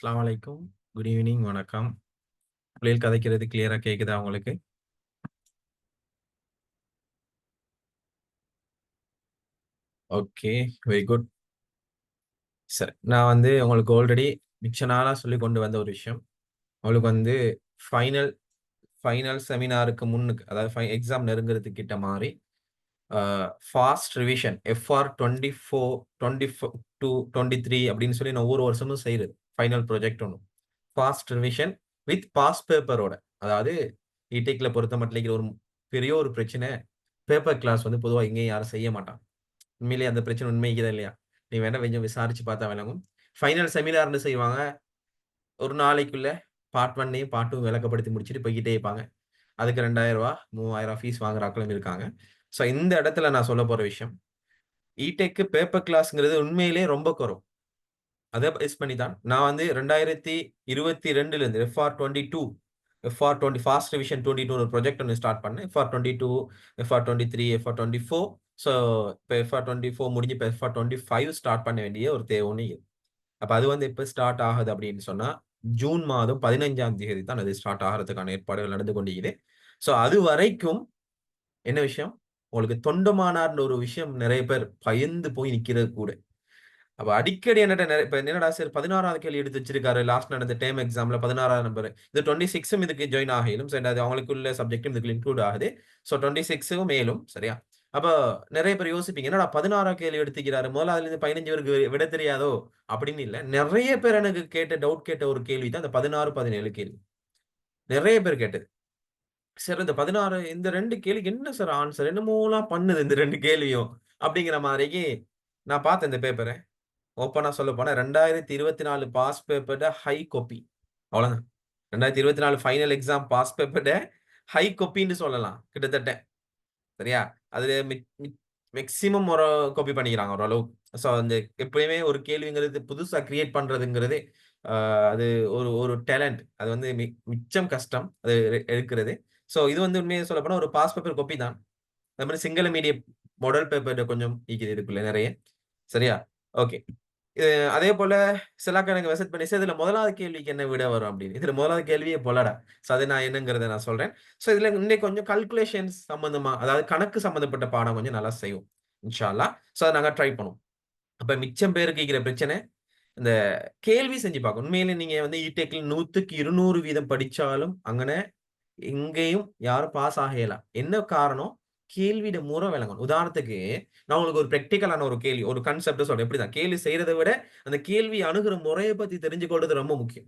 அஸ்ஸலாமு அலைக்கும். Good evening. வணக்கம். புயல் கதைக்கிறது கிளியரா கேக்குதா உங்களுக்கு? ஓகே. Very good. சரி. நான் உங்களுக்கு ஆல்ரெடி மிச்ச நாளா சொல்லிக் கொண்டு வந்த ஒரு விஷயம். உங்களுக்கு ஃபைனல் ஃபைனல் செமினாருக்கு முன்னுக்கு, அதாவது எக்ஸாம் நெருங்குறதுக்கு கிட்ட மாரி, அ ஃபாஸ்ட் ரிவிஷன் எஃப்ஆர் 24, 22, 23 அப்படின்னு சொல்லி நான் ஒவ்வொரு வருஷமும் செய்றது. ஃபைனல் ப்ராஜெக்ட் ஒண்ணு. ஃபாஸ்ட் ரிவிஷன் வித் பாஸ் பேப்பரோட. அதாவது இடெக்ல பொறுத்தமட்டிலும் ஒரு பெரிய ஒரு பிரச்சனை, பேப்பர் கிளாஸ் பொதுவா எங்கேயும் யாரும் செய்ய மாட்டாங்க. உண்மையிலேயே அந்த பிரச்சனை உண்மைக்குதா இல்லையா? நீ வேணா கொஞ்சம் விசாரிச்சு பார்த்தா விளங்கும். ஃபைனல் செமினார்ன்னு செய்வாங்க. ஒரு நாளைக்குள்ள பார்ட் 1யும் பார்ட் 2 விளக்கப்படுத்தி முடிச்சுட்டு போய்க்கிட்டே இருப்பாங்க. அதுக்கு ரூ. 2000 3000 ஃபீஸ் வாங்குற ஆட்களும் இருக்காங்க. ஸோ இந்த இடத்துல நான் சொல்லப் போற விஷயம், இடெக் பேப்பர் கிளாஸ்ங்கிறது உண்மையிலேயே ரொம்ப குறைவு. அத பேஸ் பண்ணி தான் நான் 2022ல எஃப்ஆர் 22, எஃப்ஆர் 20 ஃபாஸ்ட் ரிவிஷன் 22 ஒரு ப்ராஜெக்ட் ஒண்ணு ஸ்டார்ட் பண்ணேன். FR 22, FR 23, FR 24. ஸோ இப்ப எஃப்ஆர் 24 முடிஞ்சு இப்ப எஃப்ஆர் 25 ஸ்டார்ட் பண்ண வேண்டிய ஒரு தேவை ஒண்ணு இருக்கு. அப்ப அது எப்ப ஸ்டார்ட் ஆகுது அப்படின்னு சொன்னா, ஜூன் மாதம் 15ஆம் தேதி தான் அது ஸ்டார்ட் ஆகுறதுக்கான ஏற்பாடுகள் நடந்து கொண்டிருக்குது. ஸோ அது வரைக்கும் என்ன விஷயம், உங்களுக்கு தொண்டமானார்ன்ற ஒரு விஷயம் நெறைய பேர் பயந்து போய் நிக்கிறது கூட. அப்ப அடிக்கடி என்னட்ட இப்ப என்னடா சார் 16வது கேள்வி எடுத்து வச்சிருக்காரு. லாஸ்ட் நடந்த டேர்ம் எக்ஸாம்ல 16வது நம்பர். இது 26ம் இதுக்கு ஜாயின் ஆகையிலும். சோ அது அவங்களுக்குள்ள சப்ஜெக்டும் இதுக்குள்ள இன்க்ளூட் ஆகுது. சோ 26ம் மேலும் சரியா? அப்ப நெறைய பேர் யோசிப்பீங்க. என்னடா 16ஆவது கேள்வி எடுத்துக்கிறாரு. முதல்ல அதுல இருந்து 15 பேருக்கு விட தெரியாதோ? அப்படின்னு இல்ல. நெறைய பேர் எனக்கு டவுட் கேட்ட ஒரு கேள்வி தான் இந்த 16, 17 கேள்வி. நெறைய பேர் கேட்டது. சார் இந்த 16 இந்த 2 கேள்விக்கு என்ன சார் ஆன்ஸர்? என்னமோலாம் பண்ணுது இந்த 2 கேள்வியும். அப்படிங்கிற மாரிக்கு நான் பார்த்தேன் இந்த பேப்பர. ஓப்பனா சொல்லப்போனா 2024 பாஸ் பேப்பர்ட ஹை காப்பி. அவ்வளதான். 2024 ஃபைனல் எக்ஸாம் பாஸ் பேப்பர்ட ஹை காப்பின்னு சொல்லலாம். கிட்டத்தட்ட. சரியா? அதுல மிக் மிக் மேக்ஸிமம் ஒரு காப்பி பண்ணிக்கிறாங்க ஓரளவுக்கு. சோ அந்த எப்பயுமே ஒரு கேள்விங்கிறது புதுசா கிரியேட் பண்றதுங்கிறது, அ அது ஒரு ஒரு டேலண்ட். அது மிச்சம் கஷ்டம். அது எடுக்கிறது. சோ இது உண்மைய சொல்லப்போனா ஒரு பாஸ் பேப்பர் காப்பி தான். அது மாரி சிங்கள மீடியம் மாடல் பேப்பர்ல கொஞ்சம் இருக்குது இதுக்குள்ள நெறைய. சரியா? ஓகே. இது அதேபோல சிலாக்க எனக்கு மெசேஜ் பண்ணி, "சார் இதுல 1வது கேள்விக்கு என்ன விடை வரும்?" அப்படின்னு. இதுல 1வது கேள்வியே போலடா. சோ அது நான் என்னங்கிறத நான் சொல்றேன். சோ இதுல இன்னைக்கு கொஞ்சம் கால்குலேஷன்ஸ் சம்பந்தமா, அதாவது கணக்கு சம்பந்தப்பட்ட பாடம் கொஞ்சம் நல்லா செய்வோம். இன்ஷா அல்லாஹ். சோ அத நாங்க ட்ரை பண்ணுவோம். அப்ப மிச்சம் பேருக்கு இருக்கிற பிரச்சனை, இந்த கேள்வி செஞ்சு பார்க்கணும். உண்மையிலே நீங்க இடெக்ல 100க்கு 200% படிச்சாலும், அங்கன எங்கேயும் யாரும் பாஸ் ஆக இயலாது. என்ன காரணம்? கேள்வியோட முறை விளங்கணும். உதாரணத்துக்கு, நான் உங்களுக்கு ஒரு பிராக்டிகலான ஒரு கேள்வி, ஒரு கான்செப்ட் சொல்றேன். எப்படிதான் கேள்வி செய்றத விட, அந்த கேள்வி அணுகுற முறைய பத்தி தெரிஞ்சு கொள்றது ரொம்ப முக்கியம்.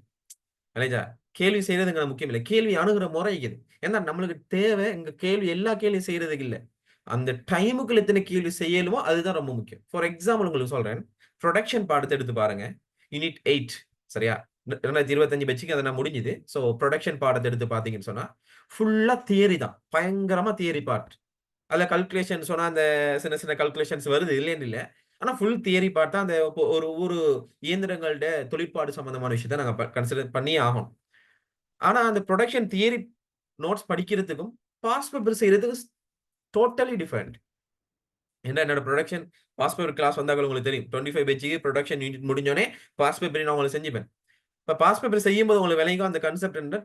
இல்லையா? கேள்வி செய்றதுங்கிறது முக்கியம் இல்ல. கேள்வி அணுகுற முறை இது. ஏன்னா நம்மளுக்கு தேவை இங்க கேள்வி எல்லா கேள்வியும் செய்றதுக்கு இல்ல. அந்த டைமுக்குள்ள எத்தன கேள்வி செய்யலுமோ அதுதான் ரொம்ப முக்கியம். ஃபார் எக்ஸாம்பிள் உங்களுக்கு சொல்றேன். புரொடக்ஷன் பாடத்த எடுத்து பாருங்க. யூனிட் 8 சரியா? 2025 பேட்ச்க்கு அது முடிஞ்சுது. சோ புரொடக்ஷன் பாடத்த எடுத்து பார்த்தீங்கன்னு சொன்னா, ஃபுல்லா தியரி தான். பயங்கரமா தியரி பார்ட். அதுல கால்குலேஷன் சொன்னா அந்த சின்ன சின்ன கால்குலேஷன்ஸ் வருது இல்லைன்னு இல்ல. ஆனா ஃபுல் தியரி பார்ட் தான். அந்த ஒரு ஒரு இயந்திரங்கள்ட தொழிற்பாடு சம்பந்தமான விஷயத்த நாங்க கன்சிடர் பண்ணியே ஆகணும். ஆனா அந்த புரொடக்ஷன் தியரி நோட்ஸ் படிக்கிறதுக்கும், பாஸ்ட் பேப்பர் செய்றதுக்கும் டோட்டலி டிஃபரெண்ட். ஏன்னா என்னோட புரொடக்ஷன் பாஸ்ட் பேப்பர் கிளாஸ் வந்தாக்கள் உங்களுக்கு தெரியும். 25 பேட்ச்க்கு புரொடக்ஷன் யூனிட் முடிஞ்சோனே பாஸ்ட் பேப்பர் நான் உங்களுக்கு செஞ்சுப்பேன். இப்ப பாஸ்ட் பேப்பர் செய்யும்போது உங்களுக்கு விளங்கும் அந்த கான்செப்ட் என்ன,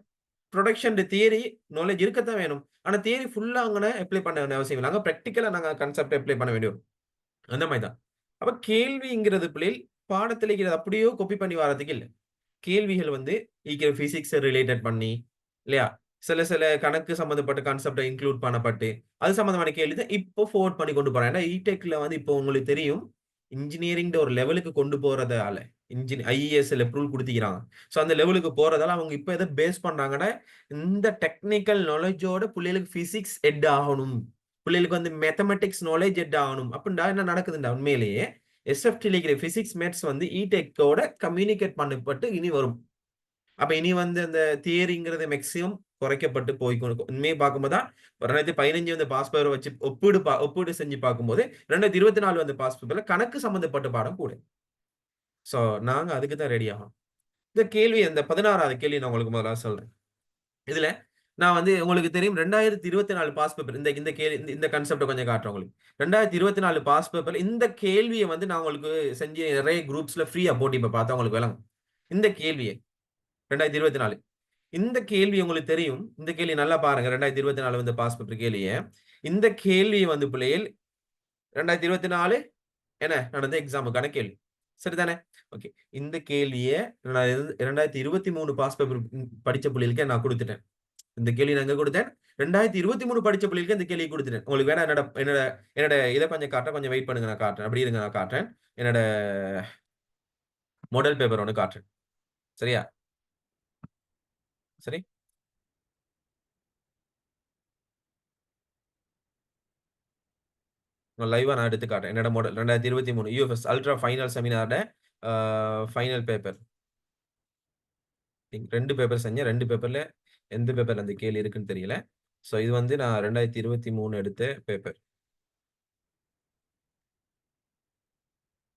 புரொடக்ஷன் தியரி நாலேட்ஜ் இருக்கத்தான் வேணும். ஆனா தியரி ஃபுல்லா அங்கன அப்ளை பண்ண வேண்டிய அவசியம் இல்ல. அங்க பிராக்டிகலா நாங்க கான்செப்ட் அப்ளை பண்ண வேண்டி வரும். அந்த மாரி தான். அப்ப கேள்விங்கிறது பிள்ளைகள் பாடத்தில இருக்கிறத அப்படியே காப்பி பண்ணி வாரதுக்கு இல்ல. கேள்விகள் இருக்கிற பிசிக்ஸ் ரிலேட்டட் பண்ணி, இல்லையா? சில சில கணக்கு சம்பந்தப்பட்ட கான்செப்ட்ட இன்க்ளூட் பண்ணப்பட்டு, அது சம்பந்தமான கேள்வி தான் இப்போ ஃபார்வர்ட் பண்ணி கொண்டு போறாங்க. ஏன்னா இடெக்ல இப்போ உங்களுக்கு தெரியும், இன்ஜினியரிங்ன்ற ஒரு லெவலுக்கு கொண்டு போறதால, ஐஇஎஸ்ல அப்ரூவல் குடுத்திக்கிறாங்க. சோ அந்த லெவலுக்கு போறதால அவங்க இப்ப எத பேஸ் பண்றாங்கன்னா, இந்த டெக்னிக்கல் நாலேட்ஜோட புள்ளைகளுக்கு பிசிக்ஸ் எட் ஆகணும். புள்ளைகளுக்கு மேத்தமேட்டிக்ஸ் நாலேட்ஜ் எட் ஆகணும். அப்படின்டா என்ன நடக்குதுண்டா உண்மையிலேயே, எஸ்எஃப்டில இருக்கிற பிசிக்ஸ், மேத்ஸ் இடெக்கோட கம்யூனிகேட் பண்ணப்பட்டு இனி வரும். அப்ப இனி அந்த தியரிங்கிறது மேக்ஸிமம் குறைக்கப்பட்டு போய்க்கணும். உண்மைய பார்க்கும்போது தான் 2015 பாஸ் பேப்பர வச்சு ஒப்பீடு செஞ்சு பார்க்கும்போது, 2024 பாஸ் பேப்பர்ல கணக்கு சம்பந்தப்பட்ட பாடம் கூட. சோ நாங்க அதுக்கு தான் ரெடி ஆகணும். இந்த கேள்வி அந்த 16வது கேள்வி நான் உங்களுக்கு முதல்ல சொல்றேன். இதுல நான் உங்களுக்கு தெரியும் 2024 பாஸ் பேப்பர் இந்த இந்த கேள்வி இந்த கான்செப்ட்ட கொஞ்சம் காட்டுறேன் உங்களுக்கு. 2024 பாஸ் பேப்பர்ல இந்த கேள்விய நான் உங்களுக்கு செஞ்சு நெறைய குரூப்ஸ்ல ஃப்ரீயா போட்டு இப்ப பார்த்தா உங்களுக்கு விளங்கும். இந்த கேள்வியை 2024 இந்த கேள்வி உங்களுக்கு தெரியும். இந்த கேள்வி நல்லா பாருங்க. 2024 வந்து பாஸ் பேப்பர் கேள்விய. இந்த கேள்வி வந்து பிள்ளைகள் 2024 என்ன நடந்த எக்ஸாமுக்கான கேள்வி. சரிதானே? ஓகே. இந்த கேள்விய நான் 2023 பாஸ் பேப்பர் படிச்ச பிள்ளைகளுக்கு நான் குடுத்துட்டேன். இந்த கேள்வி நான் எங்க குடுத்தேன்? 2023 படிச்ச பிள்ளைகளுக்கு இந்த கேள்விய குடுத்துட்டேன். உங்களுக்கு வேணா என்னோட என்னோட என்னோட இத கொஞ்சம் காட்டுறேன். கொஞ்சம் வெயிட் பண்ணுங்க நான் காட்டுறேன். அப்படி இருங்க நான் காட்டுறேன். என்னோட மாடல் பேப்பர் ஒண்ணு காட்டுறேன். சரியா? சரி? லைவா நான் எடுத்து காட்டுறேன். என்னோட மாடல் 2023 யுஎஃப்எஸ் அல்ட்ரா ஃபைனல் செமினாரோட ஃபைனல் பேப்பர். 2 பேப்பர் செஞ்சேன். 2 பேப்பர்ல எந்த பேப்பர்ல அந்த கேள்வி இருக்குன்னு தெரியல. சோ இது வந்து நான் 2023 எடுத்த பேப்பர்.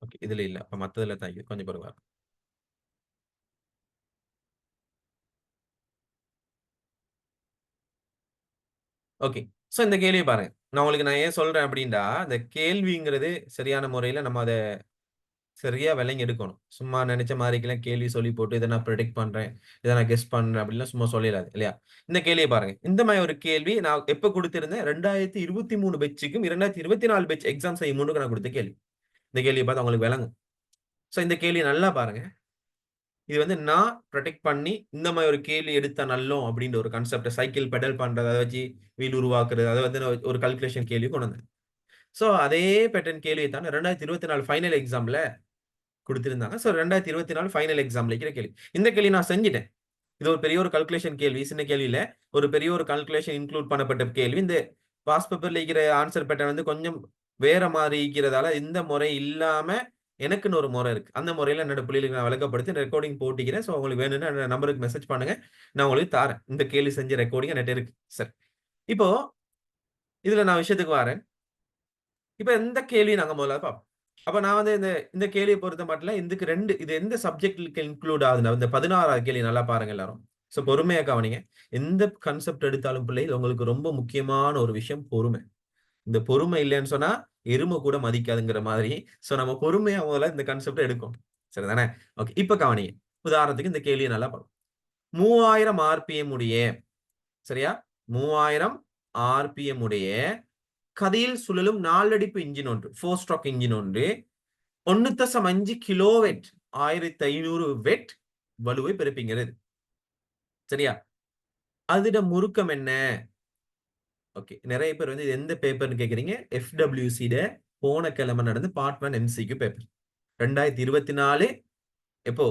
ஓகே. இதுல இல்ல. அப்ப மத்ததுல தான் இது. கொஞ்சம் பொறுங்க. ஓகே. சோ இந்த கேள்விய பாருங்க. நான் ஏன் சொல்றேன் அப்டின்னா, இந்த கேள்விங்கிறது சரியான முறையில நம்ம அத சரியா விளங்கி எடுக்கணும். சும்மா நெனச்ச மாரிக்கெல்லாம் கேள்வி சொல்லி போட்டு, இத நான் பிரெடிக்ட் பண்றேன், இத நான் கெஸ் பண்றேன் அப்டின்லாம் சும்மா சொல்லிறாது இல்லையா? இந்த கேள்விய பாருங்க. இந்த மாரி ஒரு கேள்வி நான் எப்ப குடுத்திருந்தேன்? 2023 பேட்ச்க்கும் 2024 பேட்ச் எக்ஸாம் செய்யும் முன்னுக்கு நான் குடுத்த கேள்வி. இந்த கேள்விய பார்த்தா உங்களுக்கு விளங்கும். சோ இந்த கேள்விய நல்லா பாருங்க. இது வந்து நான் ப்ரொடெக்ட் பண்ணி, இந்த மாரி ஒரு கேள்வி எடுத்தா நல்லோம் அப்டின்ற ஒரு கான்செப்ட்ட சைக்கிள் பெடல் பண்றது, அத வச்சு வீல் உருவாக்குறது, அத வந்து நான் ஒரு கால்குலேஷன் கேள்வி கொண்டு வந்தேன். சோ அதே பேட்டர்ன் கேள்விய தான் 2024 ஃபைனல் எக்ஸாம்ல குடுத்திருந்தாங்க. சோ 2024 ஃபைனல் எக்ஸாம்ல இருக்கிற கேள்வி. இந்த கேள்வி நான் செஞ்சுட்டேன். இது ஒரு பெரிய ஒரு கால்குலேஷன் கேள்வி. சின்ன கேள்வி இல்ல. ஒரு பெரிய ஒரு கால்குலேஷன் இன்க்ளூட் பண்ணப்பட்ட கேள்வி. இந்த பாஸ் பேப்பர்ல இருக்கிற ஆன்சர் பேட்டர்ன் வந்து கொஞ்சம் வேற மாரி இருக்கிறதால, இந்த முறை இல்லாம எனக்குன்னு ஒரு முறை இருக்கு. அந்த முறையில என்னோட பிள்ளைகளுக்கு நான் விளக்கப்படுத்தி ரெக்கார்டிங் போட்டுக்கிறேன். சோ உங்களுக்கு வேணும்னா என்னோட நம்பருக்கு மெசேஜ் பண்ணுங்க. நான் உங்களுக்கு தாரேன். இந்த கேள்வி செஞ்ச ரெக்கார்டிங் என்கிட்ட இருக்கு. சரி. இப்போ இதுல நான் விஷயத்துக்கு வாரேன். இப்ப இந்த கேள்விய நாங்க முதல்ல பார்ப்போம். அப்ப நான் வந்து இந்த இந்த கேள்விய பொறுத்த மட்டில இதுக்கு 2 இது எந்த சப்ஜெக்ட்க்கு இன்க்ளூட் ஆகுதுன்னா, இந்த 16வது கேள்வி நல்லா பாருங்க எல்லாரும். சோ பொறுமையா கவனிங்க. எந்த கான்செப்ட் எடுத்தாலும் பிள்ளைகள் உங்களுக்கு ரொம்ப முக்கியமான ஒரு விஷயம் பொறுமை. இந்த பொறுமை இல்லன்னு சொன்னா, எரும கூட மதிக்காதுங்கிற மாதிரி. சோ நம்ம பொறுமையா முதல்ல இந்த கான்செப்ட்ட எடுக்கணும். சரிதானே? ஓகே. இப்ப கவனிங்க. உதாரணத்துக்கு இந்த கேள்விய நல்லா பாருங்க. 3000 ஆர்பிஎம் உடைய சரியா? 3000 ஆர்பிஎம் உடைய கதியில் சுழலும் நாலடிப்பு இன்ஜின் ஒன்று 4 ஸ்ட்ரோக் இன்ஜின் ஒன்று 1.5 கிலோவாட் 1500 வெட் வலுவை பிறப்பிக்கிறது. சரியா? அதோட முறுக்கம் என்ன? ஓகே. நெறைய பேர் வந்து இது எந்த பேப்பர்ன்னு கேட்கிறீங்க. FWCட போன கிழமை நடந்த பார்ட் 1 MCQ பேப்பர். 2024 எப்போ?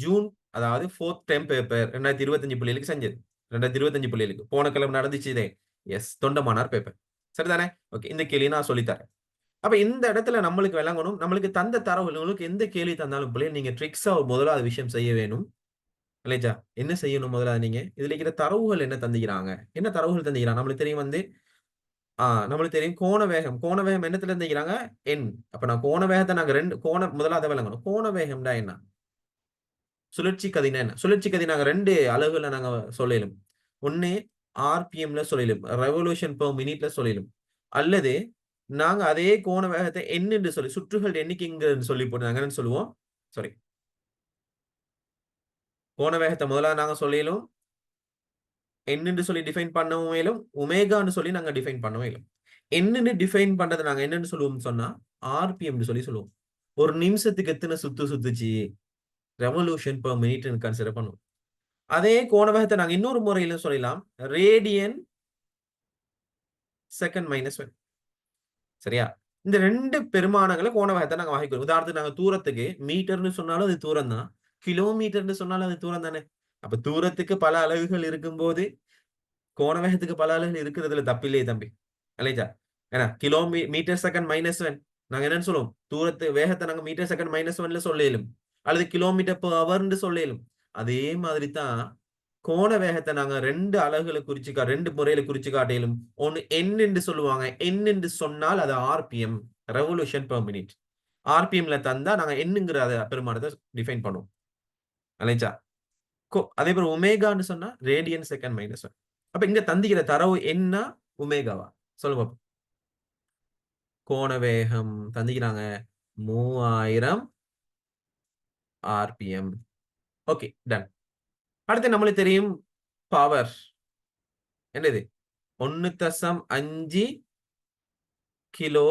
ஜூன் அதாவது 4த் டெர்ம் பேப்பர் 2025 பிள்ளைகளுக்கு செஞ்சது. 2025 பிள்ளைகளுக்கு. போன கிழமை நடந்துச்சு இதே. எஸ். தொண்டமானார் பேப்பர். சரிதானே? ஓகே. இந்த கேள்விய நான் சொல்லி தரேன். அப்ப இந்த இடத்துல நம்மளுக்கு விளங்கணும். நம்மளுக்கு தந்த தரவுகள் உங்களுக்கு எந்த கேள்வி தந்தாலும் பிள்ளைகள் நீங்க ட்ரிக்ஸா முதலாவது விஷயம் செய்ய வேணும். இல்லையா? என்ன செய்யணும் முதலாவது நீங்க? இதுல இருக்கிற தரவுகள் என்ன தந்திக்கிறாங்க? என்ன தரவுகள் தந்திக்கிறாங்க? நம்மளுக்கு தெரியும் வந்து நம்மளுக்கு தெரியும் கோண வேகம். கோண வேகம் என்னத்துல தந்திக்கிறாங்க? எண். அப்ப நான் கோண வேகத்த நாங்க 2 முதலாவது விளங்கணும். கோண வேகம்டா என்ன? சுழற்சி கதினா என்ன? சுழற்சி கதி நாங்க 2 அளவுல நாங்க சொல்லிலும். ஒண்ணு ஆர்பிஎம்ல சொல்லிலும். ரெவல்யூஷன் பெர் மினிட்ல சொல்லிலும். அல்லது நாங்க அதே கோண வேகத்தை எண் என்று சொல்லி சுற்றுகள் எண்ணிக்கைங்கன்னு சொல்லி போட்டு நாங்க என்ன சொல்லுவோம்? சாரி. கோண வேகத்தை முதல்ல நாங்க சொல்லிலும் எண்ணுன்னு சொல்லி டிஃபைன் பண்ணவும் இயலும். ஒமேகான்னு சொல்லி நாங்க டிஃபைன் பண்ணவும் இயலும். எண்ணுன்னு டிஃபைன் பண்றத நாங்க என்னன்னு சொல்லுவோம்னு சொன்னா, ஆர்பிஎம்ன்னு சொல்லி சொல்லுவோம். ஒரு நிமிஷத்துக்கு எத்தன சுத்து சுத்துச்சு? ரெவல்யூஷன் பெர் மினிட்ன்னு கன்சிடர் பண்ணுவோம். அதே கோண வேகத்தை நாங்க இன்னொரு முறையில சொல்லலாம். Radian second minus 1. சரியா? இந்த 2 பெருமானங்கள கோண வேகத்தை நாங்க வகைக்கிறோம். உதாரணத்துக்கு நாங்க தூரத்துக்கு மீட்டர்ன்னு சொன்னாலும் அது தூரம் தான். கிலோமீட்டர்ன்னு சொன்னாலும் அது தூரம் தானே. அப்ப தூரத்துக்கு பல அலகுகள் இருக்கும்போது கோண வேகத்துக்கு பல அலகுகள் இருக்கிறதுல தப்பில்லையே தம்பி. இல்லையா? ஏன்னா மீட்டர் செகண்ட் மைனஸ் 1 நாங்க என்னன்னு சொல்லுவோம்? தூரத்து வேகத்தை நாங்க மீட்டர் செகண்ட் மைனஸ் 1ல சொல்ல இயலும். அல்லது கிலோமீட்டர் பெர் ஹவர்ன்னு சொல்ல இயலும். அதே மாதிரி தான் கோண வேகத்தை நாங்க 2 அலகுகள 2 முறையில குறிச்சு காட்ட இயலும். ஒண்ணு எண் என்று சொல்லுவாங்க. எண் என்று சொன்னால் அது ஆர்பிஎம் ரெவல்யூஷன் பெர் மினிட். ஆர்பிஎம்ல தந்தா நாங்க எண்ணுங்கிற அத பெருமானத்த டிஃபைன் பண்ணுவோம். இல்லையா? அதே போல ஒமேகான்னு சொன்னா ரேடியன் செகண்ட் மைனஸ் 1. அப்ப இங்க தந்திக்கிற தரவு என்ன? ஒமேகாவா? சொல்லுங்க பாப்போம். கோண வேகம் தந்திக்கிறாங்க 3000 RPM. Okay, ton. அடுத்து நம்மளுக்கு தெரியும் பவர் என்னது 1.5 கிலோ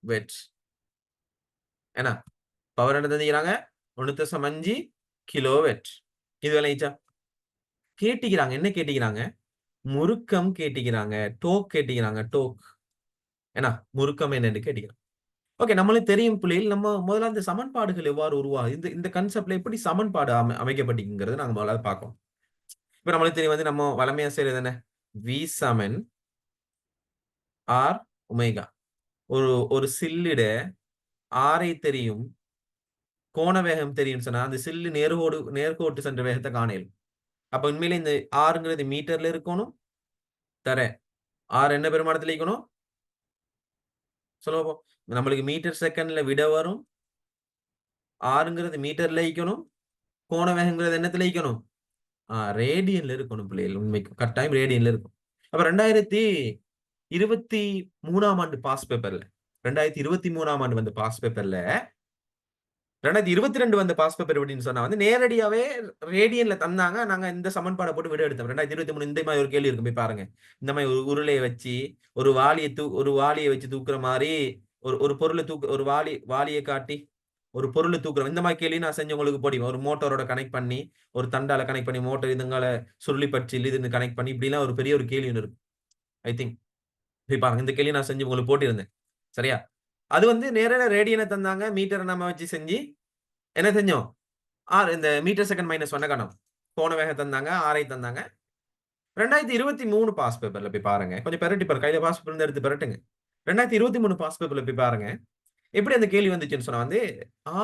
வெட். என்ன பவர் என்ன தந்திக்கிறாங்க? 1.5 கிலோ வெட். இது விளையிச்சா? கேட்டிக்கிறாங்க, என்ன கேட்டிக்கிறாங்க? முறுக்கம் கேட்டிக்கிறாங்க, டோக் கேட்டிக்கிறாங்க, டோக். என்ன முறுக்கம் என்னன்னு கேட்டிக்கிறாங்க. ஓகே, நம்மளுக்கு தெரியும் பிள்ளைகள், நம்ம முதல்ல அந்த சமன்பாடுகள் எவ்வாறு உருவாகுது, இந்த இந்த கான்செப்ட்ல எப்படி சமன்பாடு அமைக்கப்பட்டிருக்குங்கிறது நாங்க முதல்ல பார்க்கோம். இப்ப நம்மளுக்கு தெரியும் வந்து நம்ம வளமையா செய்யறது என்ன? V சமன் R ஒமேகா. ஒரு ஒரு சில்லிட ஆரை தெரியும், கோண வேகம் தெரியும் சொன்னா அந்த சில்லு நேர்கோட்டு சென்ற வேகத்தை காணலும். அப்ப உண்மையிலே இந்த ஆறுங்கிறது மீட்டர்ல இருக்கணும். தர ஆர் என்ன பெருமானத்துல இருக்கணும்? சொல்லுவோம். நம்மளுக்கு மீட்டர் செகண்ட்ல விட வரும். ஆறுங்கிறது மீட்டர்ல இருக்கணும். கோண வேகங்கிறது என்னத்துல இருக்கணும்? ரேடியன்ல இருக்கணும் பிள்ளைகள். உண்மைக்கு கட்டாயம் ரேடியன்ல இருக்கும். அப்ப 2023ஆம் ஆண்டு பாஸ் பேப்பர்ல 2023ஆம் ஆண்டு வந்த பாஸ் பேப்பர்ல 2022 வந்த பாஸ் பேப்பர் எப்படின்னு சொன்னா வந்து நேரடியாவே ரேடியன்ல தந்தாங்க. நாங்க இந்த சமன்பாடை போட்டு விட எடுத்தோம். 2023 இந்த மாதிரி ஒரு கேள்வி இருக்கும், போய் பாருங்க. இந்த மாதிரி ஒரு உருளையை வச்சு ஒரு வாளியை வச்சு தூக்குற மாதிரி ஒரு ஒரு பொருளை ஒரு வாளியை காட்டி ஒரு பொருளை தூக்குறோம். இந்த மாதிரி கேள்வி நான் செஞ்சு உங்களுக்கு போடுவேன். ஒரு மோட்டரோட கனெக்ட் பண்ணி ஒரு தண்டால கனெக்ட் பண்ணி மோட்டர் இதுங்கால சுருளி பட்சி இது கனெக்ட் பண்ணி இப்படிலாம் ஒரு பெரிய ஒரு கேள்வி ஒன்று இருக்கும். ஐ திங்க் போய் பாருங்க. இந்த கேள்வி நான் செஞ்சு உங்களுக்கு போட்டிருந்தேன். சரியா? அது வந்து நேரடியா ரேடியனை தந்தாங்க. மீட்டரை நம்ம வச்சு செஞ்சு என்ன செஞ்சோம்? இந்த மீட்டர் செகண்ட் மைனஸ் ஒன்ன காணும். கோண வேகம் தந்தாங்க, ஆரை தந்தாங்க. 2023 பாஸ் பேப்பர்ல போய் பாருங்க. கொஞ்சம் பெரட்டி பாருங்க. கையில பாஸ் பேப்பர் எடுத்து பெரட்டுங்க. 2023 பாஸ் பேப்பர்ல போய் பாருங்க. எப்படி அந்த கேள்வி வந்துச்சுன்னு சொன்னா வந்து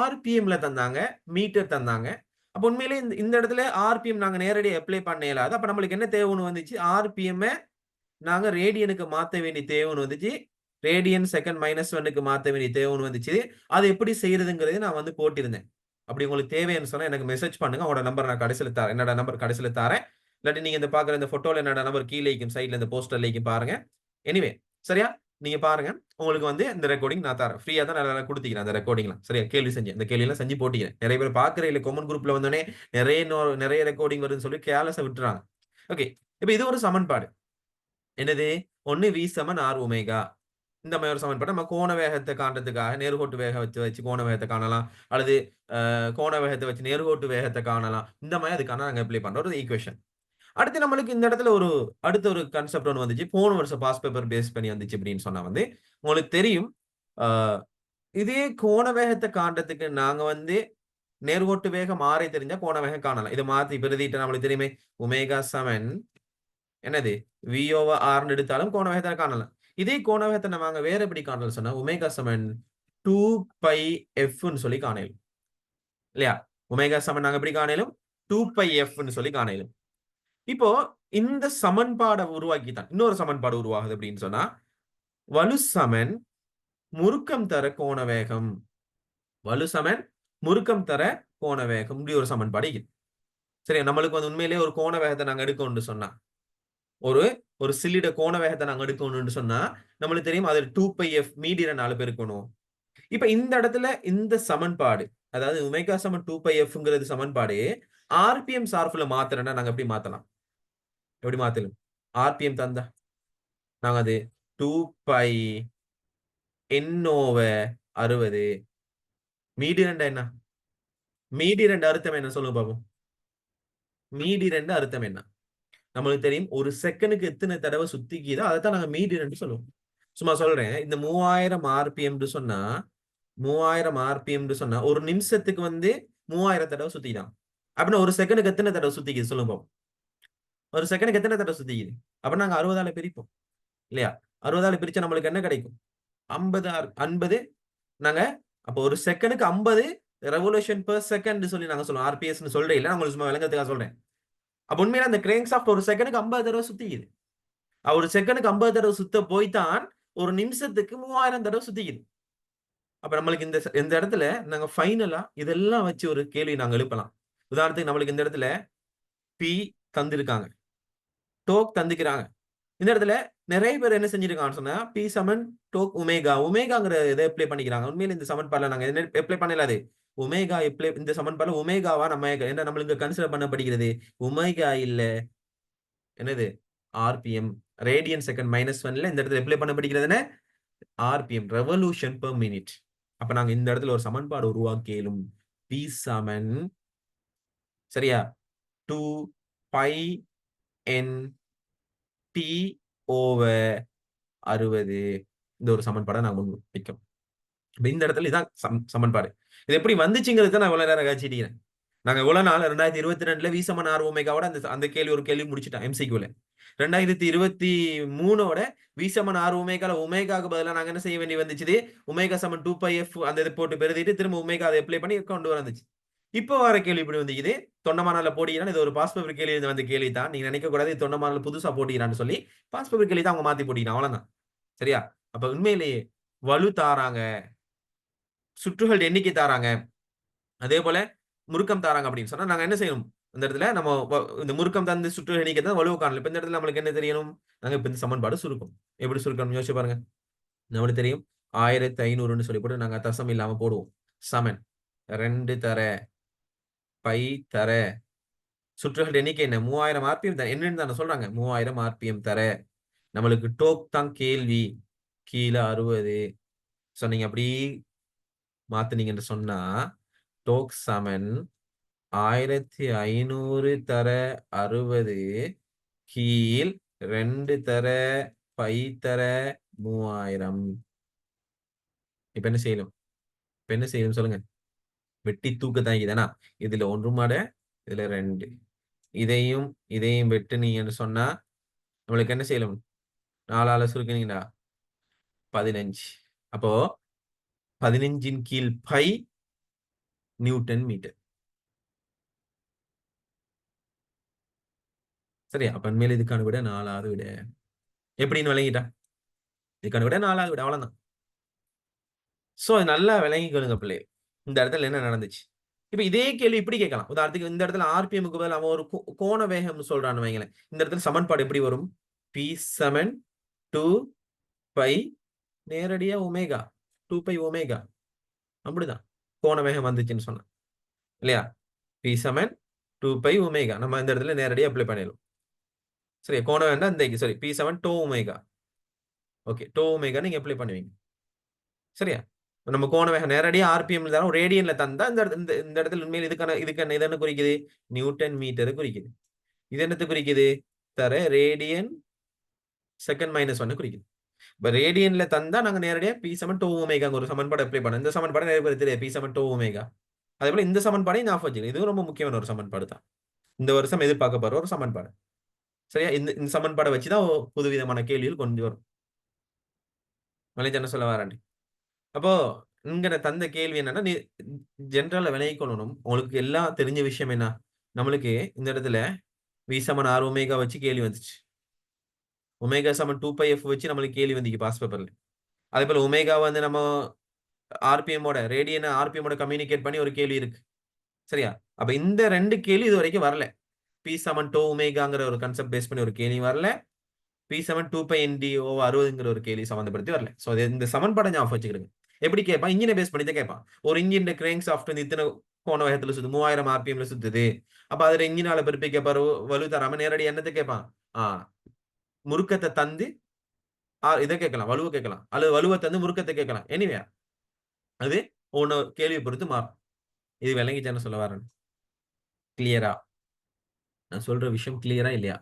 ஆர்பிஎம்ல தந்தாங்க, மீட்டர் தந்தாங்க. அப்ப உண்மையிலே இந்த இடத்துல ஆர்பிஎம் நாங்க நேரடியா அப்ளை பண்ண இயலாது. அப்ப நம்மளுக்கு என்ன தேவைன்னு வந்துச்சு? ஆர்பிஎம் நாங்க ரேடியனுக்கு மாத்த வேண்டிய தேவைன்னு வந்துச்சு. ரேடியன் செகண்ட் -1க்கு மாத்த வேண்டிய தேவைன்னு வந்துச்சு. அது எப்படி செய்யறதுங்கிறது நான் வந்து போட்டிருந்தேன். அப்படி உங்களுக்கு தேவைன்னு சொன்னா எனக்கு மெசேஜ் பண்ணுங்க. உங்களோட நம்பர் நான் கடைசியில தரேன். என்னோட நம்பர் கடைசியில தரேன். இல்லாட்டி நீங்க இந்த பாக்குற இந்த போட்டோல என்னோட நம்பர் கீழே இருக்கும், சைடுல இந்த போஸ்டர்ல இருக்கும் பாருங்க. எனிவே சரியா? நீங்க பாருங்க. உங்களுக்கு வந்து இந்த ரெக்கார்டிங் நான் தரேன். ஃப்ரீயா தான் நான் கொடுத்திக்கிறேன் அந்த ரெக்கார்டிங்லாம். சரியா? கேள்வி செஞ்சேன். இந்த கேள்வி எல்லாம் செஞ்சு போட்டிக்கிறேன். நிறைய பேர் பாக்குற இல்ல கமெண்ட் குரூப்ல வந்தோடனே நிறைய ரெக்கார்டிங் வருதுன்னு சொல்லி கேர்லெஸ்ஸா விட்டுறாங்க. ஓகே, இப்ப இது ஒரு சமன்பாடு. என்னது? ஒன்னு V சமன் R ஒமேகா. இந்த மாதிரி ஒரு சமன்பாடு நம்ம கோண வேகத்தை காண்றதுக்காக நேர்கோட்டு வேகத்தை வச்சு கோண வேகத்தை காணலாம், அல்லது கோண வேகத்தை வச்சு நேர்கோட்டு வேகத்தை காணலாம். இந்த மாதிரி அதுக்கான நாங்க அப்ளை பண்ற ஒரு ஈக்குவேஷன். அடுத்து நம்மளுக்கு இந்த இடத்துல அடுத்த ஒரு கான்செப்ட் ஒன்று வந்துச்சு. போன வருஷம் பாஸ் பேப்பர் பேஸ் பண்ணி வந்துச்சு அப்படின்னு சொன்னா வந்து உங்களுக்கு தெரியும். இதே கோண வேகத்தை காண்றதுக்கு நாங்க வந்து நேர்கோட்டு வேகம் ஆரை தெரிஞ்சா கோண வேகம் காணலாம். இதை மாத்தி பிரதிட்டு நம்மளுக்கு தெரியுமே, ஒமேகா சமன் என்னது V/R எடுத்தாலும் கோண வேகத்தை காணலாம். இதே கோண வேகத்தை நம்ம வேற எப்படி காணலாம் சொன்னா ஒமேகா சமன் 2πf சொல்லி காணலும். இல்லையா? ஒமேகா சமன் நாங்க எப்படி காணலும்? 2πf சொல்லி காணலும். இப்போ இந்த சமன்பாடை உருவாக்கித்தான் இன்னொரு சமன்பாடு உருவாகுது அப்படின்னு சொன்னா வலு சமன் முறுக்கம் தர கோண வேகம். வலு சமன் முறுக்கம் தர கோண வேகம். இப்படி ஒரு சமன்பாடு. சரி, நம்மளுக்கு வந்து உண்மையிலேயே ஒரு கோண வேகத்தை நாங்க எடுக்கணும்னு சொன்னா ஒரு சில்லிட கோண வேகத்தை நாங்க எடுக்கணும்னு சொன்னா நம்மளுக்கு தெரியும் அது 2πf மீடியர 4 பெருக்கணும். இப்ப இந்த இடத்துல இந்த சமன்பாடு, அதாவது ஒமேகா சமன் 2πfங்கிறது சமன்பாடு ஆர்பிஎம் சார்புல மாத்துறேன்னா நாங்க எப்படி மாத்தலாம்? எப்படி மாத்தலாம்? ஆர்பிஎம் தந்தா நாங்க அது 2π n/60 மீடி 2 என்ன? மீடி 2 அர்த்தம் என்ன சொல்லுங்க பாப்போம். மீடி 2 அர்த்தம் என்ன? நம்மளுக்கு தெரியும் ஒரு செகண்டுக்கு எத்தனை தடவை சுத்திக்குதோ அதைத்தான் நாங்க மீடி 2 சொல்லுவோம். சும்மா சொல்றேன். இந்த 3000 ஆர்பிஎம் சொன்னா 3000 ஆர்பிஎம் சொன்னா ஒரு நிமிஷத்துக்கு வந்து 3000 தடவை சுத்திதான். அப்படின்னா ஒரு செகண்டுக்கு எத்தனை தடவை சுத்திக்குது சொல்லுங்க பாப்போம். ஒரு செகண்டுக்கு எத்தனை தடவை சுத்திக்குது? அப்ப நாங்க 60ஆல பிரிப்போம் இல்லையா? 60ஆல பிரிச்சா நம்மளுக்கு என்ன கிடைக்கும்? 50 நாங்க அப்ப ஒரு செகண்டுக்கு 50 ரெவல்யூஷன் பெர் செகண்ட் சொல்லி நாங்க சொல்லுவோம். ஆர்பிஎஸ் சொல்றேன் இல்ல, உங்களுக்கு சும்மா விளங்கத்துக்காக சொல்றேன். அப்ப உண்மையில அந்த கிரேங்க் ஷாஃப்ட் ஒரு செகண்டுக்கு 50 தடவை சுத்திக்குது. ஒரு செகண்டுக்கு 50 தடவை சுத்த போய்தான் ஒரு நிமிஷத்துக்கு 3000 தடவை சுத்திக்குது. அப்ப நம்மளுக்கு இந்த இடத்துல நாங்க ஃபைனலா இதெல்லாம் வச்சு ஒரு கேள்வி நாங்க எழுப்பலாம். உதாரணத்துக்கு நம்மளுக்கு இந்த இடத்துல பி தந்திருக்காங்க, டோக் தந்துக்கிறாங்க. இந்த இடத்துல நிறைய பேர் என்ன செஞ்சிருக்காங்கன்னு சொன்னா பி சமன் டோக் ஒமேகா ஒமேகாங்கிற இதை அப்ளை பண்ணிக்கிறாங்க. உண்மையில இந்த சமன்பாடுல நாங்க என்ன அப்ளை பண்ணல அது ஒமேகா அப்ளை இந்த சமன்பாடுல ஒமேகாவா நம்ம என்ன நம்மளுக்கு கன்சிடர் பண்ணப்படுகிறது ஒமேகா இல்ல என்னது ஆர்பிஎம் ரேடியன் செகண்ட் -1ல இந்த இடத்துல அப்ளை பண்ணப்படுகிறதுன்னு ஆர்பிஎம் ரெவல்யூஷன் பெர் மினிட். அப்ப நாங்க இந்த இடத்துல ஒரு சமன்பாடு உருவாக்கியும் பி சமன் சரியா 2 பை என் டி ஓவர் 60 இந்த ஒரு சமன்பாடை நாங்க முன்வைக்கிறோம். இந்த இடத்துல இதான் சமன்பாடு. இது எப்படி வந்துச்சுங்கிறது நான் இவ்வளவு நேரம் காட்சிட்டேன். நாங்க இவ்வளவு நாள் 2022ல வி சமன் ஆர் ஒமேகாவோட அந்த கேள்வி ஒரு கேள்வி முடிச்சிட்டோம் எம்சிக்யூல. 2023ஓட வி சமன் ஆர் ஒமேகால ஒமேகாக்கு பதிலாக நாங்க என்ன செய்ய வேண்டி வந்துச்சு ஒமேகா சமன் 2 பை எஃப் அந்த இதை போட்டு பெருதிட்டு திரும்ப ஒமேகா அதை அப்ளை பண்ணி கொண்டு வந்துச்சு. இப்போ வர கேள்வி இப்படி வந்து இது தொண்டமானால போட்டிக்கிறான். இது ஒரு பாஸ் பேப்பர் கேள்வி வந்த கேள்வி தான். நீங்க நினைக்க கூடாது தொண்டமானால புதுசா போட்டிக்கிறான்னு சொல்லி பாஸ் பேப்பர் கேள்வி தான் அவங்க மாத்தி போட்டிக்கிறான் அவ்வளவுதான். சரியா? அப்ப உண்மையிலேயே வலு தாராங்க, சுற்றுகள் எண்ணிக்கை தாராங்க, அதே போல முறுக்கம் தாராங்க அப்படின்னு சொன்னா நாங்க என்ன செய்யணும்? இந்த இடத்துல நம்ம இந்த முறுக்கம் தந்து சுற்றுகள் எண்ணிக்கை தான் வலுவு காணல. இப்ப இந்த இடத்துல நம்மளுக்கு என்ன தெரியணும்? நாங்க இப்ப இந்த சமன்பாடு சுருக்கும். எப்படி சுருக்கணும் யோசிச்சு பாருங்க. நம்மளுக்கு தெரியும் 1500ன்னு சொல்லி போட்டு நாங்க தசம் இல்லாம போடுவோம். சமன் 2 தர பை தர சுற்றுகள் எண்ணிக்கை என்ன 3000 ஆர்பிஎம் தர என்னன்னு தானே சொல்றாங்க 3000 ஆர்பிஎம் தர நம்மளுக்கு டோக் தான் கேள்வி கீழே 60 சொன்னீங்க அப்படி மாத்துனீங்கன்னு சொன்னா டோக் சமன் 1500 தர 60 கீழ் 2 தர பை தர 3000. இப்ப என்ன செய்யணும்? இப்ப என்ன செய்யணும் சொல்லுங்க. வெட்டி தூக்கத்தான் இதுதானா இதுல 1 மாட இதுல 2 இதையும் வெட்டுனீங்கன்னு சொன்னா நம்மளுக்கு என்ன செய்யணும்? 4ஆல சுருக்கினீங்களா 15. அப்போ 15ன் கீழ் பை நியூட்டன் மீட்டர். சரியா? அப்ப மேல இதுக்கான விட 4வது விட எப்படின்னு விளங்கிட்டா? இதுக்கான விட 4வது விட அவ்வளவுதான். சோ நல்லா விளங்கிக்கொள்ளுங்க பிள்ளை. இந்த இடத்துல என்ன நடந்துச்சு? இப்ப இதே கேள்வி இப்படி கேட்கலாம். உதாரணத்துக்கு இந்த இடத்துல ஆர்பிஎம்க்கு பதிலா அவன் ஒரு கோண வேகம் சொல்றான்னு வைங்களேன். இந்த இடத்துல சமன்பாடு எப்படி வரும்? பி சமன் 2 பை நேரடியா ஒமேகா 2 பை ஒமேகா அப்படிதான் கோண வேகம் வந்துச்சுன்னு சொன்னா இல்லையா? பி சமன் 2 பை ஒமேகா நம்ம இந்த இடத்துல நேரடியா அப்ளை பண்ணிடலாம். சரி கோண வேண்டாம் இந்த சரி பி சமன் tau omega. Okay tau omega நீங்க அப்ளை பண்ணுவீங்க. சரியா? நம்ம கோண வேகம் நேரடியா ஆர்பிஎம் தரோம் ரேடியன்ல தந்தா இந்த இடத்துல உண்மையில் இதுக்கான இது என்ன குறிக்குது? நியூட்டன் மீட்டர் குறிக்குது. இது என்னத்தை குறிக்குது? தர ரேடியன் செகண்ட் -1 குறிக்குது. இப்ப ரேடியன்ல தந்தா நாங்க நேரடியா பி சமன் டோ ஒமேகா ஒரு சமன்பாடு அப்ளை பண்ணோம். இந்த சமன்பாடு நிறைய பேர் தெரியாது பி சமன் டோ ஒமேகா. அதே போல இந்த சமன்பாடையும் ஞாபகம் வச்சுக்கணும். இதுவும் ரொம்ப முக்கியமான ஒரு சமன்பாடு தான். இந்த வருஷம் எதிர்பார்க்க போற ஒரு சமன்பாடு. சரியா? இந்த சமன்பாடை வச்சுதான் புதுவிதமான கேள்விகள் கொண்டு வரும். மலைஜன சொல்ல வாராண்டி. அப்போ இங்க தந்த கேள்வி என்னன்னா நீ ஜெனரலா விளங்கிக் கொள்ளணும். உங்களுக்கு எல்லாம் தெரிஞ்ச விஷயம் என்ன? நம்மளுக்கு இந்த இடத்துல வி சமன் ஆர் ஒமேகா வச்சு கேள்வி வந்துச்சு. ஒமேகா சமன் 2 பை எஃப் வச்சு நம்மளுக்கு கேள்வி வந்துச்சு பாஸ் பேப்பர்ல. அதே போல ஒமேகா வந்து நம்ம ஆர்பிஎம்மோட ரேடியனை ஆர்பிஎம்மோட கம்யூனிகேட் பண்ணி ஒரு கேள்வி இருக்கு. சரியா? அப்ப இந்த 2 கேள்வி இது வரைக்கும் வரல. பி சமன் டோ ஒமேகாங்கிற ஒரு கான்செப்ட் பேஸ் பண்ணி ஒரு கேள்வி வரல. பி சமன் 2 பை என்டி ஓவர் 60ங்கிற ஒரு கேள்வி சம்பந்தப்படுத்தி வரல. சோ இந்த சமன்பாடை ஞாபகம் வச்சுக்கிடுங்க. எப்படி கேட்பான்? இன்ஜினை பேஸ் பண்ணி தான் கேட்பான். ஒரு இன்ஜின் கிரேங்க் சாஃப்ட் வந்து இத்தனை கோண வேகத்துல சுத்து 3000 ஆர்பிஎம்ல சுத்துது. அப்ப அதுல இன்ஜினால பிறப்பிக்க வலு தராம நேரடி என்னத்தை கேட்பான்? முறுக்கத்தை தந்து இதை கேட்கலாம் வலுவை கேட்கலாம் அல்லது வலுவை தந்து முறுக்கத்தை கேட்கலாம். எனிவே அது ஒன்னு கேள்வி பொறுத்து மாறும். இது விளங்கிச்சான்னு சொல்ல வரேன். கிளியரா? நான் சொல்ற விஷயம் கிளியரா இல்லையா?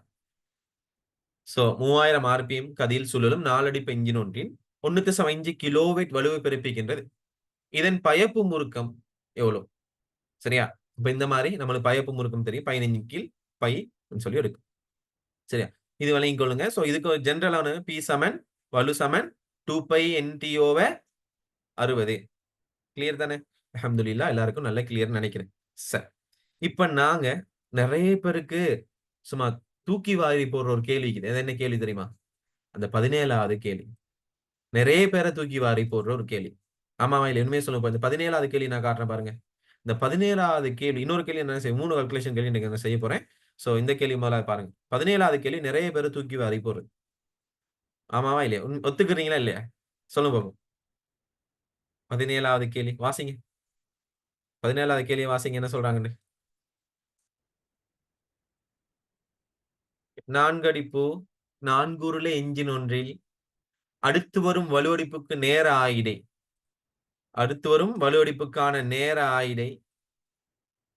சோ 3000 ஆர்பிஎம் கதியில் சுழலும் 4 அடி என்ஜின் ஒன்றின் 1.5 கிலோவாட் வலுவை பிறப்பிக்கின்றது. இதன் பயப்பு முறுக்கம் எவ்வளவு? சரியா? இப்ப இந்த மாதிரி நம்மளுக்கு பயப்பு முறுக்கம் தெரியும் 15 கீழ் பை சொல்லி எடுக்கும். சரியா? இது விளங்கிக் கொள்ளுங்க. சோ இதுக்கு ஜெனரலான பி சமன் வலு சமன் 2 பை என்டிஓவை 60. கிளியர் தானே? அல்ஹம்துலில்லாஹ் எல்லாருக்கும் நல்ல கிளியர் நினைக்கிறேன். சரி. இப்ப நாங்க நிறைய பேருக்கு சும்மா தூக்கி வாரி போடுற ஒரு கேள்வி இருக்குது. என்ன கேள்வி தெரியுமா? அந்த 17வது கேள்வி. நிறைய பேரை தூக்கி வாரி போடுற ஒரு கேள்வி. ஆமாவா இல்ல உண்மையை சொல்லுங்க. இந்த 17வது கேள்வி நான் காட்டுறேன் பாருங்க. இந்த 17வது கேள்வி இன்னொரு கேள்வி என்ன செய்ய 3 கால்குலேஷன் கேள்வி இன்னைக்கு நான் செய்ய போறேன். சோ இந்த கேள்வி முதல்ல பாருங்க. 17வது கேள்வி நிறைய பேரை தூக்கி வாரி போடுறது. ஆமாவா இல்லையா? ஒத்துக்கிறீங்களா இல்லையா? சொல்லுங்க பாப்போம். 17வது கேள்வி வாசிங்க. 17வது கேள்வி வாசிங்க என்ன சொல்றாங்கன்னு. 4 அடிப்பு 4 உருளை என்ஜின் ஒன்றில் அடுத்து வரும் வலுவடிப்புக்கு நேர ஆயிடை. அடுத்து வரும் வலுவடிப்புக்கான நேர ஆயிடை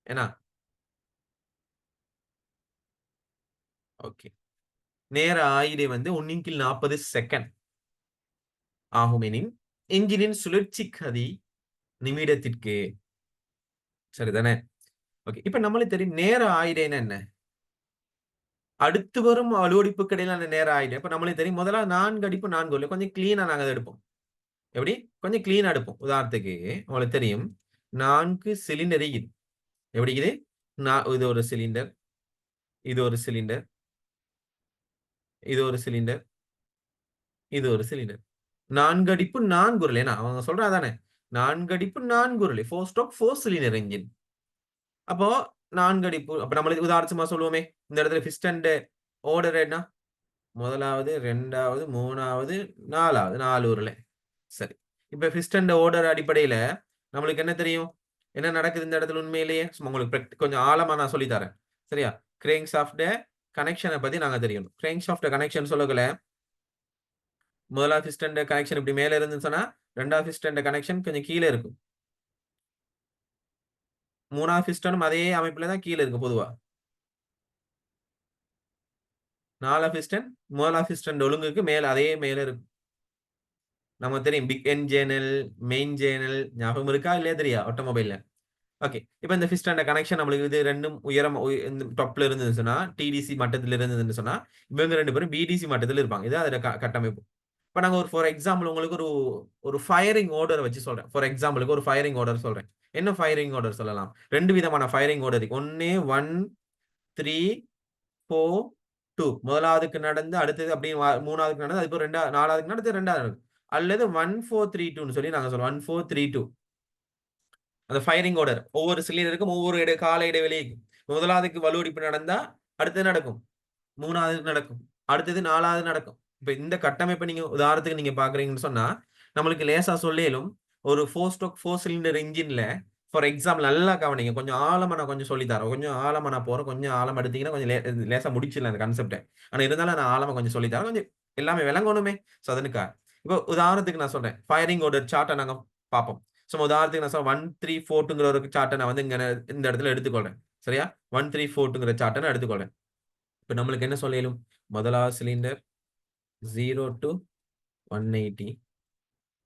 என்ன? ஓகே. நேர ஆயிடை வந்து 1/40 செகண்ட் ஆகுமெனின் என்ஜினின் சுழற்சி கதி நிமிடத்திற்கு. சரிதானே? ஓகே. இப்ப நம்மளுக்கு தெரியும் நேர ஆயிடைன்னா என்ன? அடுத்து வரும் வலுவடிப்புக்கு இடையிலான நேர ஆயிடை. இப்ப நம்மளுக்கு தெரியும் முதல்ல 4 அடிப்பு 4 உருளை. கொஞ்சம் கிளீனா நாங்க அத எடுப்போம். எப்படி? கொஞ்சம் கிளீனா எடுப்போம். உதாரணத்துக்கு உங்களுக்கு தெரியும் 4 சிலிண்டர் இருக்குது. எப்படி இருக்குது? இது ஒரு சிலிண்டர், இது ஒரு சிலிண்டர், இது ஒரு சிலிண்டர், இது ஒரு சிலிண்டர். 4 அடிப்பு 4 உருளை. ஏன்னா அவங்க சொல்றது அதானே. 4 அடிப்பு 4 உருளை. 4 ஸ்ட்ரோக் 4 சிலிண்டர் என்ஜின். அப்போ 4 அடிப்பு அப்ப நம்மளுக்கு உதாரணமா சொல்லுவோமே. இந்த இடத்துல பிஸ்டன் ஆர்டர் என்ன? முதலாவது, 2வது, 3வது, 4வது 4 உருளை. சரி. இப்ப பிஸ்டன் ஆர்டர் அடிப்படையில நம்மளுக்கு என்ன தெரியும்? என்ன நடக்குது இந்த இடத்துல உண்மையிலேயே? சும்மா உங்களுக்கு கொஞ்சம் ஆழமா நான் சொல்லி தரேன். சரியா? கிரேங்க் ஷாஃப்ட் கனெக்ஷனை பத்தி நாங்க தெரியணும். கிரேங்க் ஷாஃப்ட் கனெக்ஷன் சொல்லக்கல முதலாவது பிஸ்டன் கனெக்ஷன் இப்படி மேல இருந்துன்னு சொன்னா 2வது பிஸ்டன் கனெக்ஷன் கொஞ்சம் கீழே இருக்கும். 3வது பிஸ்டனும் அதே அமைப்புல தான் கீழே இருக்கு பொதுவா. 4வது பிஸ்டன் 3வது பிஸ்டன் ஒழுங்குக்கு மேல அதே மேல இருக்கும். நமக்கு தெரியும் பிக் என் சேனல், மெயின் சேனல் ஞாபகம் இருக்கா இல்லையா தெரியா ஆட்டோமொபைல்ல. ஓகே. இப்ப இந்த பிஸ்டன் கனெக்ஷன் நம்மளுக்கு இது ரெண்டும் உயரம் டாப்ல இருந்துச்சுன்னா டிடிசி மட்டத்தில் இருந்ததுன்னு சொன்னா இவங்க 2 பேரும் பிடிசி மட்டத்தில் இருப்பாங்க. இது அதோட கட்டமைப்பு. இப்ப நாங்க ஒரு ஃபார் எக்ஸாம்பிள் உங்களுக்கு ஒரு ஃபயரிங் ஆர்டர் வச்சு சொல்றேன். ஃபார் எக்ஸாம்பிளுக்கு ஒரு ஃபயரிங் ஆர்டர் சொல்றேன். என்ன ஃபயரிங் ஆர்டர் சொல்லலாம்? 2 விதமான ஃபயரிங் ஆர்டர் இருக்கு. ஒண்ணு 1 3 4 2 முதலாவதுக்கு நடந்து அடுத்தது அப்படியே 3வதுக்கு நடந்து அதுக்கு 4வதுக்கு நடந்து 2வது நடக்கும். அல்லது 1 4 3 2ன்னு சொல்லி நாங்க சொல்லுவோம். 1 4 3 2 அந்த ஃபயரிங் ஆர்டர் ஒவ்வொரு சிலிண்டருக்கும் ஒவ்வொரு கால இடைவெளி. முதலாவதுக்கு வலுவடிப்பு நடந்தா அடுத்தது நடக்கும். 3வது நடக்கும். அடுத்தது 4வது நடக்கும். இப்ப இந்த கட்டமைப்பை நீங்க உதாரணத்துக்கு நீங்க பாக்குறீங்கன்னு சொன்னா நம்மளுக்கு லேசா சொல்லேலும் ஒரு 4 ஸ்ட்ரோக் 4 சிலிண்டர் இன்ஜின்ல ஃபார் எக்ஸாம்பிள் நல்லா கவனிங்க. கொஞ்சம் ஆழமா நான் கொஞ்சம் சொல்லி தரேன். கொஞ்சம் ஆழமா நான் போறேன். கொஞ்சம் ஆழமா எடுத்தீங்கன்னா கொஞ்சம் லேசா முடிச்சிடலாம் அந்த கான்செப்டை. ஆனா இருந்தாலும் நான் ஆழமா கொஞ்சம் சொல்லி தரேன். கொஞ்சம் எல்லாமே விளங்கணுமே. சோ அதனுக்கா இப்போ உதாரணத்துக்கு நான் சொல்றேன். ஃபயரிங் ஆர்டர் சார்ட்டை நாங்க பார்ப்போம். ஸோ உதாரணத்துக்கு நான் சொல்றேன் 1 3 4 ஒரு சார்ட்டை நான் வந்து இந்த இடத்துல எடுத்துக்கொள்றேன். சரியா? 1 3 4 சார்ட்டை நான் எடுத்துக்கொள்றேன். இப்ப நம்மளுக்கு என்ன சொல்லிடும்? முதலாவது சிலிண்டர் 0 to 180,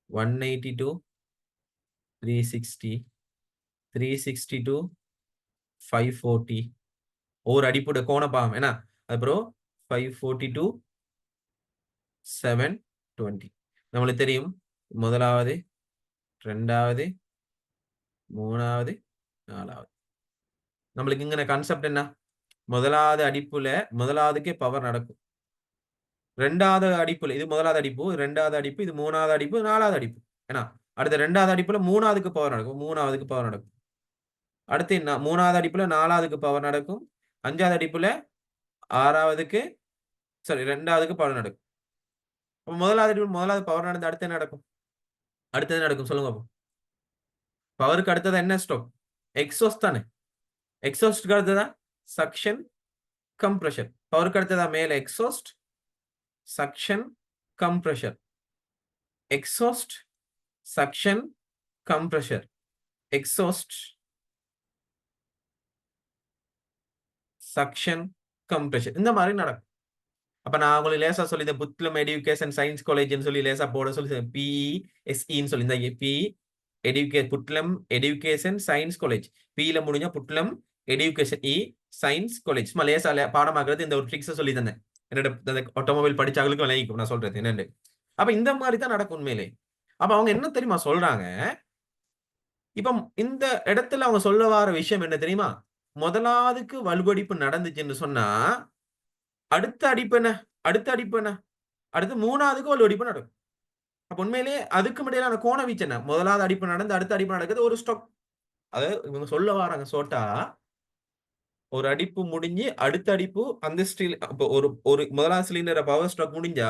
180 to 360, 360 to 540 ஒரு அடிப்போட கோணப்பாகம் என்ன? அப்புறம் 540 to 720. நம்மளுக்கு தெரியும் முதலாவது, 2வது, 3வது, 4வது. நம்மளுக்கு இங்க கான்செப்ட் என்ன? முதலாவது அடிப்புல முதலாவதுக்கே பவர் நடக்கும். 2வது அடிப்புல இது முதலாவது அடிப்பு, 2வது அடிப்பு, இது 3வது அடிப்பு, 4வது அடிப்பு. ஏன்னா அடுத்த 2வது அடிப்புல 3வதுக்கு பவர் நடக்கும். 3வதுக்கு பவர் நடக்கும். அடுத்து 3வது அடிப்புல 4வதுக்கு பவர் நடக்கும். 5வது அடிப்புல 6வதுக்கு சாரி 2வதுக்கு பவர் நடக்கும். முதலாவது அடிப்பு முதலாவது பவர் நடந்து அடுத்து என்ன நடக்கும்? அடுத்தது நடக்கும் சொல்லுங்க. பவருக்கு அடுத்தது என்ன ஸ்ட்ரோக்? எக்ஸாஸ்ட் தானே. எக்ஸாஸ்ட்க்கு அடுத்ததா சக்ஷன் கம்ப்ரஷர். பவருக்கு அடுத்ததா மேல exhaust suction compressor. Exhaust suction compressor. Exhaust suction compressor. இந்த மாதிரி நடக்கும். அப்ப நான் உங்களுக்கு லேசா சொல்லி இந்த புத்லம் எஜுகேஷன் சயின்ஸ் காலேஜ்னு சொல்லி லேசா போட சொல்லி பிஎஸ்இன்னு சொல்லி இந்த பி புட்லம் எஜுகேஷன் சயின்ஸ் காலேஜ். பில முடிஞ்ச புட்லம் எஜுகேஷன் சயின்ஸ் காலேஜ். சும்மா லேசா பாடமாக்குறது இந்த ஒரு ட்ரிக்ஸை சொல்லி தந்தேன். என்னோட ஆட்டோமொபைல் படிச்சாங்களுக்கு விளங்கிக்கும் நான் சொல்றது என்னன்னு. அப்ப இந்த மாதிரி தான் நடக்கும் உண்மையிலே. அப்ப அவங்க என்ன தெரியுமா சொல்றாங்க? இப்ப இந்த இடத்துல அவங்க சொல்ல வர விஷயம் என்ன தெரியுமா? முதலாவதுக்கு வலுவடிப்பு நடந்துச்சுன்னு சொன்னா அடுத்த அடிப்பு என்ன? அடுத்த அடிப்பு என்ன? அடுத்து 3வதுக்கு வலுவடிப்பு நடக்கும். அப்ப உண்மையிலேயே அதுக்கு இடையிலான கோண வீச்சு என்ன? முதலாவது அடிப்பு நடந்து அடுத்த அடிப்பு நடக்குது ஒரு ஸ்ட்ரோக். அதாவது இவங்க சொல்ல வராங்க சோட்டா ஒரு அடிப்பு முடிஞ்சு அடுத்த அடிப்பு அந்த ஸ்டீல் அப்போ ஒரு முதலாவது சிலிண்டர் பவர் ஸ்ட்ரோக் முடிஞ்சா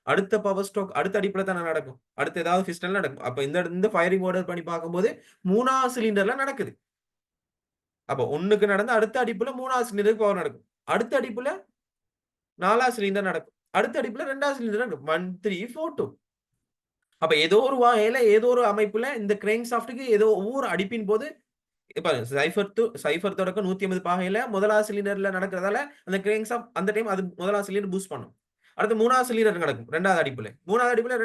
அடுத்த பவர் ஸ்ட்ரோக் அடுத்த அடிப்புல தானே நடக்கும். அடுத்து ஏதாவது பிஸ்டன்ல நடக்கும். அப்ப இந்த ஃபயரிங் ஆர்டர் பண்ணி பார்க்கும்போது 3வது சிலிண்டர்ல நடக்குது. அப்ப 1க்கு நடந்து அடுத்த அடிப்புல 3வது சிலிண்டருக்கு பவர் நடக்கும். அடுத்த அடிப்புல 4வது சிலிண்டர் நடக்கும். அடுத்த அடிப்புல 2வது சிலிண்டர் நடக்கும். 1, 3, 4, 2. அப்ப ஏதோ ஒரு வகையில, ஏதோ ஒரு அமைப்புல இந்த கிரேங்க் ஷாஃப்ட்க்கு ஏதோ ஒவ்வொரு அடிப்பின் போது இப்ப சைஃபர் தொடக்கம் 180 பாகையில 1வது சிலிண்டர்ல நடக்கிறதால, அந்த கிரேங்க் ஷாஃப்ட் அந்த டைம் அது 1வது சிலிண்டர் பூஸ்ட் பண்ணும். அடுத்து 3வது சிலிண்டர் நடக்கும். 2வது அடிப்புல. 3வது அடிப்புல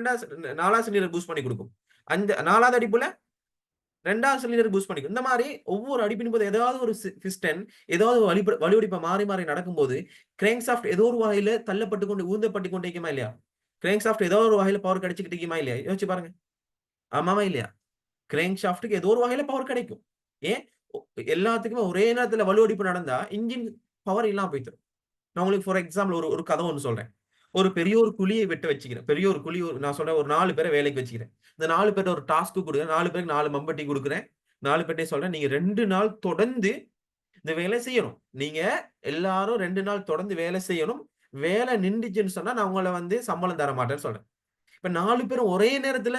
4வது சிலிண்டர் பூஸ்ட் பண்ணி குடுக்கும். அந்த 4வது அடிப்புல 2வது சிலிண்டர் பூஸ்ட் பண்ணிக்கும். இந்த மாரி ஒவ்வொரு அடிப்பின் போது ஏதாவது ஒரு பிஸ்டன் ஏதாவது ஒரு வழிவடிப்ப மாறி, மாறி நடக்கும்போது, கிரேங்க் ஷாஃப்ட் ஏதோ ஒரு வகையில தள்ளப்பட்டு கொண்டு ஊந்தப்பட்டு கொண்டு இருக்குமா இல்லையா? கிரேங்க் ஷாஃப்ட் ஏதோ ஒரு வகையில பவர் கிடைச்சுக்கிட்டு இருக்குமா இல்லையா? யோசிச்சு பாருங்க. ஆமாவா இல்லையா? கிரேங்க் ஷாஃப்ட்க்கு ஏதோ ஒரு வகையில பவர் கிடைக்கும். ஏன்? ஒ எல்லாத்துக்குமே ஒரே நேரத்துல வலுவடிப்பு நடந்தா, இன்ஜின் பவர் இல்லாம போயிரும். நான் உங்களுக்கு ஃபார் எக்ஸாம்பிள் ஒரு ஒரு கதை ஒண்ணு சொல்றேன். ஒரு பெரிய ஒரு குழிய வெட்ட வச்சுக்கிறேன். பெரிய ஒரு குழி நான் சொல்றேன் ஒரு 4 பேர வேலைக்கு வச்சுக்கிறேன். இந்த 4 பேர்ட்ட ஒரு டாஸ்க் குடுக்குறேன். 4 பேருக்கு 4 மம்பட்டி குடுக்குறேன். 4 பேர்ட்டயும் சொல்றேன், நீங்க 2 நாள் தொடர்ந்து இந்த வேலைய செய்யணும். நீங்க எல்லாரும் 2 நாள் தொடர்ந்து வேலை செய்யணும். வேலை நின்டுச்சுன்னு சொன்னா, நான் உங்கள வந்து சம்பளம் தர மாட்டேன்னு சொல்றேன். இப்ப 4 பேரும் ஒரே நேரத்துல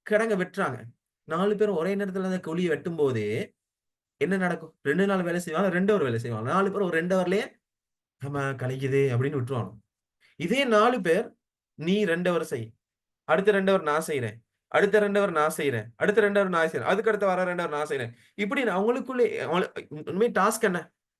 கிடங்க வெட்டுறாங்க. 4 பேரும் ஒரே நேரத்துல அந்த குழிய வெட்டும்போது, என்ன நடக்கும்? 2 நாள் வேலை செய்வாங்க, 2 ஹவர் வேலை செய்வாங்க. 4 பேரும் ஒரு 2 ஹவர்லயே, "ஆமா கழிக்குது" அப்படின்னு விட்டுருவானுங்க. இதே 4 பேர், "நீ 2 ஹவர் செய். அடுத்த 2 ஹவர் நான் செய்றேன். அடுத்த 2 ஹவர் நான் செய்றேன். அடுத்த 2 ஹவர் நான் செய்றேன். அதுக்கு அடுத்து வர 2 ஹவர் நான் செய்றேன்." இப்படி அவங்களுக்குள்ளே உண்மை டாஸ்க் என்ன?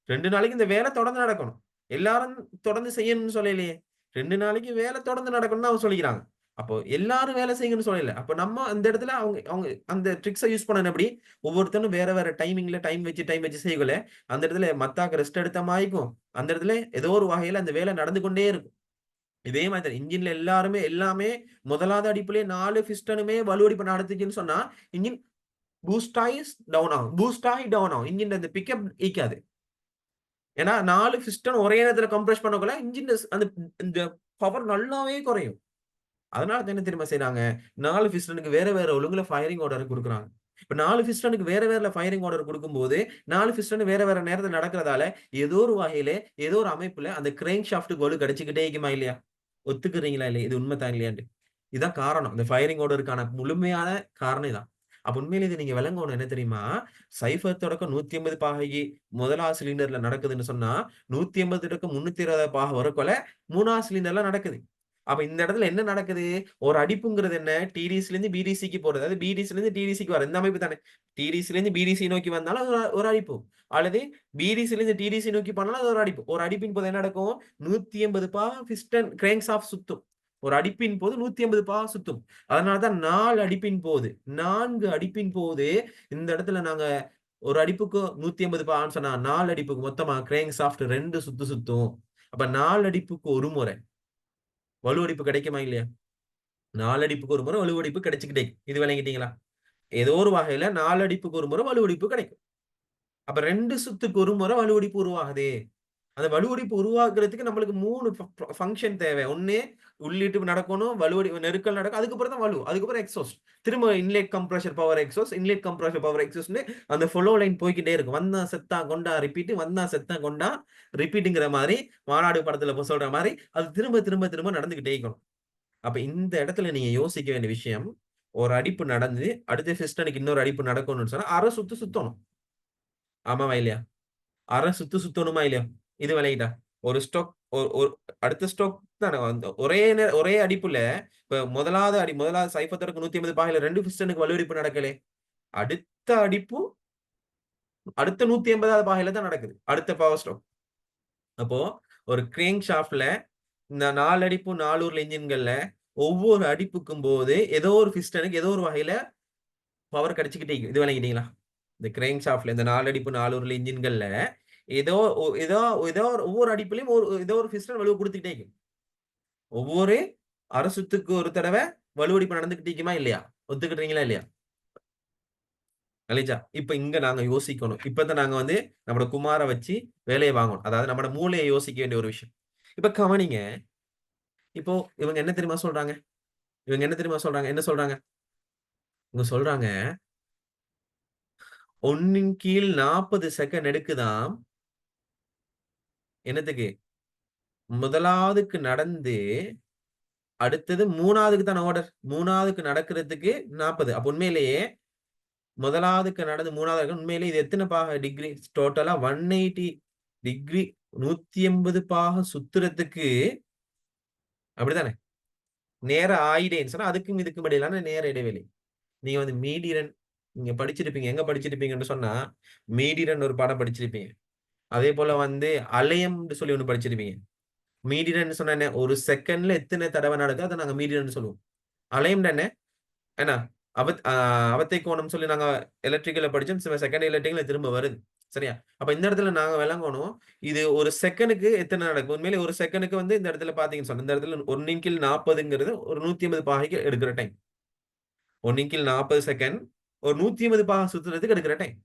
2 நாளைக்கு இந்த வேலை தொடர்ந்து நடக்கணும். எல்லாரும் தொடர்ந்து செய்யணும்னு சொல்லலையே. 2 நாளைக்கு வேலை தொடர்ந்து நடக்கணும்னு தான் அவங்க சொல்லிக்கிறாங்க. அப்போ எல்லாரும் வேலை செய்யுங்கன்னு சொல்லல. அப்ப நம்ம அந்த இடத்துல அவங்க அவங்க அந்த ட்ரிக்ஸ யூஸ் பண்ணணும் எப்படி? ஒவ்வொருத்தனும் வேற வேற டைமிங்ல டைம் வச்சு செய்யக்குள்ள, அந்த இடத்துல மத்தாக்கு ரெஸ்ட் எடுத்த மாரிக்கும். அந்த இடத்துல ஏதோ ஒரு வகையில அந்த வேலை நடந்து கொண்டே இருக்கும். இதே மாதிரி தான் இன்ஜின்ல எல்லாமே முதலாவது அடிப்பிலே 4 பிஸ்டனுமே வலுவடிப்பு நடந்துச்சுன்னு சொன்னா, இன்ஜின் பூஸ்ட் ஆயி டவுன் ஆகும். பூஸ்ட் ஆகி டவுன் ஆகும். இன்ஜின்ல இந்த பிக்கப் ஈக்காது. ஏன்னா 4 பிஸ்டன் ஒரே நேரத்துல கம்ப்ரஸ் பண்ணக்குள்ள இன்ஜின் அந்த இந்த பவர் நல்லாவே குறையும். அதனால தான் என்ன தெரியுமா செய்றாங்க? 4 பிஸ்டனுக்கு வேற வேற ஒழுங்குல ஃபயரிங் ஆர்டர் குடுக்குறாங்க. இப்ப 4 பிஸ்டனுக்கு வேற வேற ஃபயரிங் ஆர்டர் குடுக்கும்போது, 4 பிஸ்டனும் வேற வேற நேரத்துல நடக்கிறதால, ஏதோ ஒரு வகையில, ஏதோ ஒரு அமைப்புல அந்த கிரேங்க் ஷாஃப்ட்க்கு வலு கிடைச்சுக்கிட்டே இருக்குமா இல்லையா? ஒத்துக்கிறீங்களா இல்லையா? இது உண்மைதான் இல்லையான்ட்டு. இதான் காரணம். இந்த ஃபயரிங் ஆர்டருக்கான முழுமையான காரணம் இதான். அப்ப உண்மையிலே இத நீங்க விளங்கணும் என்ன தெரியுமா? 0 தொடக்கம் 180 பாகை 1வது சிலிண்டர்ல நடக்குதுன்னு சொன்னா, 180 தொடக்கம் 320 பாகை வரக்குள்ள 3வது சிலிண்டர்ல நடக்குது. அப்ப இந்த இடத்துல என்ன நடக்குது? ஒரு அடிப்புங்கிறது என்ன? டிடிசிலேருந்து பிடிசிக்கு போறது. அதாவது பிடிசிலேருந்து டிடிசிக்கு வர இந்த அமைப்பு தானே. டிடிசிலேருந்து பிடிசி நோக்கி வந்தாலும் அது ஒரு அடிப்பு. அல்லது பிடிசிலேருந்து டிடிசி நோக்கி போனாலும் அது ஒரு அடிப்பு. ஒரு அடிப்பின் போது என்ன நடக்கும்? 180 பிஸ்டன் கிராங்க் ஷாஃப்ட் சுத்தும். ஒரு அடிப்பின் போது 180 சுத்தும். அதனால தான் 4 அடிப்பின் போது 4 அடிப்பின் போது இந்த இடத்துல நாங்க ஒரு அடிப்புக்கு 180 சொன்னா 4 அடிப்புக்கு மொத்தமா கிராங்க் ஷாஃப்ட் 2 சுத்து சுத்தும். அப்ப 4 அடிப்புக்கு ஒரு முறை வலுவடிப்பு கிடைக்குமா இல்லையா? 4 அடிப்புக்கு ஒரு முறை வலுவடிப்பு கிடைச்சுக்கிட்டே இது விளங்கிட்டீங்களா? ஏதோ ஒரு வகையில 4 அடிப்புக்கு ஒரு முறை வலுவடிப்பு கிடைக்கும். அப்ப 2 சுத்துக்கு ஒரு முறை வலுவடிப்பு உருவாகுது. அந்த வலுவடிப்பு உருவாக்குறதுக்கு நம்மளுக்கு 3 ஃபங்ஷன் தேவை. ஒண்ணு உள்ளீட்டு நடக்கணும், நெருக்கல் நடக்கும். அதுக்கப்புறம் தான் அதுக்கப்புறம் எக்ஸாஸ்ட். திரும்ப inlet compressor power exhaust, inlet compressor power எக்ஸாஸ்ட்ன்னு அந்த ஃப்ளோ லைன் போய்க்கிட்டே இருக்கும். வந்தான், செத்தான், கொண்டா, ரிப்பீட், வந்தான், செத்தான், கொண்டா, ரிப்பீட்ங்கிற மாரி மாநாடு படத்துல சொல்ற மாரி அது திரும்ப, திரும்ப, திரும்ப நடந்துகிட்டே இருக்கணும். அப்ப இந்த இடத்துல நீங்க யோசிக்க வேண்டிய விஷயம், ஒரு அடிப்பு நடந்து, அடுத்த பிஸ்டனுக்கு இன்னொரு அடிப்பு நடக்கணும்னு சொன்னா, அரை சுத்து சுத்தணும். ஆமாவா இல்லையா? அரை சுத்து சுத்தணுமா இல்லையா? இது விளங்கிட்டா? ஒரு ஸ்ட்ரோக் ஒரு அடுத்த ஸ்ட்ரோக் தானே ஒரே அடிப்புல இப்ப முதலாவது சைபத்தோடக்கு 180 பாகையில 2 பிஸ்டனுக்கு வலுவடிப்பு நடக்கலே. அடுத்த அடிப்பு அடுத்த 180வது பாகையில தான் நடக்குது. அடுத்த பவர் ஸ்ட்ரோக். அப்போ ஒரு கிரேங்க் ஷாஃப்ட்ல இந்த 4 அடிப்பு 4 உருளை என்ஜின்கள்ல ஒவ்வொரு அடிப்புக்கும் போது ஏதோ ஒரு பிஸ்டனுக்கு ஏதோ ஒரு வகையில பவர் கிடைச்சுக்கிட்டே இருக்கு. இது விளங்கிட்டீங்களா? இந்த கிரேங்க் ஷாஃப்ட்ல இந்த 4 அடிப்பு 4 உருளை என்ஜின்கள்ல ஏதோ ஏதோ ஏதோ ஒவ்வொரு அடிப்பிலயும் ஏதோ ஒரு பிஸ்டன் வலு குடுத்துக்கிட்டே இருக்கு. ஒவ்வொரு அரை சுத்துக்கு ஒரு தடவ வலுவடிப்பு நடந்துகிட்டு இருக்குமா இல்லையா? ஒத்துக்கிட்டீங்களா இல்லையா? கலிஜா. இப்ப இங்க நாங்க யோசிக்கணும். இப்பதான் நாங்க வந்து நம்மோட குமார வச்சு வேலைய வாங்கணும். அதாவது நம்மோட மூளைய யோசிக்க வேண்டிய ஒரு விஷயம். இப்ப கவனிங்க. இப்போ இவங்க என்ன தெரியுமா சொல்றாங்க? என்ன சொல்றாங்க? இவங்க சொல்றாங்க, 1 கீழ் 40 செகண்ட் எடுக்குதாம். என்னத்துக்கு? முதலாவதுக்கு நடந்து அடுத்தது 3வதுக்கு தான ஆர்டர். 3வதுக்கு நடக்கிறதுக்கு 40. அப்ப உண்மையிலேயே முதலாவதுக்கு நடந்து 3வது உண்மையிலேயே இது எத்தனை பாக டிகிரி டோட்டலா 180 டிகிரி 180 பாக சுத்துறதுக்கு அப்படித்தானே? நேர ஆயிடேன்னு சொன்னா அதுக்கும் இதுக்கும் இடையிலான நேர இடைவெளி. நீங்க வந்து மீடியன் நீங்க படிச்சிருப்பீங்க. எங்க படிச்சிருப்பீங்கன்னு சொன்னா, மீடியன் ஒரு பாடம் படிச்சிருப்பீங்க. அதே போல வந்து அலையம்ன்னு சொல்லி ஒண்ணு படிச்சிருப்பீங்க. மீடியன்னு சொன்னா என்ன? ஒரு செகண்ட்ல எத்தனை தடவை நடக்குதோ அத நாங்க மீடியன்னு சொல்லுவோம். அலையம்ன்னா என்ன? என்ன? அவத்தை கோணம் சொல்லி நாங்க எலக்ட்ரிக்கல்ல படிச்சோம். செகண்ட் எலக்ட்ரிக்கல்ல திரும்ப வருது. சரியா? அப்ப இந்த இடத்துல நாங்க விளங்கணும். இது ஒரு செகண்டுக்கு எத்தனை நடக்கும்? உண்மையிலே ஒரு செகண்டுக்கு வந்து இந்த இடத்துல பார்த்தீங்கன்னு சொன்னா, இந்த இடத்துல 1/40ங்கிறது ஒரு 180 பாகைக்கு எடுக்கிற டைம். 1/40 செகண்ட் ஒரு 180 பாகை சுத்துறதுக்கு எடுக்கிற டைம்.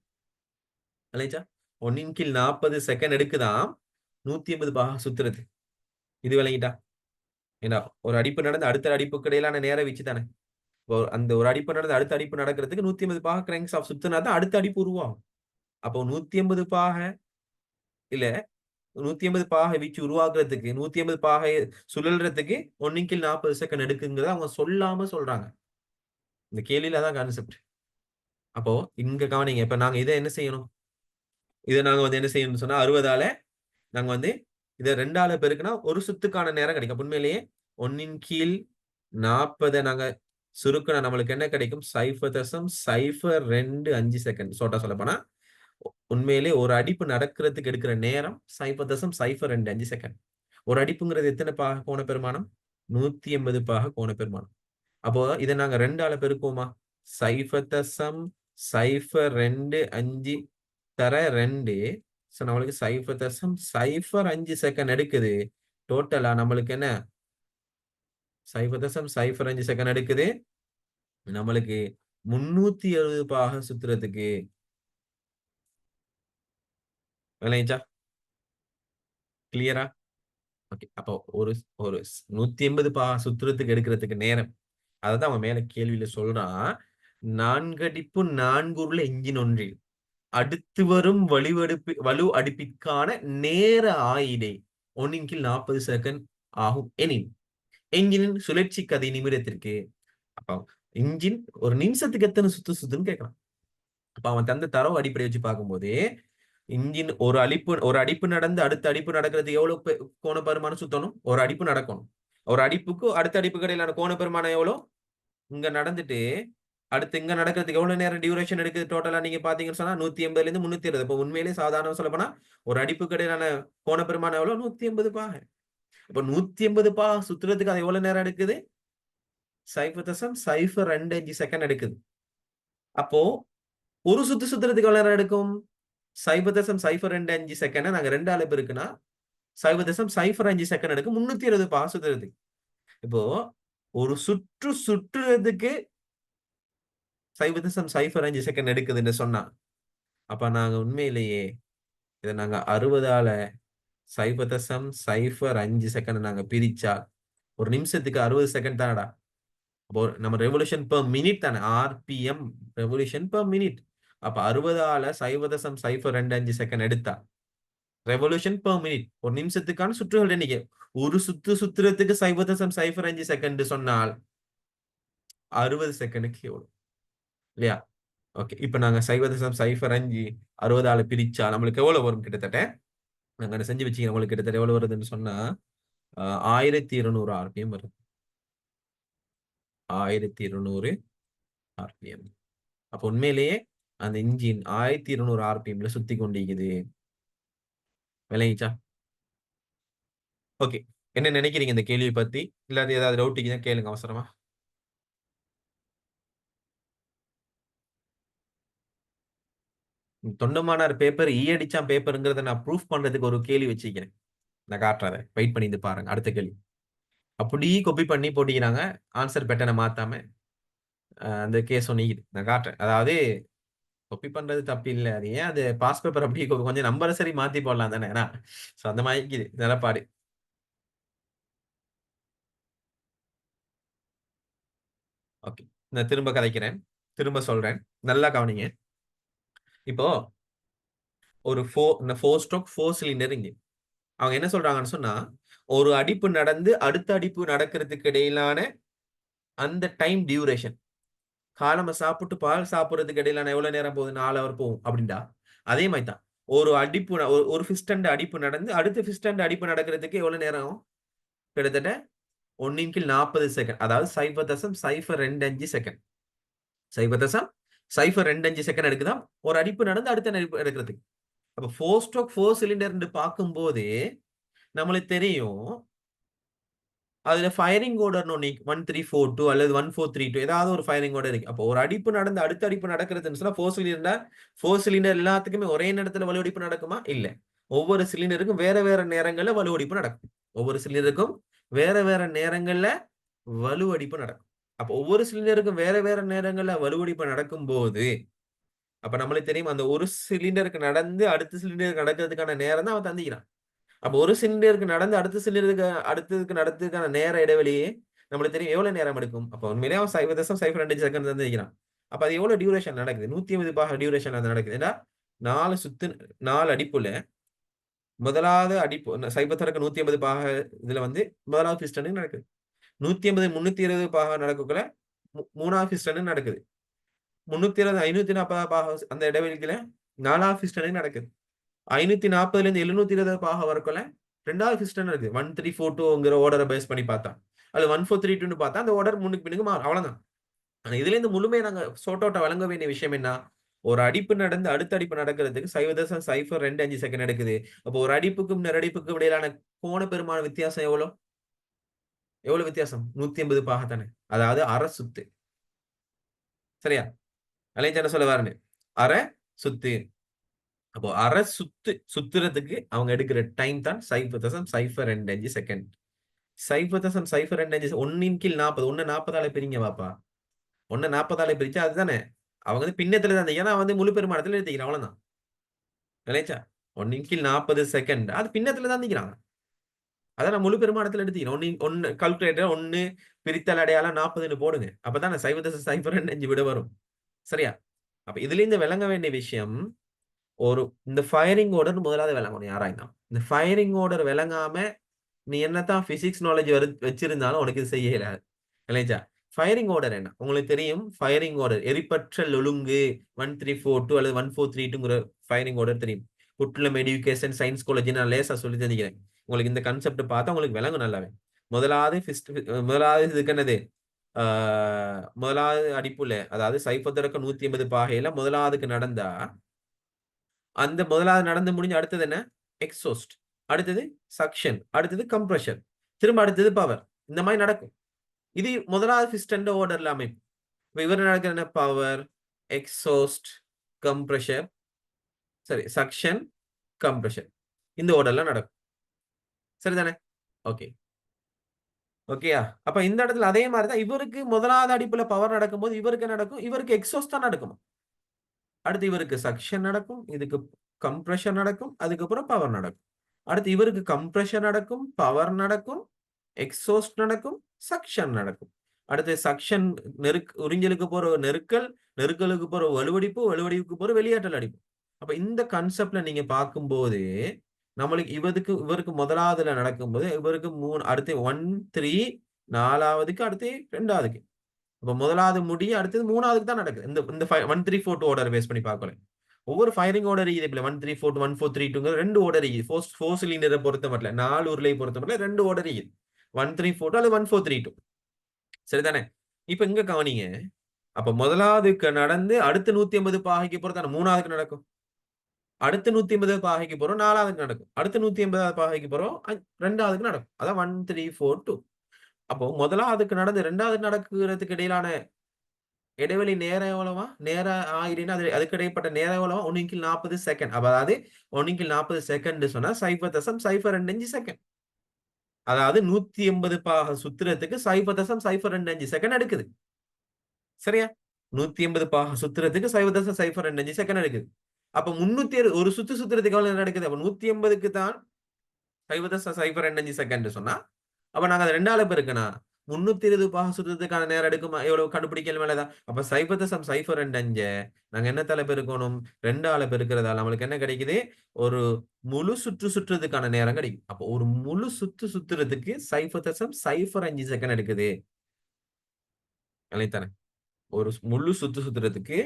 விளங்கிச்சா? 1/40 செகண்ட் எடுக்குதாம் 180 பாகை சுத்துறது. இது விளங்கிட்டா? ஏன்னா ஒரு அடிப்பு நடந்து அடுத்த அடிப்புக்கு இடையிலான நேர வீச்சு தானே. அந்த ஒரு அடிப்பு நடந்து அடுத்த அடிப்பு நடக்கிறதுக்கு 180 பாகை கிராங்க் ஷாஃப்ட் சுத்தினா தான் அடுத்த அடிப்பு உருவாகும். அப்போ 180 பாகை இல்ல 180 பாகை வீச்சு உருவாக்குறதுக்கு 180 பாகை சுழல்றதுக்கு 1/40 செகண்ட் எடுக்குங்கிறத அவங்க சொல்லாம சொல்றாங்க. இந்த கேள்வியில அதான் கான்செப்ட். அப்போ இங்க கவனிங்க. இப்ப நாங்க இத என்ன செய்யணும்? இத நாங்க வந்து என்ன செய்யணும்னு சொன்னா 60ஆல நாங்க வந்து இத 2ஆல பெருக்குனா ஒரு சுத்துக்கான நேரம் கிடைக்கும். உண்மையிலேயே 1/40 நாங்க சுருக்குனா நம்மளுக்கு என்ன கிடைக்கும்? 0.025 செகண்ட். ஷார்ட்டா சொல்லப்போனா, உண்மையிலே ஒரு அடிப்பு நடக்கிறதுக்கு எடுக்கிற நேரம் 0.025 செகண்ட். ஒரு அடிப்புங்கிறது எத்தனை பாக கோணப்பெருமானம்? 180 பாக கோணப்பெருமானம். அப்போ இத நாங்க 2ஆல பெருக்குவோமா? 0.025 தர 2 சோ நம்மளுக்கு 0.05 செகண்ட் எடுக்குது. டோட்டலா நம்மளுக்கு என்ன? 0.05 செகண்ட் எடுக்குது. நம்மளுக்கு 370 பாக சுத்துறதுக்கு. விளங்கிச்சா? கிளியரா? ஓகே. அப்போ ஒரு ஒரு 180 சுத்துறதுக்கு எடுக்கிறதுக்கு நேரம். அததான் அவன் மேல கேள்வியில சொல்றான். 4 அடிப்பு 4 உருள எஞ்சின் ஒன்றில் அடுத்து வரும் வலு அடுப்பிற்கான நேர ஆயிடை 1/40 செகண்ட் ஆகும் எனின் என்ஜினின் சுழற்சி கதை நிமிடத்திற்கு அப்ப இன்ஜின் ஒரு நிமிஷத்துக்கு எத்தனை சுத்து சுத்துன்னு கேட்கறான். அப்ப அவன் தந்த தரவு அடிப்படை வச்சு பார்க்கும்போது இன்ஜின் ஒரு அடிப்பு நடந்து அடுத்த அடிப்பு நடக்கிறதுக்கு எவ்வளவு கோண பெருமானம் சுத்தணும்? ஒரு அடிப்பு நடக்கணும். ஒரு அடிப்புக்கு அடுத்த அடிப்புக்கு இடையிலான கோண பெருமானம் எவ்வளவு? இங்க நடந்துட்டு அடுத்து இங்க நடக்கிறதுக்கு எவ்வளவு நேரம் டியூரேஷன் எடுக்குது டோட்டலா நீங்க பாத்தீங்கன்னு சொன்னா 180ல இருந்து 320. இப்ப உண்மையிலேயே சாதாரண சொல்ல போனா ஒரு அடிப்புக்கு இடையிலான கோண பெருமானம் எவ்வளவு? 180 பாகை. அப்ப 180 சுத்துறதுக்கு அது எவ்வளவு நேரம் எடுக்குது? 0.025 செகண்ட் எடுக்குது. அப்போ ஒரு சுத்து சுத்துறதுக்கு எவ்வளவு நேரம் எடுக்கும்? 0.025 செகண்ட் நாங்க 2ஆல பெருக்குனா 0.05 செகண்ட் எடுக்கும் 320 சுத்துறதுக்கு. இப்போ ஒரு சுற்று சுற்றுறதுக்கு 0.05 செகண்ட் எடுக்குதுன்னு சொன்னா அப்ப நாங்க உண்மையிலேயே இத நாங்க 60ஆல 0.05 செகண்ட் நாங்க பிரிச்சா ஒரு நிமிஷத்துக்கு 60 செகண்ட் தானடா. அப்போ நம்ம ரெவல்யூஷன் பெர் மினிட் தானே ஆர்பிஎம் ரெவல்யூஷன் பெர் மினிட். அப்ப 60ஆல 0.025 செகண்ட் எடுத்தா ரெவல்யூஷன் பெர் மினிட் ஒரு நிமிஷத்துக்கான சுற்றுகள் எண்ணிக்கை. ஒரு சுத்து சுத்துறதுக்கு 0.05 செகண்ட் சொன்னால் 60 செகண்டுக்கு எவ்வளவு இல்லையா? ஓகே. இப்ப நாங்க 0.05 60ஆல பிரிச்சா நம்மளுக்கு எவ்வளவு வரும் கிட்டத்தட்ட? நாங்க செஞ்சு வச்சுக்கிறேன். உங்களுக்கு கிட்டத்தட்ட எவ்வளவு வருதுன்னு சொன்னா 1200 ஆர்பிஎம் வருது. 1200 ஆர்பிஎம். அப்ப உண்மையிலேயே அந்த இன்ஜின் 1200 ஆர்பிஎம்ல சுத்தி கொண்டிருக்குது. விளங்கிச்சா? ஓகே. என்ன நினைக்கிறீங்க இந்த கேள்வியை பத்தி? இல்லாட்டி ஏதாவது டவுட் இருக்குதா கேளுங்க அவசரமா. தொண்டமானார் பேப்பர் அடிச்சான் பேப்பர்ங்கிறத நான் ப்ரூஃப் பண்றதுக்கு ஒரு கேள்வி வச்சிருக்கிறேன். நான் காட்டுறேன். வெயிட் பண்ணி இருந்து பாருங்க. அடுத்த கேள்வி. அப்படி காப்பி பண்ணி போட்டிக்கிறாங்க. ஆன்சர் பேட்டர்னை மாத்தாம அந்த கேஸ் ஒண்ணு நான் காட்டுறேன். அதாவது காப்பி பண்றது தப்பு இல்ல. அது ஏன் அது பாஸ் பேப்பர் அப்படியே கொஞ்சம் நம்பரை சரி மாத்தி போடலாம் தானே. சோ அந்த மாதிரி நிலப்பாடு. ஓகே. நான் திரும்ப கதைக்கிறேன். திரும்ப சொல்றேன். நல்லா கவனிங்க. இப்போ ஒரு 4 ஸ்ட்ரோக் 4 சிலிண்டர் இங்க. அவங்க என்ன சொல்றாங்கன்னு சொன்னா ஒரு அடிப்பு நடந்து அடுத்த அடிப்பு நடக்கிறதுக்கு இடையிலான அந்த டைம் டியூரேஷன். காலம்ப சாப்பிட்டு பால் சாப்பிடுறதுக்கு இடையிலான எவ்வளவு நேரம் போகுது? 4 ஹவர் போகும் அப்படின்டா. அதே மாதிரி தான். ஒரு அடிப்பு ஒரு ஃபிஸ்டண்ட் அடிப்பு நடந்து அடுத்த ஃபிஸ்டண்ட் அடிப்பு நடக்கிறதுக்கு எவ்வளவு நேரம் ஆகும்? கிட்டத்தட்ட 1/40 செகண்ட். அதாவது 0.025 செகண்ட். 0.025 செகண்ட் எடுக்குதான் ஒரு அடிப்பு நடந்து அடுத்த அடிப்பு எடுக்கிறதுக்கு. அப்ப 4 ஸ்ட்ரோக் 4 சிலிண்டர் பார்க்கும்போது நம்மளுக்கு தெரியும் அதுல ஃபயரிங் ஆர்டர்னு ஒண்ணு 1342 அல்லது 1432 ஏதாவது ஒரு ஃபயரிங் ஆர்டர் இருக்கு. அப்போ ஒரு அடிப்பு நடந்து அடுத்த அடிப்பு நடக்கிறதுன்னு சொன்னா 4 சிலிண்டர் எல்லாத்துக்குமே ஒரே நேரத்துல வலுவடிப்பு நடக்குமா? இல்ல. ஒவ்வொரு சிலிண்டருக்கும் வேற வேற நேரங்கள்ல வலுவடிப்பு நடக்கும். ஒவ்வொரு சிலிண்டருக்கும் வேற வேற நேரங்கள்ல வலுவடிப்பு நடக்கும். அப்போ ஒவ்வொரு சிலிண்டருக்கும் வேற வேற நேரங்கள்ல வலுவடிப்பு நடக்கும்போது அப்ப நம்மளுக்கு தெரியும் அந்த ஒரு சிலிண்டருக்கு நடந்து அடுத்த சிலிண்டருக்கு நடக்கிறதுக்கான நேரம் தான் அவன் தந்திக்கிறான். அப்ப ஒரு சிலிண்டருக்கு நடந்து அடுத்த சிலிண்டருக்கு அடுத்ததுக்கு நடத்துக்கான நேர இடைவெளியே நம்மளுக்கு தெரியும் எவ்வளவு நேரம் எடுக்கும். அப்ப உண்மையிலேயே அவன் 0.02 செகண்ட் தான் வைக்கிறான். அப்ப அது எவ்வளவு டியூரேஷன் நடக்குது? 150 பாக டியூரேஷன் அது நடக்குது. ஏன்னா 4 அடிப்புல முதலாவது அடிப்பு 0.150 பாக இதுல வந்து முதலாவது பிஸ்டனுக்கு நடக்குது. 150 320 பாக நடக்கக்குள்ள மூணாவது பிஸ்டனுக்கு நடக்குது. 320 540 பாக அந்த இடைவெளிக்குள்ள 4வது பிஸ்டனுக்கு நடக்குது. 540 இருந்து 720 பாக வரக்குள்ள 2வது பிஸ்டன் இருக்கு. 1342ங்கிற ஆர்டரை பேஸ் பண்ணி பார்த்தா அது 1432 பார்த்தா அந்த ஆர்டர் முன்னுக்கு பின்னுக்கு மாறும். அவ்வளவுதான். ஆனா இதுல இருந்து முழுமையா நாங்க சோர்ட் அவுட்டா வழங்க வேண்டிய விஷயம் என்ன? ஒரு அடிப்பு நடந்து அடுத்த அடிப்பு நடக்கிறதுக்கு 0.025 செகண்ட் எடுக்குது. அப்போ ஒரு அடிப்புக்கும் அடிப்புக்கும் இடையிலான கோண பெருமான வித்தியாசம் எவ்வளவு வித்தியாசம்? 150 பாக தானே. அதாவது அரை சுத்து. சரியா? அலைஞ்சு என்ன சொல்ல வரேன்னு அரை சுத்து. அப்போ அரை சுத்துறதுக்கு அவங்க எடுக்கிற டைம் தான் 0.025 செகண்ட். 0.025 1/40 1 40ஆல பிரிங்க பாப்பா. 1 40ஆல பிரிச்சா அதுதானே. அவங்க வந்து பின்னத்துல தான் ஏன்னா வந்து முழு பெருமானத்துல எடுத்துக்கிறான். அவ்வளவுதான். நினைச்சா 1/40 செகண்ட் அது பின்னத்துல தான் நிக்கிறாங்க. அதான் நான் முழு பெருமானத்துல எடுத்துக்கிறேன். ஒன்னு கால்குலேட்டர் 1 பிரித்தல் அடையாளம் 40ன்னு போடுங்க. அப்பதானே 0.025 விட வரும். சரியா? அப்ப இதுல இருந்து விளங்க வேண்டிய விஷயம் இந்த ஃபயரிங் ஆர்டர் முதலாவது விளங்கணும் யாராயிருந்தான். இந்த ஃபயரிங் ஆர்டர் விளங்காம நீ என்னத்தான் பிசிக்ஸ் நாலேஜ் வச்சிருந்தாலும் உனக்கு இது செய்ய இயலாது. இல்லையா? ஃபயரிங் ஆர்டர் என்ன? உங்களுக்கு தெரியும் ஃபயரிங் ஆர்டர் எரிபற்றல் ஒழுங்கு 1342 அல்லது 1432ங்கிற ஃபயரிங் ஆர்டர் தெரியும். குட்லம் எஜுகேஷன் சயின்ஸ் காலேஜ் நான் லேசா சொல்லி தெரிஞ்சுக்கிறேன். உங்களுக்கு இந்த கான்செப்ட் பார்த்தா உங்களுக்கு விளங்கும் நல்லாவே. முதலாவது இதுக்கு என்னது? முதலாவது அடிப்புல அதாவது 0.150 பாகையில முதலாவதுக்கு நடந்தா அந்த முதலாவது நடந்து முடிஞ்சு அடுத்தது என்ன? எக்ஸோஸ்ட். அடுத்தது சக்ஷன். அடுத்தது கம்ப்ரஷர். திரும்ப அடுத்தது பவர். இந்த மாதிரி நடக்கும். இது முதலாவது பிஸ்டன் ஆர்டர்ல அமைப்பு. இவர் நடக்கிற என்ன? பவர், எக்ஸோஸ்ட், கம்ப்ரஷர், சரி சக்ஷன், கம்ப்ரஷர். இந்த ஆர்டர்ல நடக்கும். சரிதானே? ஓகே. ஓகேயா? அப்ப இந்த இடத்துல அதே மாதிரி தான் இவருக்கு முதலாவது அடிப்புல பவர் நடக்கும்போது இவருக்கு நடக்கும். இவருக்கு எக்ஸோஸ்ட் தான் நடக்கும். அடுத்து இவருக்கு சக்ஷன் நடக்கும். இதுக்கு கம்ப்ரஷர் நடக்கும். அதுக்கப்புறம் பவர் நடக்கும். அடுத்து இவருக்கு கம்ப்ரஷர் நடக்கும், பவர் நடக்கும், எக்ஸோஸ்ட் நடக்கும், சக்ஷன் நடக்கும். அடுத்து சக்ஷன் உறிஞ்சலுக்கு போற நெருக்கல், நெருக்கலுக்கு போற வலுவடிப்பு, வலுவடிப்புக்கு போற வெளியேற்றல் அடிப்பு. அப்ப இந்த கான்செப்ட்ல நீங்க பார்க்கும்போது நம்மளுக்கு இவருக்கு முதலாவதுல நடக்கும்போது இவருக்கு 3 அடுத்து 1 3 4ஆவதுக்கு அடுத்து 2ஆவதுக்கு. அப்ப முதலாவது முடிய அடுத்தது 3ஆவதுக்கு தான் நடக்குது. இந்த 1342 ஆர்டர் பேஸ் பண்ணி பார்க்கல. ஒவ்வொரு ஃபயரிங் ஆர்டர் இது 134 1432 ரெண்டு ஆர்டர் இது. 4 சிலிண்டரை பொறுத்த மட்டும் 4 உருளையை பொறுத்த மட்டும் 2 ஆர்டர் இது. 134 அல்லது 1432. சரிதானே? இப்ப இங்க கவனிங்க. அப்ப முதலாவதுக்கு நடந்து அடுத்த 150 பாகைக்கு போறது மூணாவதுக்கு நடக்கும். அடுத்த 150 பாகைக்கு போறோம் 4ஆவதுக்கு நடக்கும். அடுத்த 180 பாகைக்கு போறோம் 2ஆவதுக்கு நடக்கும். அதான் 1342. அப்போ முதலாவதுக்கு நடந்து 2ஆவது நடக்கிறதுக்கு இடையிலான இடைவெளி நேரம் எவ்வளவா? நேரம் ஆயிடுனா அதுக்கு இடைப்பட்ட நேரம் எவ்வளவா? 1/40 செகண்ட். அதாவது 1/40 செகண்ட் சொன்னா 0.025 செகண்ட். அதாவது 180 பாக சுத்துறதுக்கு 0.025 செகண்ட் எடுக்குது. சரியா? 180 பாக சுத்துறதுக்கு 0.025 செகண்ட் எடுக்குது. அப்ப 360 ஒரு சுத்துறதுக்கு எவ்வளவு நேரம் எடுக்குது? அப்ப 180க்கு தான் 0.025 செகண்ட் சொன்னா அப்ப நாங்க அதை 2ஆல பெருக்கணும். 320 பாக சுத்துறதுக்கான நேரம் எடுக்குமா எவ்வளவு கண்டுபிடிக்கல மேலதான். அப்ப 0.025 நாங்க என்னத்தால பெருக்கணும்? 2ஆல பெருக்கிறதால நம்மளுக்கு என்ன கிடைக்குது? ஒரு முழு சுற்று சுற்றுறதுக்கான நேரம் கிடைக்கும். அப்போ ஒரு முழு சுத்து சுத்துறதுக்கு 0.05 செகண்ட் எடுக்குது. இல்லைதானே? ஒரு முழு சுத்து சுத்துறதுக்கு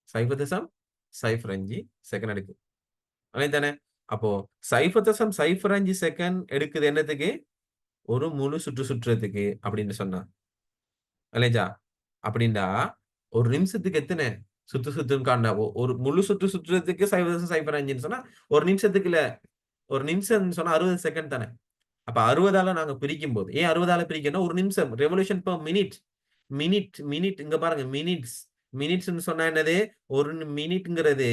0.05 செகண்ட் எடுக்குது. இல்லைதானே? அப்போ 0.05 செகண்ட் எடுக்குது என்னத்துக்கு? ஒரு முழு சுற்று சுற்றுறதுக்கு அப்படின்னு சொன்னா. இல்லையா? அப்படின்டா, ஒரு நிமிஷத்துக்கு எத்தனை சுத்து சுத்துன்னு காண்னா, ஒரு முழு சுற்று சுற்றுறதுக்கு 0.05ன்னு சொன்னா, ஒரு நிமிஷத்துக்கு இல்ல. ஒரு நிமிஷம்னு சொன்னா 60 செகண்ட் தானே. அப்ப 60ஆல நாங்க பிரிக்கும்போது, ஏன் 60ஆல பிரிக்கிறோம்னா, ஒரு நிமிஷம் ரெவல்யூஷன் பெர் மினிட். மினிட் இங்க பாருங்க மினிட்ஸ். மினிட்ஸ்ன்னு சொன்னா என்னது? ஒரு மினிட்ங்கிறது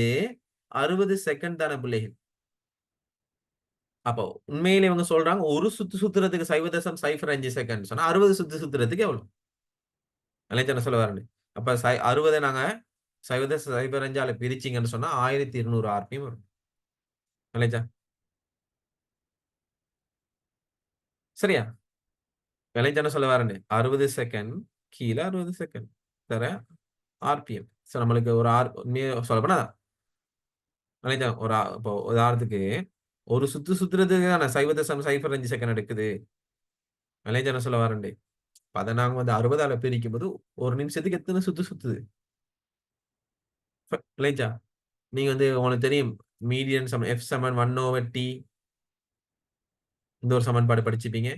60 செகண்ட் தானே பிள்ளைகள். அப்போ உண்மையிலே இவங்க சொல்றாங்க, ஒரு சுத்து சுத்துறதுக்கு 0.05 செகண்ட் சொன்னா, 60 சுத்து சுத்துறதுக்கு எவ்வளவு? அலைத்தன சொல்ல வரேன். அப்ப 60 நாங்க 0.05ஆல பிரிச்சீங்கன்னு சொன்னா 1200 ஆர்பிஎம் வரும். அலைச்சா சரியா? அலைத்தன சொல்ல வரேன். 60 செகண்ட் கீழ 60 செகண்ட் தர ஆர்பிஎம். சோ நம்மளுக்கு ஒரு உண்மைய சொல்லப்போனா அலைத்தா இப்போ உதாரணத்துக்கு ஒரு சுத்து சுத்துறதுக்கு தானே 0.05 செகண்ட் எடுக்குது. அலைத்தன சொல்ல வரேன். அத நாங்க வந்து 60ஆல பிரிக்கும்போது ஒரு நிமிஷத்துக்கு எத்தன சுத்து சுத்துது? இல்லையா? நீங்க வந்து உங்களுக்கு தெரியும். மீடியன் F சமன் 1/T இந்த ஒரு சமன்பாடு படிச்சிருப்பீங்க.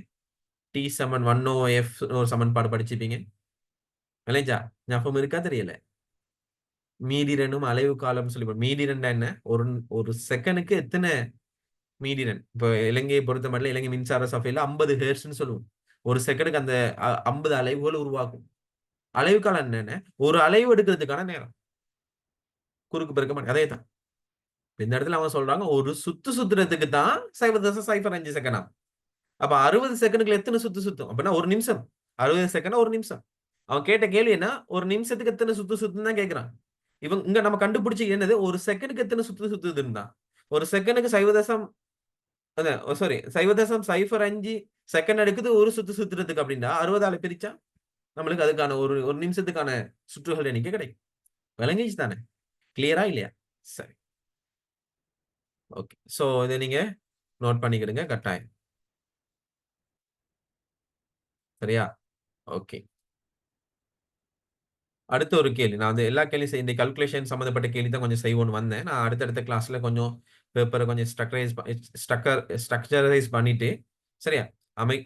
T சமன் 1/F ஒரு சமன்பாடு படிச்சிருப்பீங்க. இல்லையா? ஞாபகம் இருக்கா தெரியல. மீடியனும் அலைவு காலம் சொல்லி மீடியன்டா என்ன? ஒரு ஒரு செகண்டுக்கு எத்தன மீடியன்? இப்ப இலங்கையை பொறுத்தமட்டில் இலங்கை மின்சார சபையில 50 ஹெர்ட்ஸ்ன்னு சொல்லுவோம். ஒரு செகண்டுக்கு அந்த 50 அலைவுகள் உருவாக்கும். அலைவு காலம் என்னன்னா, ஒரு அலைவு எடுக்கிறதுக்கான நேரம். குறுக்கு பெருக்க மாட்டேன். அதேதான். இந்த இடத்துல அவங்க சொல்றாங்க, ஒரு சுத்து சுத்துறதுக்கு தான் 0.05 செகண்ட் ஆகும். அப்ப 60 செகண்டுக்குள்ள எத்தன சுத்து சுத்தும்? அப்படின்னா ஒரு நிமிஷம். 60 செகண்ட்னா ஒரு நிமிஷம். அவன் கேட்ட கேள்வி என்ன? ஒரு நிமிஷத்துக்கு எத்தன சுத்து சுத்துன்னு தான் கேட்கிறான். இங்க நம்ம கண்டுபிடிச்சு என்னது? ஒரு செகண்டுக்கு எத்தன சுத்து சுத்துதுன்னு தான். ஒரு செகண்டுக்கு 0. அதான் சாரி 0.05 செகண்ட் எடுக்குது ஒரு சுத்து சுத்துறதுக்கு அப்படின்னா 60ஆல பிரிச்சா நம்மளுக்கு அதுக்கான ஒரு ஒரு நிமிஷத்துக்கான சுற்றுகள் எண்ணிக்கை கிடைக்கும். விளங்கிச்சு தானே? கிளியரா இல்லையா? சரி. ஓகே. சோ இத நீங்க நோட் பண்ணிக்கிடுங்க கட்டாயம். சரியா? ஓகே. அடுத்த ஒரு கேள்வி. நான் வந்து எல்லா கேள்வியும் இந்த கால்குலேஷன் சம்மந்தப்பட்ட கேள்வி தான் கொஞ்சம் செய்வோம்னு வந்தேன். நான் அடுத்தடுத்த கிளாஸ்ல கொஞ்சம் பேப்பர கொஞ்சம் ஸ்ட்ரக்சரைஸ் பண்ணிட்டு, சரியா?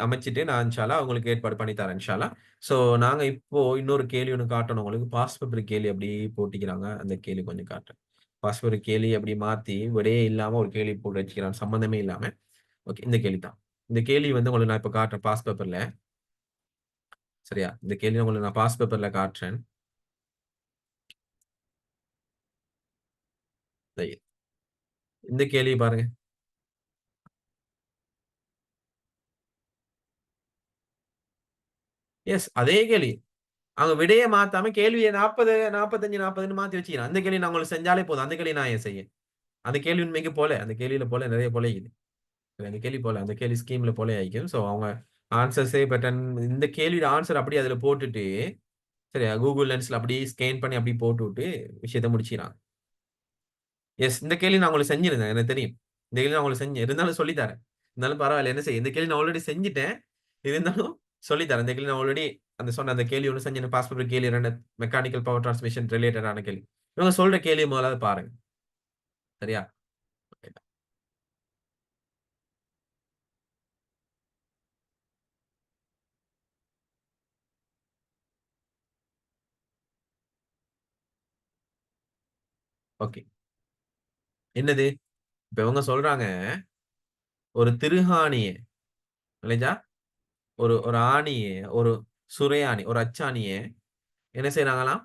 அமைச்சுட்டு நான் இன்ஷா அல்லாஹ் உங்களுக்கு ஏற்பாடு பண்ணி தரேன் இன்ஷா அல்லாஹ். ஸோ நாங்க இப்போ இன்னொரு கேள்வி ஒண்ணு காட்டணும் உங்களுக்கு. பாஸ்ட் பேப்பர் கேள்வி அப்படியே போட்டிக்கிறாங்க. அந்த கேள்வி கொஞ்சம் காட்டுறேன். பாஸ்ட் பேப்பர் கேள்வி அப்படி மாத்தி விடையே இல்லாம ஒரு கேள்வி போட்டு வச்சுக்கிறான். சம்மந்தமே இல்லாம. ஓகே. இந்த கேள்வி தான். இந்த கேள்வி வந்து உங்களுக்கு நான் இப்ப காட்டுறேன் பாஸ்ட் பேப்பர்ல. சரியா? இந்த கேள்வி உங்களுக்கு நான் பாஸ்ட் பேப்பர்ல காட்டுறேன். சரி. இந்த கேள்வி பாருங்க. எஸ். அதே கேள்வி. அவங்க விடைய மாத்தாம கேள்விய 40, 45, 40ன்னு மாத்தி வச்சுக்கிறான். அந்த கேள்வி நான் உங்களுக்கு செஞ்சாலே போதும். அந்த கேள்வி நான் ஏன் செய்ய? அந்த கேள்வி உண்மைக்கு போல. அந்த கேள்வியில போல நெறைய போலைக்குது. அந்த கேள்வி போல. அந்த கேள்வி ஸ்கீம்ல போல ஆயிக்கும். சோ அவங்க ஆன்சர்ஸே பட்டன் இந்த கேள்வியோட ஆன்சர் அப்படியே அதுல போட்டுட்டு, சரியா? Google லென்ஸ்ல அப்படியே ஸ்கேன் பண்ணி அப்படியே போட்டுவிட்டு விஷயத்த முடிச்சுக்கிறான். எஸ். இந்த கேள்வி நான் உங்களுக்கு செஞ்சிருந்தேன். எனக்கு தெரியும். இந்த கேள்வி நான் உங்களுக்கு செஞ்சேன். இருந்தாலும் சொல்லி தரேன். இருந்தாலும் பரவாயில்ல. என்ன செய்ய? இந்த கேள்வி நான் ஆல்ரெடி செஞ்சுட்டேன். இருந்தாலும் சொல்லி தரேன். இந்த கேள்வி நான் ஆல்ரெடி சொன்ன அந்த கேள்வி ஒண்ணு செஞ்சேன். பாஸ்போர்ட் கேள்வி 2 மெக்கானிக்கல் பவர் டிரான்ஸ்மிஷன் ரிலேட்டடான கேள்வி. இவங்க சொல்ற கேள்விய முதலாவது பாருங்க. சரியா? ஓகே. என்னது? இப்ப இவங்க சொல்றாங்க, ஒரு திருகாணிய இல்லையா? ஒரு ஒரு ஆணிய, ஒரு சுரையாணி, ஒரு அச்சாணிய என்ன செய்றாங்களாம்?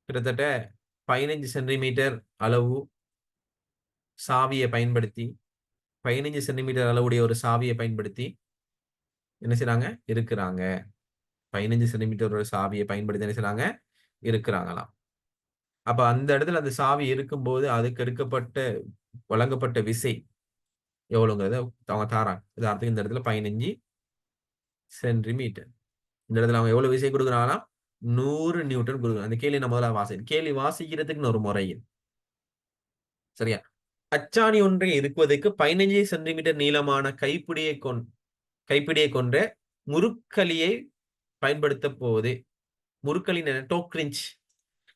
கிட்டத்தட்ட 15 சென்டிமீட்டர் அளவு சாவிய பயன்படுத்தி 15 சென்டிமீட்டர் அளவுடைய ஒரு சாவிய பயன்படுத்தி என்ன செய்றாங்க? இருக்குறாங்க. 15 சென்டிமீட்டர் ஒரு சாவிய பயன்படுத்தி என்ன செய்றாங்க? இருக்குறாங்களாம். அப்ப அந்த இடத்துல அந்த சாவி இருக்கும்போது அதுக்கு எடுக்கப்பட்ட வழங்கப்பட்ட விசை எவ்வளோங்கிறத அவங்க தாராங்க. உதாரணத்துக்கு இந்த இடத்துல 15 சென்டிமீட்டர். இந்த இடத்துல அவங்க எவ்வளவு விசை கொடுக்குறாங்கன்னா 100 நியூட்டன் கொடுக்குறாங்க. அந்த கேள்வி நம்ம முதல்ல வாசி கேள்வி வாசிக்கிறதுக்குன்னு ஒரு முறை. சரியா? அச்சாணி ஒன்றை இறுக்குவதற்கு 15 சென்டிமீட்டர் நீளமான கைப்பிடியை கொண்ட முறுக்களியை பயன்படுத்த போவது. முறுக்களின் என்ன? டோக்ரிஞ்ச்.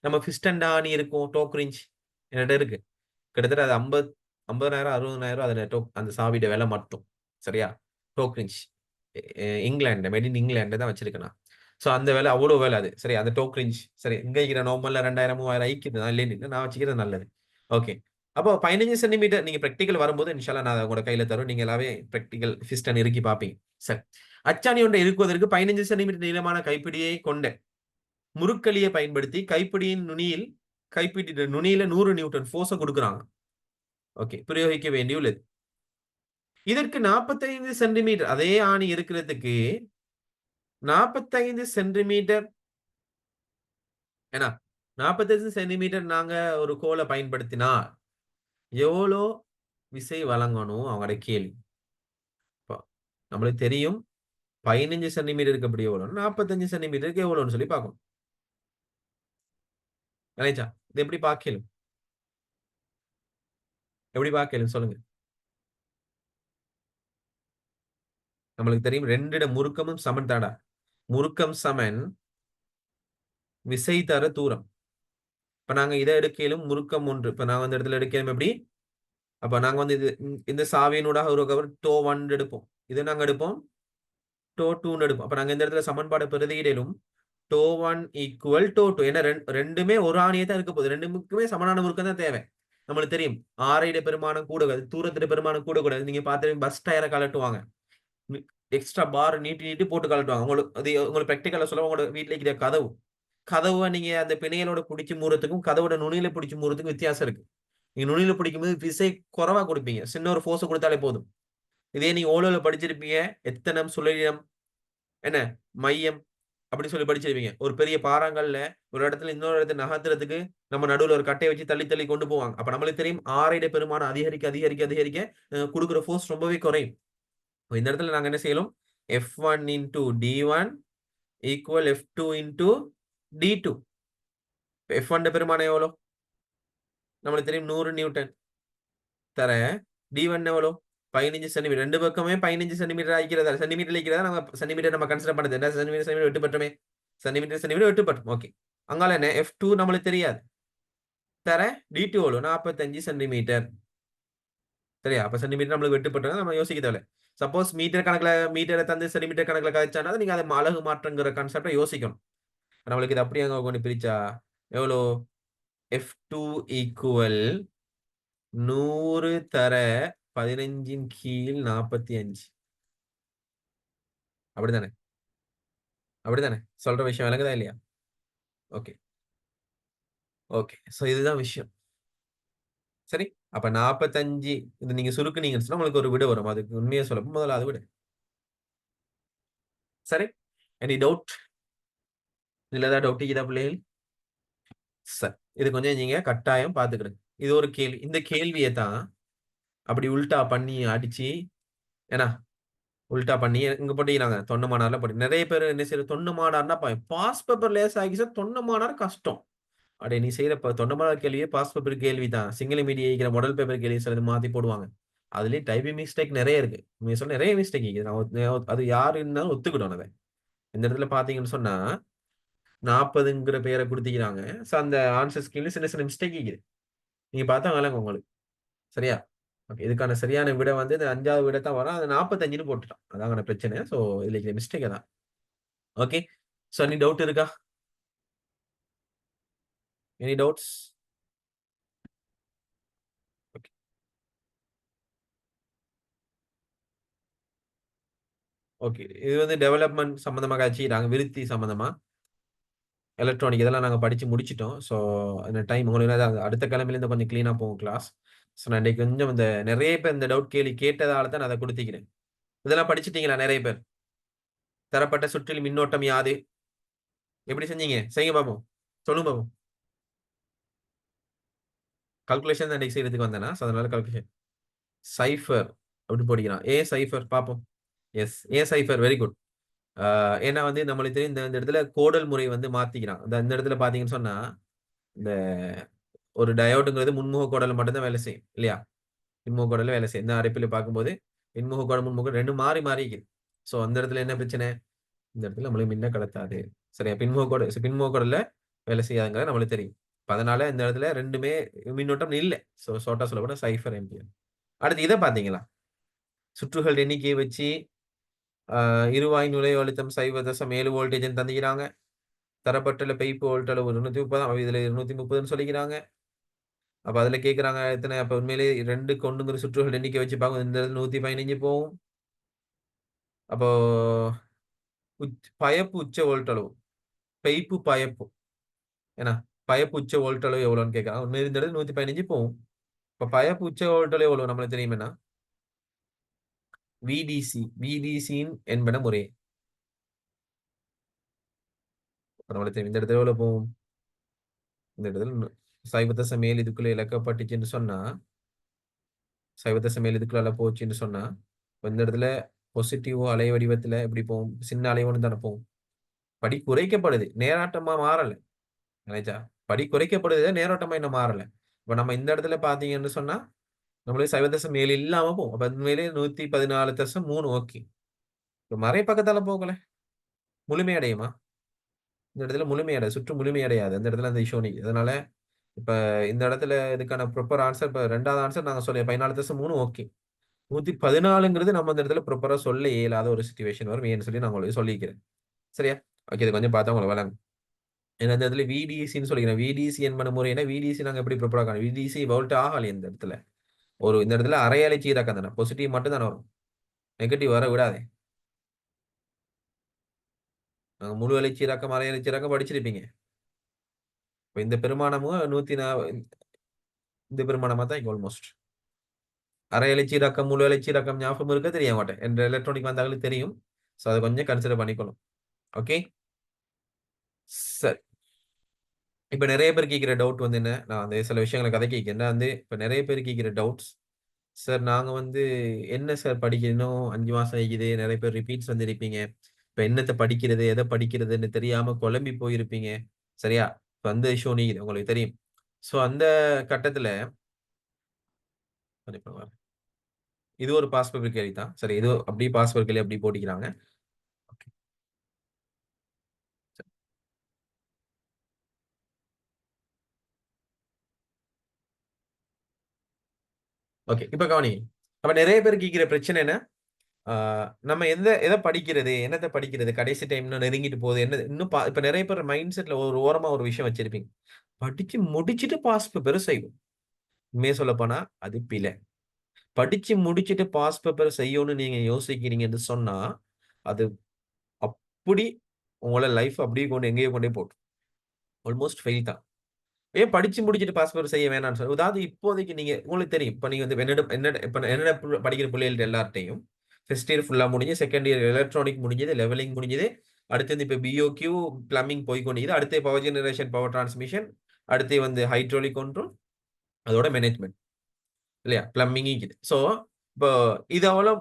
நம்ம பிஸ்டன் ஆணி இருக்கும், டோக்ரிஞ்ச் என்கிட்ட இருக்கு. கிட்டத்தட்ட அது 50,000 60,000 அதுல அந்த சாவியோட விலை மட்டும். சரியா? டோக்ரிஞ்ச். இங்கிலாந்து, மேட் இன் இங்கிலாந்து தான் வச்சிருக்கேன் நான். ஸோ அந்த வேலை அவ்வளோ வேலை அது. சரி, அந்த டோக்ரிஞ்ச். சரி, இங்க இருக்கிற நார்மல்ல 2000 3000 ஐக்கிது தான் இல்லைன்னு நான் வச்சுக்கிறது நல்லது. ஓகே. அப்போ 15 சென்டிமீட்டர் நீங்க பிராக்டிகல் வரும்போது இன்ஷால்லா நான் உங்களோட கையில தரும். நீங்க எல்லாமே பிராக்டிகல் பிஸ்டன் இறுக்கி பார்ப்பீங்க. சரி. அச்சாணி ஒன்றை இறுக்குவதற்கு 15 சென்டிமீட்டர் நீளமான கைப்பிடியை கொண்ட முறுக்களியை பயன்படுத்தி கைப்பிடி நுனியில 100 நியூட்டன் ஃபோர்ஸ கொடுக்குறாங்க. ஓகே. பிரயோகிக்க வேண்டியுள்ளது. இதற்கு 45 சென்டிமீட்டர் அதே ஆணி இருக்கிறதுக்கு 45 சென்டிமீட்டர் ஏன்னா 45 சென்டிமீட்டர் நாங்க ஒரு கோலை பயன்படுத்தினா எவ்வளோ விசை வழங்கணும் அவங்களோட கேள்வி. நம்மளுக்கு தெரியும் 15 சென்டிமீட்டருக்கு எப்படி எவ்வளோ, 45 சென்டிமீட்டருக்கு எவ்வளோன்னு சொல்லி பார்க்கணும். நினைச்சா இது எப்படி பார்க்கலும்? எப்படி பார்க்கலும் சொல்லுங்க. நம்மளுக்கு தெரியும் 2 முறுக்கமும் சமன் தாடா. முறுக்கம் சமன் விசை தர தூரம். இப்ப நாங்க இதை எடுக்கலும் முறுக்கம் ஒன்று. இப்ப நாங்க அந்த இடத்துல எடுக்கலும் எப்படி? அப்ப நாங்க வந்து இந்த சாவியினூடாக ஒரு கவர் டோ 1 எடுப்போம். இதை நாங்க எடுப்போம் டோ 2 எடுப்போம். அப்ப நாங்க இந்த இடத்துல சமன்பாடு பிரதியிடலும் டோ 1 ஈக்குவல் டோ 2. ஏன்னா ரெண்டுமே ஒரு ஆணியை தான் இருக்க போகுது. ரெண்டுக்குமே சமனான முறுக்கம் தான் தேவை. நம்மளுக்கு தெரியும் ஆரையிட பெருமானம் கூடக்கூடாது, தூரத்திட பெருமானம் கூடக்கூடாது. நீங்க பார்த்து பஸ் டயரை கலட்டுவாங்க, எக்ஸ்ட்ரா பார் நீட்டி நீட்டி போட்டு கலட்டுவாங்க. உங்களுக்கு பிராக்டிக்கலா சொல்ல உங்களோட வீட்டுல இருக்கிற கதவை நீங்க அந்த பிணையலோட பிடிச்சி மூறதுக்கும் கதவோட நுனியில பிடிச்சி மூறதுக்கும் வித்தியாசம் இருக்கு. நீங்க நுனியில பிடிக்கும்போது விசை குறைவா கொடுப்பீங்க, சின்ன ஒரு ஃபோர்ஸ் கொடுத்தாலே போதும். இதே நீங்க ஓலோல படிச்சிருப்பீங்க, எத்தனம் சுழலினம் என்ன மையம் அப்படி சொல்லி படிச்சிருப்பீங்க. ஒரு பெரிய பாறாங்கல்ல ஒரு இடத்துல இன்னொரு இடத்துல நகர்த்துறதுக்கு நம்ம நடுவில் ஒரு கட்டையை வச்சு தள்ளி தள்ளி கொண்டு போவாங்க. அப்ப நம்மளுக்கு தெரியும் ஆரைட பெருமானம் அதிகரிக்க அதிகரிக்க அதிகரிக்க கொடுக்குற ஃபோர்ஸ் ரொம்பவே குறையும். இந்த இடத்துல நாங்க என்ன செய்யலாம்? F1 into D1 equal F2 into D2. F1 பெருமானம் எவ்வளோ? நம்மளுக்கு தெரியும் 100 நியூட்டன் தர. D1 எவ்வளோ? 15 சென்டிமீட்டர். ரெண்டு பக்கமே 15 சென்டிமீட்டர் ஆகிக்கிறதா? சென்டிமீட்டர் இருக்கிறதா நம்ம சென்டிமீட்டர் நம்ம கன்சிடர் பண்ணது என்ன? சென்டிமீட்டர் வெட்டுப்பட்டுமே. சென்டிமீட்டர் வெட்டுப்பட்டும். ஓகே. அங்கால என்ன? F2 நம்மளுக்கு தெரியாது தர. D2 எவ்வளோ? 45 சென்டிமீட்டர். சரியா? அப்ப சென்டிமீட்டர் நம்மளுக்கு வெட்டுப்பட்டு நம்ம யோசிக்க தேவை. சப்போஸ் மீட்டரை தந்து சென்டிமீட்டர் கணக்குல கழிச்சானா நீங்க அதை அலகு மாற்றங்கிற கான்செப்டை யோசிக்கணும். நம்மளுக்கு இது அப்படியே அங்க கொண்டு பிரிச்சா எவ்வளோ? F2 ஈக்குவல் 100 தர 15 கீழ் 45. அப்படித்தானே? அப்படித்தானே? சொல்ற விஷயம் விளங்குதா இல்லையா? ஓகே. ஓகே. சோ இதுதான் விஷயம். சரி, அப்ப 45 இது நீங்க சுருக்குனீங்கன்னு சொன்னா உங்களுக்கு ஒரு விடை வரும். அதுக்கு உண்மையா சொல்லப்போ முதல்ல அது விடு. சரி, எனி டவுட்? இதுல ஏதாவது டவுட் இருக்குதா பிள்ளைகள்? சரி, இது கொஞ்சம் நீங்க கட்டாயம் பாத்துக்கிடுங்க. இது ஒரு கேள்வி. இந்த கேள்வியை தான் அப்படி உல்டா பண்ணி அடிச்சு ஏன்னா உல்டா பண்ணி இங்க போட்டீங்க தொண்டமானார்ல போட்டு நிறைய பேர் என்ன செய்யற தொண்டமானார்னா பாஸ் பேப்பர் லேஸ் ஆகிச்சா தொண்டமானார் கஷ்டம். அப்படியே நீ செய்யற தொண்டமானார் கேள்வியே பாஸ் பேப்பர் கேள்வி தான். சிங்கிள் மீடியா இருக்கிற மாடல் பேப்பர் கேள்வி சிலது மாத்தி போடுவாங்க. அதுலயும் டைப்பிங் மிஸ்டேக் நிறைய இருக்கு. நீங்க சொல்ல நிறைய மிஸ்டேக் இருக்குது. அது யாருன்னாலும் ஒத்துக்கிட்டோம் அதை. இந்த இடத்துல பாத்தீங்கன்னு சொன்னா 40ங்கிற பேரை கொடுத்திக்கிறாங்க. சோ அந்த ஆன்சர் ஸ்கீம்ல சின்ன சின்ன மிஸ்டேக் இருக்குது. நீங்க பார்த்தா விளங்க உங்களுக்கு. சரியா? ஓகே. இதுக்கான சரியான விடை வந்து இந்த 5வது விடை தான் வரும். அது 45ன்னு போட்டுட்டான். அதாங்க பிரச்சனை. சோ இதுல இருக்கிற மிஸ்டேக் தான். ஓகே. சோ எனி டவுட் இருக்கா? Any doubts? ஓகே. ஓகே. இது வந்து டெவலப்மெண்ட் சம்பந்தமா காய்ச்சிக்கிறாங்க. விருத்தி சம்பந்தமா எலக்ட்ரானிக் இதெல்லாம் நாங்க படிச்சு முடிச்சிட்டோம். சோ அந்த டைம் உங்களுக்கு அடுத்த கிழமையில இருந்து கொஞ்சம் கிளீனா போகும் கிளாஸ். சோ நான் இன்னைக்கு கொஞ்சம் இந்த நிறைய பேர் இந்த டவுட் கேள்வி கேட்டதால தான் நான் அதை கொடுத்திக்கிறேன். இதெல்லாம் படிச்சிட்டீங்களா நிறைய பேர்? தரப்பட்ட சுற்றில் மின்னோட்டம் யாது? எப்படி செஞ்சீங்க? செய்யுங்க பாப்போம். சொல்லுங்க பாப்போம். கால்குலேஷன் தான் இன்னைக்கு செய்யறதுக்கு வந்தேனா? சோ அதனால கால்குலேஷன். சைஃபர் அப்படி போட்டிக்கலாம். ஏ சைஃபர் பார்ப்போம். எஸ், ஏ சைஃபர் வெரி குட். ஏன்னா வந்து நம்மளுக்கு தெரியும் இந்த இடத்துல கோடல் முறை வந்து மாத்திக்கிறான். இந்த இடத்துல பார்த்தீங்கன்னு சொன்னா, இந்த ஒரு டயோடுங்கிறது முன்முக கோடல்ல மட்டும் தான் வேலை செய்யும் இல்லையா? பின்முக கோடல்ல வேலை செய்யும். இந்த அடைப்பில பார்க்கும்போது பின்முக கோடு, முன்முக கோடு 2 மாறி மாறி இருக்குது. ஸோ அந்த இடத்துல என்ன பிரச்சனை? இந்த இடத்துல நம்மளுக்கு மின்ன கடத்தாது. சரியா? பின்முக கோடுல வேலை செய்யாதுங்கிறது நம்மளுக்கு தெரியும். அப்ப அதனால இந்த இடத்துல 2மே மின்னோட்டம் இல்ல. ஸோ ஷார்ட்டா சொல்லப்போனா சைஃபர் ஆம்பியர். அடுத்து இத பார்த்தீங்களா? சுற்றுகள் எண்ணிக்கையை வச்சு இருவாய் நுழைவு அழுத்தம் 0.7 வோல்டேஜ்ன்னு தந்திக்கிறாங்க. தரப்பட்டுள்ள பைப்பு வோல்ட் அளவு 230 இதுல 230ன்னு சொல்லிக்கிறாங்க. அப்ப அதுல கேட்கறாங்க எத்தனை? அப்ப உண்மையிலேயே 2 கொண்டுங்கிற சுற்றுகள் எண்ணிக்கை வச்சு பார்க்கும் இந்த இடத்துல 115 போகும். அப்போ பயப்பு உச்ச வோல்ட் அளவு, பைப்பு பயப்பு ஏன்னா பயப்பு உச்ச வோல்ட் அளவு எவ்வளோன்னு கேட்கறாங்க. உண்மையிலே இந்த இடத்துல 115 போகும். இப்ப பயப்பு உச்ச வோல்ட் அளவு எவ்வளவு நம்மளுக்கு தெரியுமேனா விடிசியின் என்பன முறை நம்மளுக்கு தெரியும். இந்த இடத்துல எவ்வளவு போகும்? இந்த இடத்துல 0.7 இதுக்குள்ள இழக்கப்பட்டுச்சுன்னு சொன்னா, 0.7 இதுக்குள்ள போச்சுன்னு சொன்னா, இந்த இடத்துல பாசிட்டிவ் அலை வடிவத்துல எப்படி போகும்? சின்ன அலைவன்னு தானே போகும். படி குறைக்கப்படுது, நேராட்டமா மாறல. நினைச்சா படி குறைக்கப்படுது, நேரோட்டமா இன்னும் மாறல. இப்ப நம்ம இந்த இடத்துல பாத்தீங்கன்னு சொன்னா நம்மளுக்கு 0.7 இல்லாம போகும். அப்ப உண்மையிலே 114.3 ஓகே. இப்ப மறை பக்கத்தால போகல முழுமையடையுமா? இந்த இடத்துல முழுமையடை சுற்று முழுமையடையாது. அந்த இடத்துல அந்த இஷ்யூ நிக்குது. அதனால இப்ப இந்த இடத்துல இதுக்கான ப்ராப்பர் ஆன்சர் இப்ப 2வது ஆன்சர் நாங்க சொல்லி 14.3 ஓகே. 114ங்கிறது நம்ம அந்த இடத்துல ப்ராப்பரா சொல்ல இயலாத ஒரு சிச்சுவேஷன் வரும். ஏன்னு சொல்லி நான் உங்களுக்கு சொல்லிக்கிறேன். சரியா? ஓகே. இது கொஞ்சம் பார்த்தா உங்களுக்கு வழங்கும். ஏன்னா இந்த இடத்துல விடிசின்னு சொல்லிக்கிறேன். விடிசி என்பன முறைனா விடிசி நாங்க எப்படி ப்ராப்பரா காணும்? விடிசி வோல்ட் ஆகல இந்த இடத்துல. இந்த இடத்துல அரை அலை சீராக்கம் தானே. பாசிட்டிவ் மட்டும் தானே வரும். நெகட்டிவ் வர விடாதே. நாங்க முழு அலை சீராக்கம், அரை அலை சீராக்கம் படிச்சிருப்பீங்க. இப்ப இந்த பெருமானமும் இந்த பெருமானமா தான் இங்க ஆல்மோஸ்ட். அரை அலை சீராக்கம், முழு அலை சீராக்கம் ஞாபகம் இருக்க தெரிய மாட்டேன். என்ற எலக்ட்ரானிக் வந்தாலும் தெரியும். ஸோ அதை கொஞ்சம் கன்சிடர் பண்ணிக்கணும். ஓகே. சரி. இப்ப நிறைய பேர் கேட்கிற டவுட் வந்து என்ன? நான் அந்த சில விஷயங்களை கதை கேட்கிறேன். வந்து இப்ப நிறைய பேர் கேட்கிற டவுட்ஸ், சார் நாங்க வந்து என்ன சார் படிக்கணும்? 5 மாசம் ஆகிக்குது. நிறைய பேர் ரிப்பீட்ஸ் வந்திருப்பீங்க. இப்ப என்னத்தை படிக்கிறது, எதை படிக்கிறதுன்னு தெரியாம குழம்பி போயிருப்பீங்க. சரியா? இப்ப அந்த இஷ்யூ நீங்க உங்களுக்கு தெரியும். ஸோ அந்த கட்டத்துல கண்டிப்பா வரேன். இது ஒரு பாஸ் பேப்பர் கேள்வி தான். சரி, இது அப்படியே பாஸ் பேப்பர் கேள்வி அப்படி போட்டிக்கிறாங்க. ஓகே. இப்ப கவனிங்க. அப்ப நிறைய பேர் கேட்கிற பிரச்சனை என்ன? நம்ம எதை படிக்கிறது, என்னத்தை படிக்கிறது, கடைசி டைம் நெருங்கிட்டு போகுது, என்ன இன்னும் இப்ப நிறைய பேர் மைண்ட் செட்ல ஒரு ஓரமா ஒரு விஷயம் வச்சிருப்பீங்க. படிச்சு முடிச்சுட்டு பாஸ் பேப்பர் செய்வோம். உண்மையை சொல்ல போனா அது பிழை. படிச்சு முடிச்சுட்டு பாஸ் பேப்பர் செய்யணும்னு நீங்க யோசிக்கிறீங்கன்னு சொன்னா அது அப்படி உங்களோட லைஃப் அப்படியே கொண்டு எங்கேயோ கொண்டே போட்டு ஆல்மோஸ்ட் ஃபெயில் தான். ஏன் படிச்சு முடிச்சுட்டு பாஸ் பேப்பர் செய்ய வேணாம்னு சொல்லி, அதாவது இப்போதைக்கு நீங்க உங்களுக்கு தெரியும். இப்ப நீங்க வந்து என்னோட படிக்கிற பிள்ளைகள் எல்லார்ட்டையும் ஃபர்ஸ்ட் இயர் ஃபுல்லா முடிஞ்சு, செகண்ட் இயர் எலக்ட்ரானிக் முடிஞ்சது, லெவலிங் முடிஞ்சது. அடுத்து வந்து இப்ப பிஓக்யூ பிளம்பிங் போய் கொண்டிருக்குது. அடுத்து பவர் ஜெனரேஷன், பவர் டிரான்ஸ்மிஷன், அடுத்து வந்து ஹைட்ராலிக் கண்ட்ரோல், அதோட மேனேஜ்மெண்ட் இல்லையா? பிளம்பிங் இருக்குது. ஸோ இப்போ இது அவ்வளோ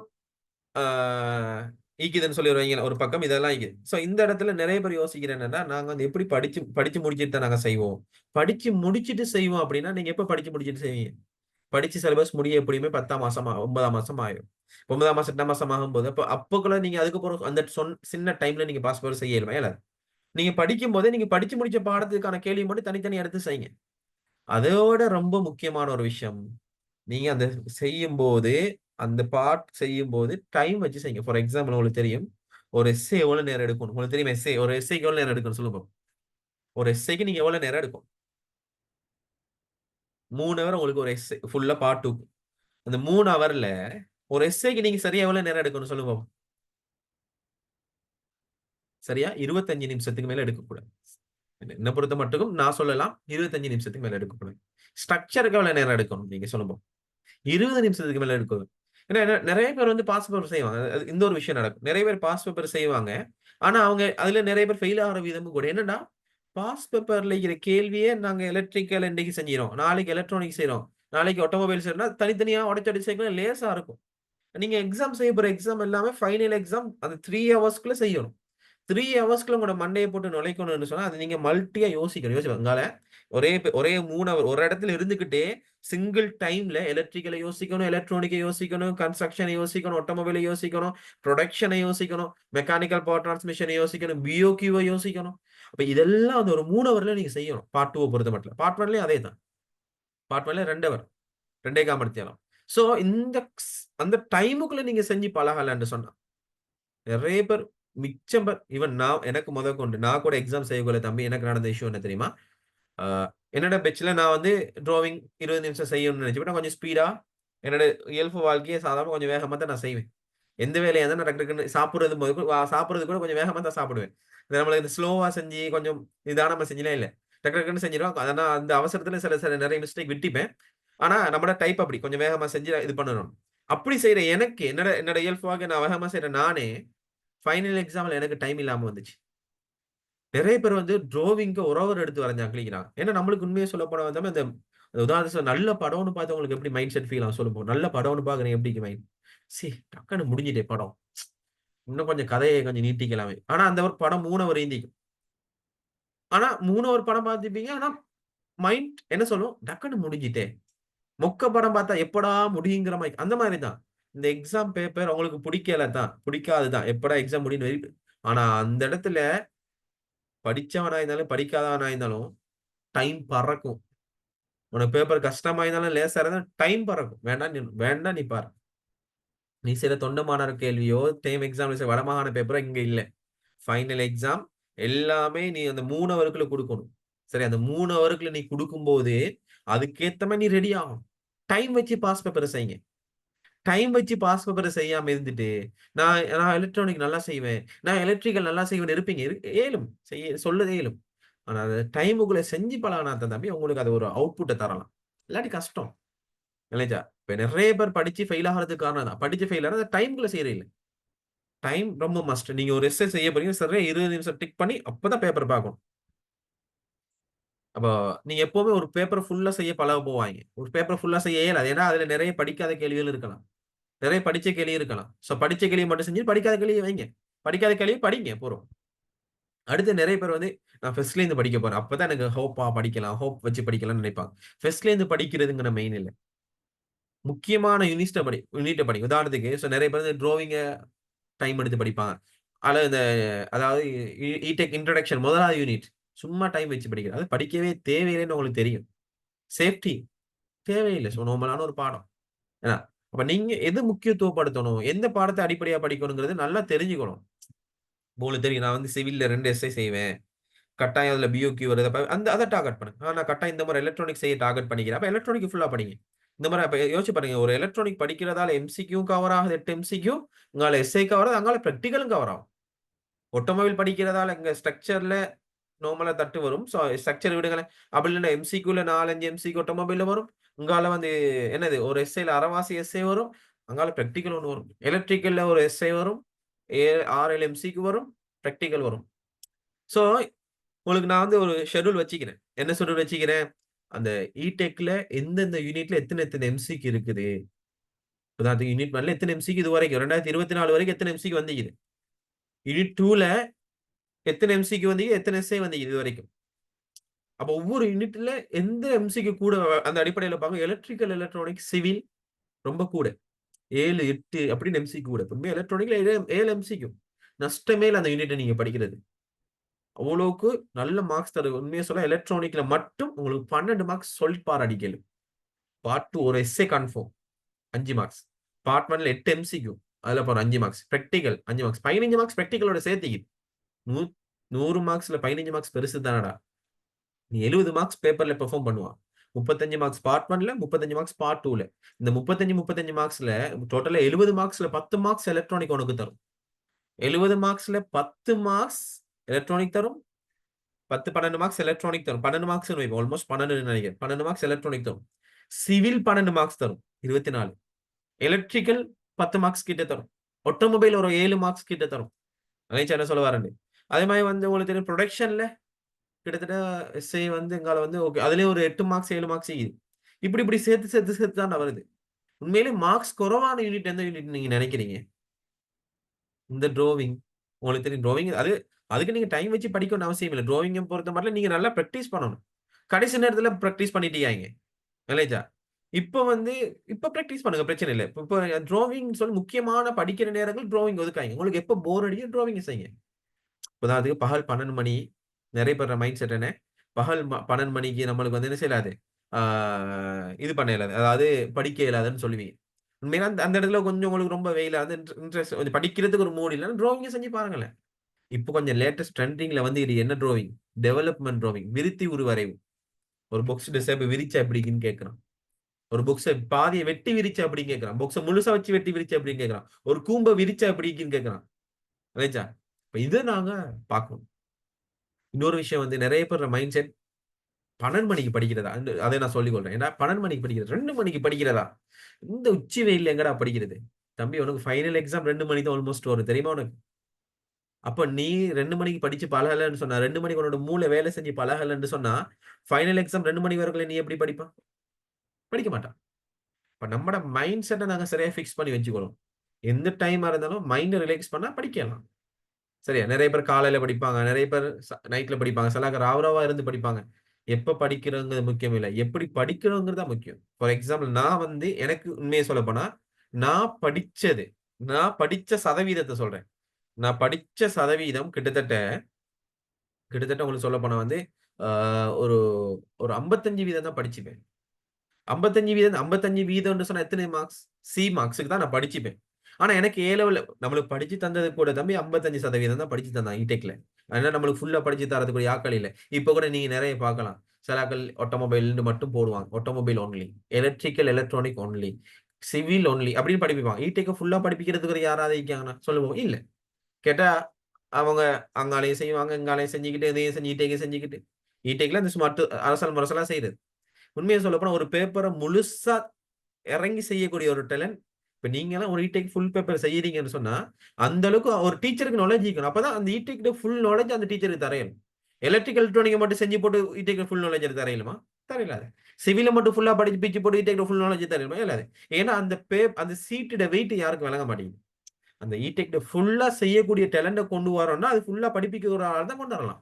ஈக்குதுன்னு சொல்லி வருவீங்க ஒரு பக்கம், இதெல்லாம் ஈக்குது. ஸோ இந்த இடத்துல நிறைய பேர் யோசிக்கிறேன் என்னன்னா, நாங்க வந்து எப்படி படிச்சு படிச்சு முடிச்சுட்டு தான் நாங்க செய்வோம். படிச்சு முடிச்சுட்டு செய்வோம் அப்படின்னா நீங்க எப்ப படிச்சு முடிச்சுட்டு செய்வீங்க? படிச்சு சிலபஸ் முடிய எப்படியுமே 10ஆம் மாசம் 9ஆம் மாசம் ஆயிடும். 9ஆம் மாசம் 8ஆம் மாசம் ஆகும்போது அப்போக்குள்ள நீங்க அதுக்கப்புறம் அந்த சின்ன டைம்ல நீங்க பாஸ் பேப்பர் செய்ய இயலுமா? இயலாது. நீங்க படிக்கும் போதே நீங்க படிச்சு முடிச்ச பாடத்துக்கான கேள்வி மட்டும் தனித்தனி எடுத்து செய்யுங்க. அதோட ரொம்ப முக்கியமான ஒரு விஷயம், நீங்க அந்த செய்யும்போது அந்த பார்ட் செய்யும்போது டைம் வச்சு செய்யுங்க. ஃபார் எக்ஸாம்பிள் உங்களுக்கு தெரியும், ஒரு எஸ்ஸே எவ்வளவு நேரம் எடுக்கும்? உங்களுக்கு தெரியும் ஒரு எஸ்ஸேக்கு எவ்வளவு நேரம் எடுக்கும் சொல்லுங்க. ஒரு எஸ்ஸேக்கு நீங்க எவ்வளவு நேரம் எடுக்கும்? 3 ஹவர் உங்களுக்கு ஒரு எஸ்ஸே ஃபுல்லா பார்ட் 2. அந்த 3 ஹவர்ல ஒரு எஸ்ஸேக்கு நீங்க சரியா எவ்வளவு நேரம் எடுக்கணும் சொல்லுங்க. சரியா 25 நிமிஷத்துக்கு மேல எடுக்கக்கூடாது. என்ன பொறுத்த மட்டும் நான் சொல்லலாம் 25 நிமிஷத்துக்கு மேல எடுக்கக்கூடாது. ஸ்ட்ரக்சருக்கு எவ்வளவு நேரம் எடுக்கணும் நீங்க சொல்லுங்க. 20 நிமிஷத்துக்கு மேல எடுக்கணும். ஏன்னா நிறைய பேர் வந்து பாஸ் பேப்பர் செய்வாங்க. இந்த ஒரு விஷயம் நடக்கும். நிறைய பேர் பாஸ் பேப்பர் செய்வாங்க. ஆனா அவங்க அதுல நிறைய பேர் ஃபெயில் ஆகிற விதமும் கூட என்னன்னா, பாஸ் பேப்பர்ல இருக்கிற கேள்வியே நாங்க எலக்ட்ரிக்கல் இன்னைக்கு செஞ்சிரோம், நாளைக்கு எலக்ட்ரானிக் செய்யறோம், நாளைக்கு ஆட்டோமொபைல் செய்யறோம்னா தனித்தனியா உடைச்சு செய்யணும் லேசா இருக்கும். நீங்க எக்ஸாம் செய்ய போற எக்ஸாம் எல்லாமே ஃபைனல் எக்ஸாம் அந்த 3 ஹவர்ஸ்க்குள்ள செய்யணும். 3 ஹவர்ஸ்க்குள்ள உங்களோட மண்டைய போட்டு நுழைக்கணும்னு சொன்னா, அது நீங்க மல்டியா யோசிக்கணும். ஒருங்கால ஒரே 3 ஹவர் ஒரு இடத்துல இருந்துகிட்டே சிங்கிள் டைம்ல எலக்ட்ரிக்கல யோசிக்கணும், எலக்ட்ரானிக்க யோசிக்கணும், கன்ஸ்ட்ரக்ஷன யோசிக்கணும், ஆட்டோமொபைல யோசிக்கணும், புரொடக்ஷன யோசிக்கணும், மெக்கானிக்கல் பவர் டிரான்ஸ்மிஷன யோசிக்கணும், பிஓக்யூவ யோசிக்கணும். அப்ப இதெல்லாம் அந்த ஒரு 3 ஹவர்ல நீங்க செய்யணும். பார்ட் 2 பொறுத்த மட்டும். பார்ட் 1லயும் அதே தான். Part 1ல 2 hour. 2 1/4 மணி நேரம். சோ அந்த டைமுக்குள்ள நீங்க செஞ்சு பழகலன்னு சொன்னா, நெறைய பேர் மிச்சம் பேர் ஈவன் எனக்கு முதற்கொண்டு நான் கூட எக்ஸாம் செய்யக்குள்ள தம்பி எனக்கு நடந்த இஷ்யூ என்ன தெரியுமா? ஆ என்னோட பெட்ச்ல நான் வந்து டிராவிங் 20 நிமிஷம் செய்யணும்னு நினைச்சுட்டு கொஞ்சம் ஸ்பீடா என்னோட இயல்பு வாழ்க்கைய சாதாரண கொஞ்சம் வேகமா தான் நான் செய்வேன். எந்த வேலையா இருந்தாலும் நான் டக்கு டக்குன்னு சாப்பிடுறது கூட கொஞ்சம் வேகமா தான் சாப்பிடுவேன். நம்மள இந்த ஸ்லோவா செஞ்சு கொஞ்சம் நிதானமா செஞ்சுலாம் இல்ல. டக்கு டக்குன்னு செஞ்சுருவேன். ஆனா அந்த அவசரத்துல சில சில நெறைய மிஸ்டேக் விட்டுப்பேன். ஆனா நம்மட டைப் அப்படி கொஞ்சம் வேகமா செஞ்சு இது பண்ணணும். அப்படி செய்ற எனக்கு என்னோட என்னோட இயல்பாக நான் வேகமா செய்ற நானே ஃபைனல் எக்ஸாம்ல எனக்கு டைம் இல்லாம வந்துச்சு. நெறைய பேர் வந்து டிராவிங்க்கு ஒரு ஹவர் எடுத்து வரைஞ்சு கிழிக்கிறாங்க. ஏன்னா நம்மளுக்கு உண்மைய சொல்லப்போனா வந்து அந்த உதாரணத்துக்கு நல்ல படம்னு பார்த்தா உங்களுக்கு எப்படி மைண்ட் செட் ஃபீல் ஆகும் சொல்லுங்க. நல்ல படம்னு பார்க்குறீங்க எப்படி மைண்ட்? டக்குன்னு முடிஞ்சுட்டே படம். இன்னும் கொஞ்சம் கதைய கொஞ்சம் நீட்டிக்கலாமே. ஆனா அந்த ஒரு படம் 3 ஹவர் நீந்திக்கும். ஆனா 3 ஹவர் படம் பார்த்திருப்பீங்க. ஆனா மைண்ட் என்ன சொல்லும்? டக்குன்னு முடிஞ்சுட்டே. மொக்க படம் பார்த்தா எப்படா முடியுங்கிற மாரி அந்த மாரி தான். இந்த எக்ஸாம் பேப்பர் உங்களுக்கு பிடிக்கல தான். பிடிக்காது தான். எப்படா எக்ஸாம் முடியும்னு ஆனா அந்த இடத்துல படிச்சவனா இருந்தாலும், படிக்காதவனா இருந்தாலும் டைம் பறக்கும். உனக்கு பேப்பர் கஷ்டமா இருந்தாலும், லேசா இருந்தாலும் டைம் பறக்கும். வேண்டாம் நீ பாரு. நீ செய்ற தொண்டமானார் கேள்வியோ, டேர்ம் எக்ஸாம்ல செய்ற வடமாகாண பேப்பரோ இங்க இல்ல. ஃபைனல் எக்ஸாம் எல்லாமே நீ அந்த 3 ஹவருக்குள்ள குடுக்கணும். சரி அந்த 3 ஹவருக்குள்ள நீ குடுக்கும்போது, அதுக்கேத்த மாரி நீ ரெடி ஆகணும். டைம் வச்சு பாஸ் பேப்பர செய்யுங்க. டைம் வச்சு பாஸ் பேப்பர செய்யாம இருந்துட்டு, நான் நான் எலக்ட்ரானிக் நல்லா செய்வேன். நான் எலக்ட்ரிக்கல் நல்லா செய்வேன்னு இருப்பீங்க. இயலும். சொல்லுது இயலும். ஆனா அத டைமுக்குள்ள செஞ்சு பழகுனா தான் தம்பி உங்களுக்கு அது ஒரு அவுட்புட்ட தரலாம். இல்லாட்டி கஷ்டம். இல்லையா? இப்ப நெறைய பேர் படிச்சு ஃபெயில் ஆகுறதுக்கு காரணம் அதான். படிச்சு ஃபெயில் ஆனா டைம்குள்ள செய்றதில்ல. டைம் ரொம்ப மஸ்ட். நீங்க ஒரு எஸ்ஸே செய்ய போறீங்க. சரியா 20 நிமிஷம் டிக் பண்ணி அப்பதான் பேப்பர் பார்க்கணும். அப்ப நீங்க எப்பவுமே ஒரு பேப்பர் ஃபுல்லா செய்ய பழக போவாய்ங்க. ஒரு பேப்பர் ஃபுல்லா செய்ய இயலாது. ஏன்னா, அதுல நெறைய படிக்காத கேள்விகள் இருக்கலாம். நெறைய படிச்ச கேள்வி இருக்கலாம். படிச்ச கேள்விய மட்டும் செஞ்சு படிக்காத கேள்விய வைங்க. படிக்காத கேள்விய படிங்க போதும். அடுத்து நெறைய பேர் வந்து நான் ஃபர்ஸ்ட்ல இருந்து படிக்க போறேன். அப்பதான் எனக்கு படிக்கலாம். ஹோப் வச்சு படிக்கலாம்னு நினைப்பாங்க. ஃபர்ஸ்ட்ல இருந்து படிக்கிறதுங்கிற மெயின் இல்ல. முக்கியமான யூனிட்ட படிங்க. உதாரணத்துக்கு நெறைய பேர் வந்து டிராவிங்க டைம் எடுத்து படிப்பாங்க. அல்லது அதாவது இடெக் இன்ட்ரோடக்ஷன் 1வது யூனிட் சும்மா டைம் வச்சு படிக்கிறது. அது படிக்கவே தேவையில்லைன்னு உங்களுக்கு தெரியும். சேஃப்டி தேவையில்ல. நார்மலான ஒரு பாடம். ஏன்னா, அப்ப நீங்க எது முக்கியத்துவப்படுத்தணும்? எந்த பாடத்த அடிப்படையா படிக்கணுங்கிறது நல்லா தெரிஞ்சுக்கணும். உங்களுக்கு தெரியும். நான் வந்து சிவில்ல 2 எஸ்ஸே செய்வேன். கட்டாயம் அதுல பிஓக்யூ வருது. அப்ப அத டார்கெட் பண்ணுங்க. நான் கட்டாயம் இந்த மாரி எலக்ட்ரானிக்ஸ் செய்ய டார்கெட் பண்ணிக்கிறேன். அப்ப எலக்ட்ரானிக் ஃபுல்லா படிங்க. இந்த மாரி அப்ப யோசிச்சு பாருங்க. ஒரு எலக்ட்ரானிக் படிக்கிறதால எம்சிக்யூவும் கவர் ஆகுது 8 எம்சிக்யூ. உங்களால எஸ்ஐ கவர் ஆகுது. அங்கால பிராக்டிகலும் கவர் ஆகும். ஆட்டோமொபைல் படிக்கிறதால இங்க ஸ்ட்ரக்சர்ல நார்மலா தட்டு வரும். ஸ்ட்ரக்சர் விடுங்களேன். அப்படி இல்லன்னா எம்சிக்யூல 4, 5 எம்சிக்யூ ஆட்டோமொபைல்ல வரும். உங்கால வந்து என்னது ஒரு எஸ்ஐல அரைவாசி எஸ்ஐ வரும். அங்கால பிராக்டிகல் ஒண்ணு வரும். எலக்ட்ரிக்கல்ல ஒரு எஸ்ஐ வரும். 6, 7 எம்சிக்யூ வரும். பிராக்டிகல் வரும். சோ உங்களுக்கு நான் வந்து ஒரு ஷெட்யூல் வச்சுக்கிறேன். என்ன ஷெட்யூல் வச்சுக்கிறேன்? அந்த இடெக்ல எந்தெந்த யூனிட்ல எத்தன எத்தன எம்சிக்யூ இருக்குது. உதாரணத்துக்கு யூனிட் 1ல எத்தன எம்சிக்யூ இதுவரைக்கும் 2024 வரைக்கும் எத்தன எம்சிக்யூ வந்திருக்குது. யூனிட் 2ல எத்தன எம்சிக்யூ வந்தீங்க? எத்தன எஸ்ஏ வந்தீங்க இதுவரைக்கும்? அப்ப ஒவ்வொரு யூனிட்ல எந்த எம்சிக்யூ கூட அந்த அடிப்படையில பார்க்கும். எலக்ட்ரிக்கல், எலக்ட்ரானிக்ஸ், சிவில் ரொம்ப கூட. 7, 8 அப்படின்னு எம்சிக்யூ கூட. உண்மையா எலக்ட்ரானிக்ல 7 எம்சிக்யூ. நஷ்டமே இல்ல அந்த யூனிட்ட நீங்க படிக்கிறது. அவ்வளவுக்கு நல்ல மார்க்ஸ் தருது. உண்மைய சொல்ல எலக்ட்ரானிக்ல மட்டும் உங்களுக்கு 12 மார்க்ஸ் சொல்லிட் அடிக்கலும். பார்ட் 2 ஒரு எஸ்ஸே கன்ஃபார்ம் 5 மார்க்ஸ். பார்ட் 1ல 8 எம்சிக்யூ. அதுல பாரு 5 மார்க்ஸ். Practical 5 marks. 15 மார்க்ஸ் பிராக்டிகலோட சேர்த்திக்குது. 100 மார்க்ஸ்ல 15 மார்க்ஸ் பெருசு தானடா. நீ 70 மார்க்ஸ் பேப்பர்ல பெர்ஃபார்ம் பண்ணுவான். 35 மார்க்ஸ் பார்ட் 1ல, 35 மார்க்ஸ் பார்ட் 2ல. இந்த 35 மார்க்ஸ்ல டோட்டலா 70 மார்க்ஸ்ல 10 மார்க்ஸ் எலக்ட்ரானிக் உனக்கு தரும். 70 மார்க்ஸ்ல 10 மார்க்ஸ் எலக்ட்ரானிக் தரும். 10, 12 மார்க்ஸ் எலக்ட்ரானிக் தரும். 12 மார்க்ஸ்னு வைப்போம். ஆல்மோஸ்ட் 12ன்னு நினைக்கிறேன். 12 மார்க்ஸ் எலக்ட்ரானிக் தரும். சிவில் 12 மார்க்ஸ் தரும். 24. எலக்ட்ரிக்கல் 10 மார்க்ஸ் கிட்ட தரும். ஆட்டோமொபைல் ஒரு 7 மார்க்ஸ் கிட்ட தரும். அதையும் என்ன சொல்ல வரேன். அதே மாதிரி வந்து உங்களுக்கு தெரியும் ப்ரொடக்ஷன்ல கிட்டத்தட்ட எஸ்ஐ வந்து எங்கால வந்து ஓகே. அதுலயும் ஒரு 8 மார்க்ஸ் 7 மார்க்ஸ் இக்குது. இப்படி இப்படி சேர்த்து சேர்த்து சேர்த்து தான் வருது. உண்மையிலே மார்க்ஸ் குறைவான யூனிட் எந்த யூனிட் நீங்க நினைக்கிறீங்க? இந்த டிராவிங். உங்களுக்கு தெரியும் டிராவிங் அதுக்கு நீங்க டைம் வச்சு படிக்கணும்னு அவசியம் இல்ல. டிராவிங்க பொறுத்த மட்டும் நீங்க நல்லா பிராக்டிஸ் பண்ணணும். கடைசி நேரத்துல பிராக்டிஸ் பண்ணிட்டீயாங்க. இல்லையா? இப்ப வந்து இப்ப பிராக்டிஸ் பண்ணுங்க பிரச்சனை இல்ல. இப்ப டிராவிங் சொல்லி முக்கியமான படிக்கிற நேரங்கள் டிராவிங் ஒதுக்காதீங்க. உங்களுக்கு எப்ப போர் அடிக்குதோ டிராவிங் செய்யுங்க. உதாரணத்துக்கு பகல் 12 மணி நிறைய பேரோட மைண்ட் செட் என்ன? பகல் 12 மணிக்கு நம்மளுக்கு வந்து என்ன செய்யலாது? ஆ இது பண்ண இயலாது. அதாவது படிக்க இயலாதுன்னு சொல்லுவீங்க. உண்மையில அந்த அந்த இடத்துல கொஞ்சம் உங்களுக்கு ரொம்ப வெயிலா வந்து இன்ட்ரெஸ்ட் கொஞ்சம் படிக்கிறதுக்கு ஒரு மூட் இல்லன்னா டிராவிங்க செஞ்சு பாருங்களேன். இப்போ கொஞ்சம் லேட்டஸ்ட் ட்ரெண்டிங்ல வந்து இது என்ன டிராவிங்? Development drawing. விருத்தி உருவரைவு. ஒரு பாக்ஸ் டிசைன் விரிச்சா எப்படி இருக்குன்னு கேட்கிறான். ஒரு பாக்ஸ பாதிய வெட்டி விரிச்சா எப்படின்னு கேட்கிறான். பாக்ஸ முழுசா வச்சு வெட்டி விரிச்சா எப்படின்னு கேட்கிறான். ஒரு கூம்ப விரிச்சா எப்படி இருக்குன்னு கேட்கிறான். ரைட்டா? இப்ப இத நாங்க பார்க்கணும். இன்னொரு விஷயம் வந்து நெறைய பேரோட மைண்ட் செட் 12 மணிக்கு படிக்கிறதா? அதை நான் சொல்லிக் கொள்றேன். ஏன்னா 12 மணிக்கு படிக்கிறது, 2 மணிக்கு படிக்கிறதா? இந்த உச்சி வெயில்ல எங்கடா படிக்கிறது? தம்பி உனக்கு ஃபைனல் எக்ஸாம் 2 மணிக்கு தான் ஆல்மோஸ்ட் வரும். தெரியுமா உனக்கு? அப்ப நீ 2 மணிக்கு படிச்சு பழகலன்னு சொன்னா, 2 மணிக்கு உன்னோட மூளை வேலை செஞ்சு பழகலன்னு சொன்னா, ஃபைனல் எக்ஸாம் 2 மணி வரைக்குள்ள நீ எப்படி படிப்ப? படிக்க மாட்டான். இப்ப நம்மட மைண்ட் செட்ட நாங்க சரியா ஃபிக்ஸ் பண்ணி வச்சுக்கணும். எந்த டைமா இருந்தாலும் மைண்ட ரிலாக்ஸ் பண்ணா படிக்கலாம். சரியா? நெறைய பேர் காலையில படிப்பாங்க. நெறைய பேர் நைட்ல படிப்பாங்க. சிலர் ராவராவா இருந்து படிப்பாங்க. எப்ப படிக்கிறோங்கிறது முக்கியம் இல்ல. எப்படி படிக்கிறோங்கிறது தான் முக்கியம். ஃபார் எக்ஸாம்பிள் நான் வந்து எனக்கு உண்மைய சொல்லப்போனா, நான் படிச்சது, நான் படிச்ச சதவீதத்த சொல்றேன். நான் படிச்ச சதவீதம் கிட்டத்தட்ட கிட்டத்தட்ட உங்களுக்கு சொல்லப்போனா வந்து, ஆ ஒரு ஒரு 55% தான் படிச்சுப்பேன். 55% சொன்னா எத்தனை மார்க்ஸ்? சி மார்க்ஸ்க்கு தான் நான் படிச்சுப்பேன். ஆனா எனக்கு ஏ லெவல்ல நம்மளுக்கு படிச்சு தந்தது கூட தம்பி 55% தான் படிச்சு தந்தான் இடெக்ல. அதனால நம்மளுக்கு ஃபுல்லா படிச்சு தரதுக்கு ஆட்கள் இல்ல. இப்ப கூட நீங்க நெறைய பார்க்கலாம். சிலாக்கள் ஆட்டோமொபைல்ன்னு மட்டும் போடுவாங்க. Automobile only, electrical, electronic only, civil only அப்படின்னு படிப்பிப்பாங்க. இடெக்க ஃபுல்லா படிப்பிக்கிறதுக்கு யாராவது இருக்காங்கன்னா சொல்லுவோம். இல்ல. கேட்டா அவங்க அங்காலயும் செய்வாங்க, இங்காலயும் செஞ்சுக்கிட்டு, இதையும் செஞ்சு இடெக்க செஞ்சுக்கிட்டு. இடெக்ல இந்த சும்மா அரசல் முரசலா செய்றது. உண்மைய சொல்லப்போனா ஒரு பேப்பர முழுசா இறங்கி செய்யக்கூடிய ஒரு டேலண்ட். இப்ப நீங்கலாம் ஒரு இடெக் ஃபுல் பேப்பர் செய்யறீங்கன்னு சொன்னா, அந்த அளவுக்கு ஒரு டீச்சருக்கு நாலேட்ஜ் இருக்கணும். அப்பதான் அந்த இடெக்ட ஃபுல் நாலேட்ஜ் அந்த டீச்சருக்கு தரையணும். எலக்ட்ரிக்கல் எலக்ட்ரானிக்க மட்டும் செஞ்சு போட்டு இடெக்ல ஃபுல் நாலேட்ஜ் தர இயலுமா? தர இயலாது. சிவில மட்டும் ஃபுல்லா படிச்சு பிச்சு போட்டு இடெக்ல ஃபுல் நாலேட்ஜ் தர இயலுமா? இயலாது. ஏன்னா அந்த அந்த சீட்டோட வெயிட் யாருக்கும் விளங்க மாட்டேங்குது. அந்த இடெக்ட ஃபுல்லா செய்யக்கூடிய டேலண்ட்ட கொண்டு வரணும்னா, அது ஃபுல்லா படிப்பிக்கிற ஒரு ஆள் தான் கொண்டு வரலாம்.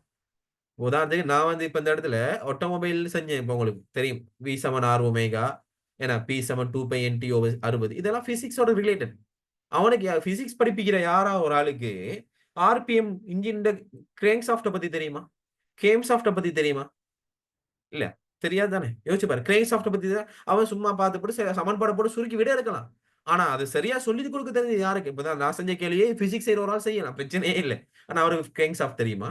உதாரணத்துக்கு நான் வந்து இப்ப இந்த இடத்துல ஆட்டோமொபைல் செஞ்சேன். இப்ப உங்களுக்கு தெரியும். V7 R ஒமேகா, ஏன்னா P7 2π NT over 60 இதெல்லாம் பிசிக்ஸோட ரிலேட்டட். அவனுக்கு பிசிக்ஸ் படிப்பிக்கிற யாரா ஒரு ஆளுக்கு RPM இன்ஜின் கிரேங்க் சாஃப்ட்ட பத்தி தெரியுமா? கேம் சாஃப்ட்ட பத்தி தெரியுமா? இல்ல. தெரியாது தானே. யோசிச்சு பாரு. கிரேங்க் சாஃப்ட்ட பத்தி அவன் சும்மா பார்த்துப்புட்டு சமன்பாட போட்டு சுருக்கி விட எடுக்கலாம். ஆனா அது சரியா சொல்லிக் கொடுக்க தெரிஞ்சது யாருக்கு? இப்பதான் நான் செஞ்ச கேள்வியே பிசிக்ஸ் செய்ற ஒரு ஆள் செய்யலாம். பிரச்சனையே இல்ல. ஆனா அவருக்கு கிரேங்க் சாஃப்ட் தெரியுமா?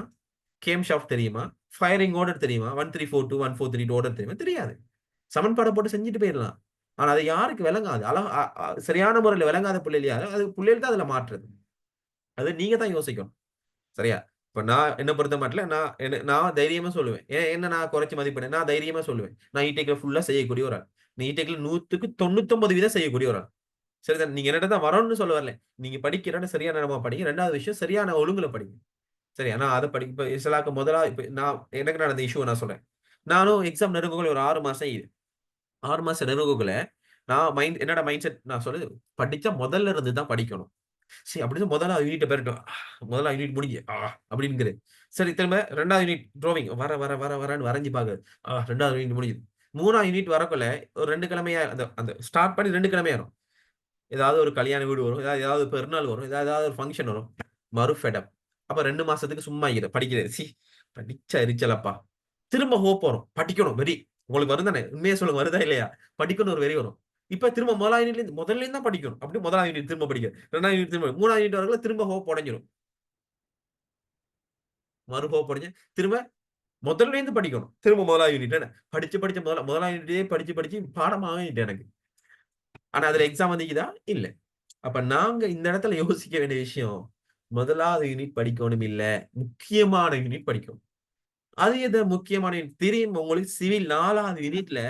கேம் ஷாஃப்ட் தெரியுமா? ஃபயரிங் ஆர்டர் தெரியுமா? 1342, 1432 ஆர்டர் தெரியுமா? தெரியாது. சமன்பாட போட்டு செஞ்சுட்டு போயிரலாம். ஆனா அது யாருக்கு விளங்காது. சரியான முறையில விளங்காத புள்ளைகள் யாரு? அது புள்ளைகள் தான் அதுல மாற்றுறது. அது நீங்க தான் யோசிக்கணும். சரியா? இப்ப நான் என்ன பொறுத்த மட்டும் நான் தைரியமா சொல்லுவேன். என்ன நான் குறைச்சு மதிப்பிடுறேன். நான் தைரியமா சொல்லுவேன். நான் இ-டெக்ல ஃபுல்லா செய்யக்கூடிய ஒரு ஆள். நீ இ-டெக்ல 100க்கு 99% செய்யக்கூடிய ஒரு ஆள். சரிதானே? நீங்க என்னட்ட தான் வரணும்னு சொல்ல வரல. நீங்க படிக்கிறன்னு சரியான இடமா படிங்க. 2வது விஷயம் சரியான ஒழுங்குல படிங்க. சரியா? நான் அத இப்ப இஸ்லாக்கு முதலா இப்ப நான் எனக்கு நடந்த இஷ்யூவ நான் சொல்றேன். நானும் எக்ஸாம் நெருங்கக்குள்ள ஒரு 6 மாசம் இது. 6 மாசம் நெருங்கக்குள்ள நான் என்னோட மைண்ட் செட் நான் சொல்றது படிச்சா முதல்ல இருந்து தான் படிக்கணும். சரி அப்படின்னு முதல்ல யூனிட்ட பெரட்டும். முதல்ல யூனிட் முடிஞ்சு. அப்படிங்கிறது. சரி திரும்ப 2வது யூனிட் ட்ராவிங் வரன்னு வரைஞ்சு பாக்குறது. 2வது யூனிட் முடியுது. 3வது யூனிட் வரக்குள்ள ஒரு 2 கிழமையா அந்த அந்த ஸ்டார்ட் பண்ணி 2 கிழமை ஆயிரும். ஏதாவது ஒரு கல்யாண வீடு வரும். ஏதாவது பெருநாள் வரும். ஏதாவது ஒரு ஃபங்ஷன் வரும். Fed up. அப்ப 2 மாசத்துக்கு சும்மா படிக்கிறது. படிச்ச எரிச்சலப்பா. திரும்ப ஹோப் வரும். படிக்கணும் வெறி. உங்களுக்கு வரும் தானே? உண்மைய சொல்லுங்க வருதா இல்லையா? படிக்கணும் ஒரு வெறி வரும். இப்ப திரும்ப முதல்ல இருந்து தான் படிக்கணும். அப்படி 1வது யூனிட் திரும்ப படிக்க. 2வது யூனிட் திரும்ப 3வது யூனிட் வரக்குள்ள திரும்ப ஹோப் உடைஞ்சிரும். ஹோப் உடைஞ்சு திரும்ப முதல்ல இருந்து படிக்கணும். திரும்ப 1வது யூனிட் என்ன? படிச்சு படிச்சு 1வது யூனிட்டே படிச்சு படிச்சு பாடமாயிட்டு எனக்கு. ஆனா அதுல எக்ஸாம் வந்துக்குதா? இல்ல. அப்ப நாங்க இந்த இடத்துல யோசிக்க வேண்டிய விஷயம், 1வது யூனிட் படிக்கணும் இல்ல. முக்கியமான யூனிட் படிக்கணும். அது எது முக்கியமான யூனிட்? தெரியும் உங்களுக்கு சிவில் 4வது யூனிட்ல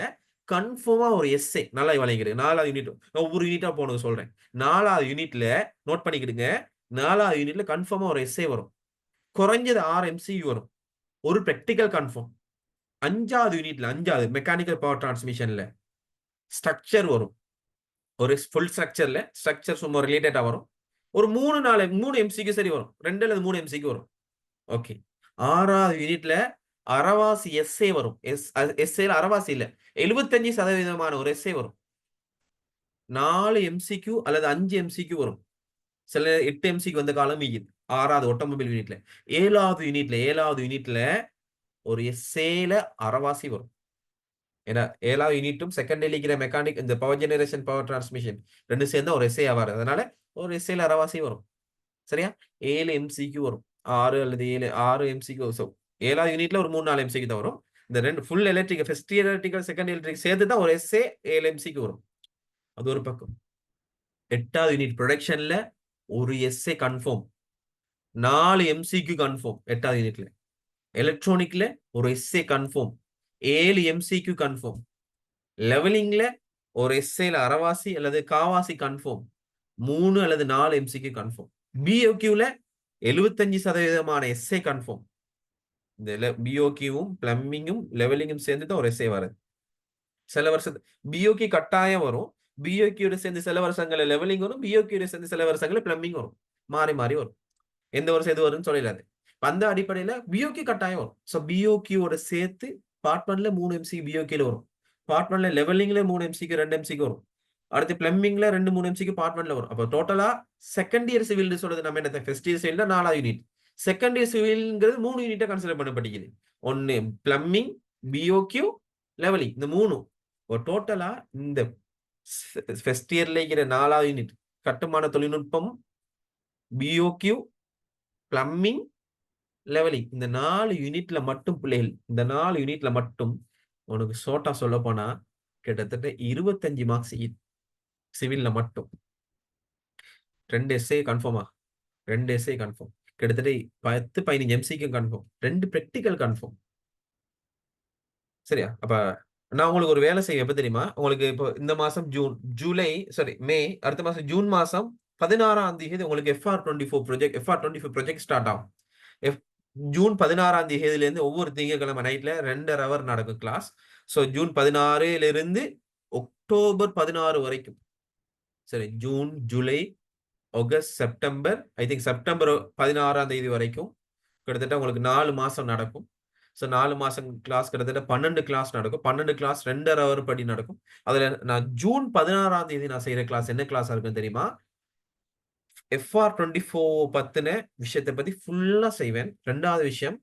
கன்ஃபார்மா ஒரு எஸ்ஸே நல்லா வழங்கிருக்கு. 4வது யூனிட் ஒவ்வொரு யூனிட்டா போனது சொல்றேன். 4வது யூனிட்ல நோட் பண்ணிக்கிடுங்க. 4வது யூனிட்ல கன்ஃபார்மா ஒரு எஸ்ஸே வரும். குறைஞ்சது 6 MCQ வரும். ஒரு பிராக்டிகல் கன்ஃபார்ம். 5வது மெக்கானிக்கல் பவர் டிரான்ஸ்மிஷன்ல ஸ்ட்ரக்சர் வரும். ஒரு ஃபுல் ஸ்ட்ரக்சர் சும்மா ரிலேட்டடா வரும். ஒரு 3 எம்சிக்கு சரி வரும். 2 அல்லது 3 எம்சிக்கு வரும். ஓகே. 6வது யூனிட்ல அரைவாசி எஸ்ஏ வரும். எஸ்ஏல அரைவாசி இல்ல. 75% ஒரு எஸ்ஏ வரும். 4 எம்சிக்யூ அல்லது 5 எம்சிக்யூ வரும். சில 8 எம்சிக்கு வந்த காலம் இருக்குது. 6வது ஆட்டோமொபைல் யூனிட்ல. 7வது யூனிட்ல ஒரு எஸ்ஏல அரைவாசி வரும். ஏன்னா 7வது யூனிட்டும் செகண்டரியில இருக்கிற மெக்கானிக் இந்த பவர் ஜெனரேஷன் பவர் டிரான்ஸ்மிஷன் 2 சேர்ந்தா ஒரு எஸ்ஏ ஆவாரு. அதனால ஒரு எஸ்ஏல அரைவாசி வரும். சரியா? 7 எம்சிக்யூ வரும். 6 அல்லது 6 எம்சிக்யூ. ஸோ 7வது யூனிட்ல ஒரு 3, 4 எம்சிக்யூ தான் வரும். இந்த 2 full electric, first electrical, second electric சேர்த்து தான் ஒரு எஸ்ஏ 7 எம்சிக்யூ வரும். அது ஒரு பக்கம். 8வது யூனிட் ப்ரொடக்ஷன்ல ஒரு எஸ்ஏ கன்ஃபார்ம். 4 எம்சிக்யூ கன்ஃபார்ம் 8வது யூனிட்ல. எலக்ட்ரானிக்ல ஒரு எஸ்ஏ கன்ஃபார்ம். 7 MCQ confirm. லெவலிங்ல ஒரு எஸ்ஏல அரைவாசி அல்லது காவாசி கன்ஃபார்ம். 3 அல்லது 4 எம்சிக்யூ கன்ஃபார்ம். பிஓக்யூல 75% எஸ்ஏ கன்ஃபார்ம். இந்த பிஓக்யூவும் பிளம்பிங்கும் லெவலிங்கும் சேர்ந்து தான் ஒரு எஸ்ஏ வருது. சில வருஷத்து பிஓகி கட்டாயம் வரும். பிஓகியோட சேர்ந்து சில வருஷங்கள்ல லெவலிங் வரும். பிஓகியோட சேர்ந்து சில வருஷங்கள்ல பிளம்பிங் வரும். மாறி மாறி வரும். எந்த வருஷம் எது வரும்னு சொல்லலாது. அந்த அடிப்படையில பிஓகி கட்டாயம் வரும். ஸோ பிஓகியோட சேர்த்து பார்ட் 1ல 3 எம்சி பிஓகில வரும். பார்ட் 1ல லெவலிங்ல 3 எம்சிக்கு 2 எம்சிக்கு வரும். அடுத்து பிளம்பிங்ல 2, 3 எம்சிக்கு பார்ட் 1ல வரும். அப்போ டோட்டலா செகண்ட் இயர் சிவில் சொல்றது நம்ம என்ன, ஃபர்ஸ்ட் இயர் சிவில்ல 4வது யூனிட். செகண்ட் இயர் சிவில்ங்கிறது 3 யூனிட்டா கன்சிடர் பண்ணப்பட்டிருக்குது. ஒன்னு பிளம்பிங், பிஓகியூ, லெவலிங், இந்த 3. ஒரு டோட்டலா இந்த ஃபர்ஸ்ட் இயர்ல இருக்கிற 4வது யூனிட் கட்டுமான தொழில்நுட்பம், பிஓகியூ, பிளம்பிங், லெவலிங், இந்த 4 யூனிட்ல மட்டும் பிள்ளைகள், இந்த 4 யூனிட்ல மட்டும் உனக்கு ஷார்ட்டா சொல்ல போனா கிட்டத்தட்ட 25 மார்க்ஸ் சிவில்ல மட்டும். 2 எஸ்ஏ கன்ஃபார்மா, 2 எஸ்ஏ கன்ஃபார்ம். கிட்டத்தட்ட 10, 15 எம்சிக்கு கன்ஃபார்ம். 2 practical confirm. சரியா? அப்ப நான் உங்களுக்கு ஒரு வேலை செய்வேன். எப்ப தெரியுமா? உங்களுக்கு இப்போ இந்த மாசம் மே, அடுத்த மாசம் ஜூன் மாசம் 16ஆம் தேதி உங்களுக்கு FR24 ப்ராஜெக்ட் ஸ்டார்ட் ஆகும். ஜூன் 16ஆம் தேதியில இருந்து ஒவ்வொரு திங்கட்கிழமை நைட்ல 2.5 ஹவர் நடக்கும் கிளாஸ். ஸோ ஜூன் 16ல இருந்து அக்டோபர் 16 வரைக்கும். சரி, June, July, August, September, I think September 16ஆம் தேதி வரைக்கும் கிட்டத்தட்ட உங்களுக்கு 4 மாசம் நடக்கும். ஸோ 4 மாசம் கிளாஸ் கிட்டத்தட்ட 12 கிளாஸ் நடக்கும். 12 கிளாஸ் 2.5 ஹவர் படி நடக்கும். அதுல நான் ஜூன் 16ஆம் தேதி நான் செய்யற கிளாஸ் என்ன கிளாஸா இருக்குன்னு தெரியுமா? FR24 பத்தின விஷயத்தை பத்தி ஃபுல்லா செய்வேன். 2வது விஷயம்,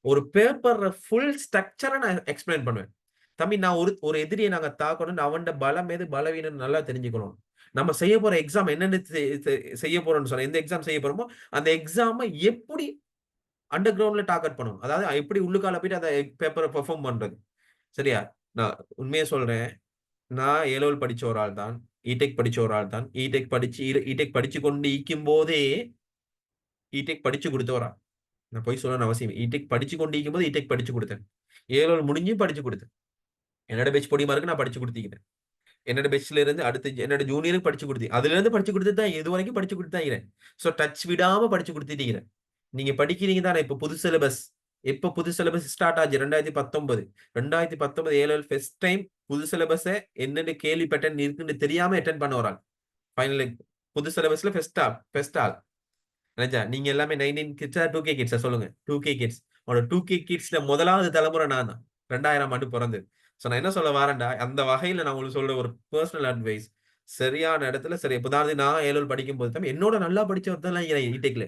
ஒரு பேப்பர் ஃபுல் ஸ்ட்ரக்சரை நான் எக்ஸ்பிளைன் பண்ணுவேன். தம்பி, நான் ஒரு எதிரியை நாங்க தாக்கணும், அவன் பலம் எது பலவீனம் நல்லா தெரிஞ்சுக்கணும். நம்ம செய்ய போற எக்ஸாம் என்னென்ன செய்ய போறோம்னு சொன்ன, எந்த எக்ஸாம் செய்ய போறோமோ அந்த எக்ஸாமை எப்படி அண்டர் கிரவுண்ட்ல டார்கெட் பண்ணும், அதாவது எப்படி உள்ளுக்கால போயிட்டு அந்த பேப்பரை பெர்ஃபார்ம் பண்றது. சரியா? நான் உண்மையை சொல்றேன். நான் ஏலோல் படிச்ச ஒரு ஆள் தான். இடெக் படிச்ச ஒரு ஆள் தான். இடெக் படிச்சு கொண்டு இருக்கும் போதே இடெக் படிச்சு கொடுத்தவரா, நான் போய் சொல்லணும் அவசியம். இடெக் படிச்சு கொண்டு இருக்கும் போது இடெக் படிச்சு கொடுத்தேன். ஏலோல் முடிஞ்சும் படிச்சு கொடுத்தேன். என்னோட பெச் பொடிமா இருக்கு, நான் படிச்சு கொடுத்திக்கிறேன். என்னோட பெச்ல இருந்து அடுத்து என்னோட ஜூனியருக்கு படிச்சு கொடுத்தி, அதுல இருந்து படிச்சு கொடுத்து தான் இது வரைக்கும் படிச்சு கொடுத்து தான் இருக்கிறேன். ஸோ டச் விடாம படிச்சு கொடுத்துட்டீங்க. நீங்க படிக்கிறீங்க தானே. இப்ப புது சிலபஸ் ஸ்டார்ட் ஆச்சு 2019 ஏலோல் ஃபர்ஸ்ட் டைம் புது சிலபஸ என்னென்னு கேள்விப்பட்டேன் இருக்குன்னு தெரியாம அட்டென்ட் பண்ண வராங்க. ஃபைனல் புது சிலபஸ்ல ஃபர்ஸ்ட் ஆள் நினைச்சா நீங்க எல்லாமே 19 கிட்ஸா 2K கிட்ஸா சொல்லுங்க. 2K kids. உங்களோட 2K கிட்ஸ்ல முதலாவது தலைமுறை நான் தான். 2000 ஆண்டு பிறந்து. சோ நான் என்ன சொல்ல வரேன்டா, அந்த வகையில நான் உங்களுக்கு சொல்ற ஒரு பர்சனல் அட்வைஸ், சரியான இடத்துல சரி. உதாரணத்துக்கு நான் ஏலோல் படிக்கும் போது தான் என்னோட நல்லா படிச்ச ஒருத்தர் இடெக்ல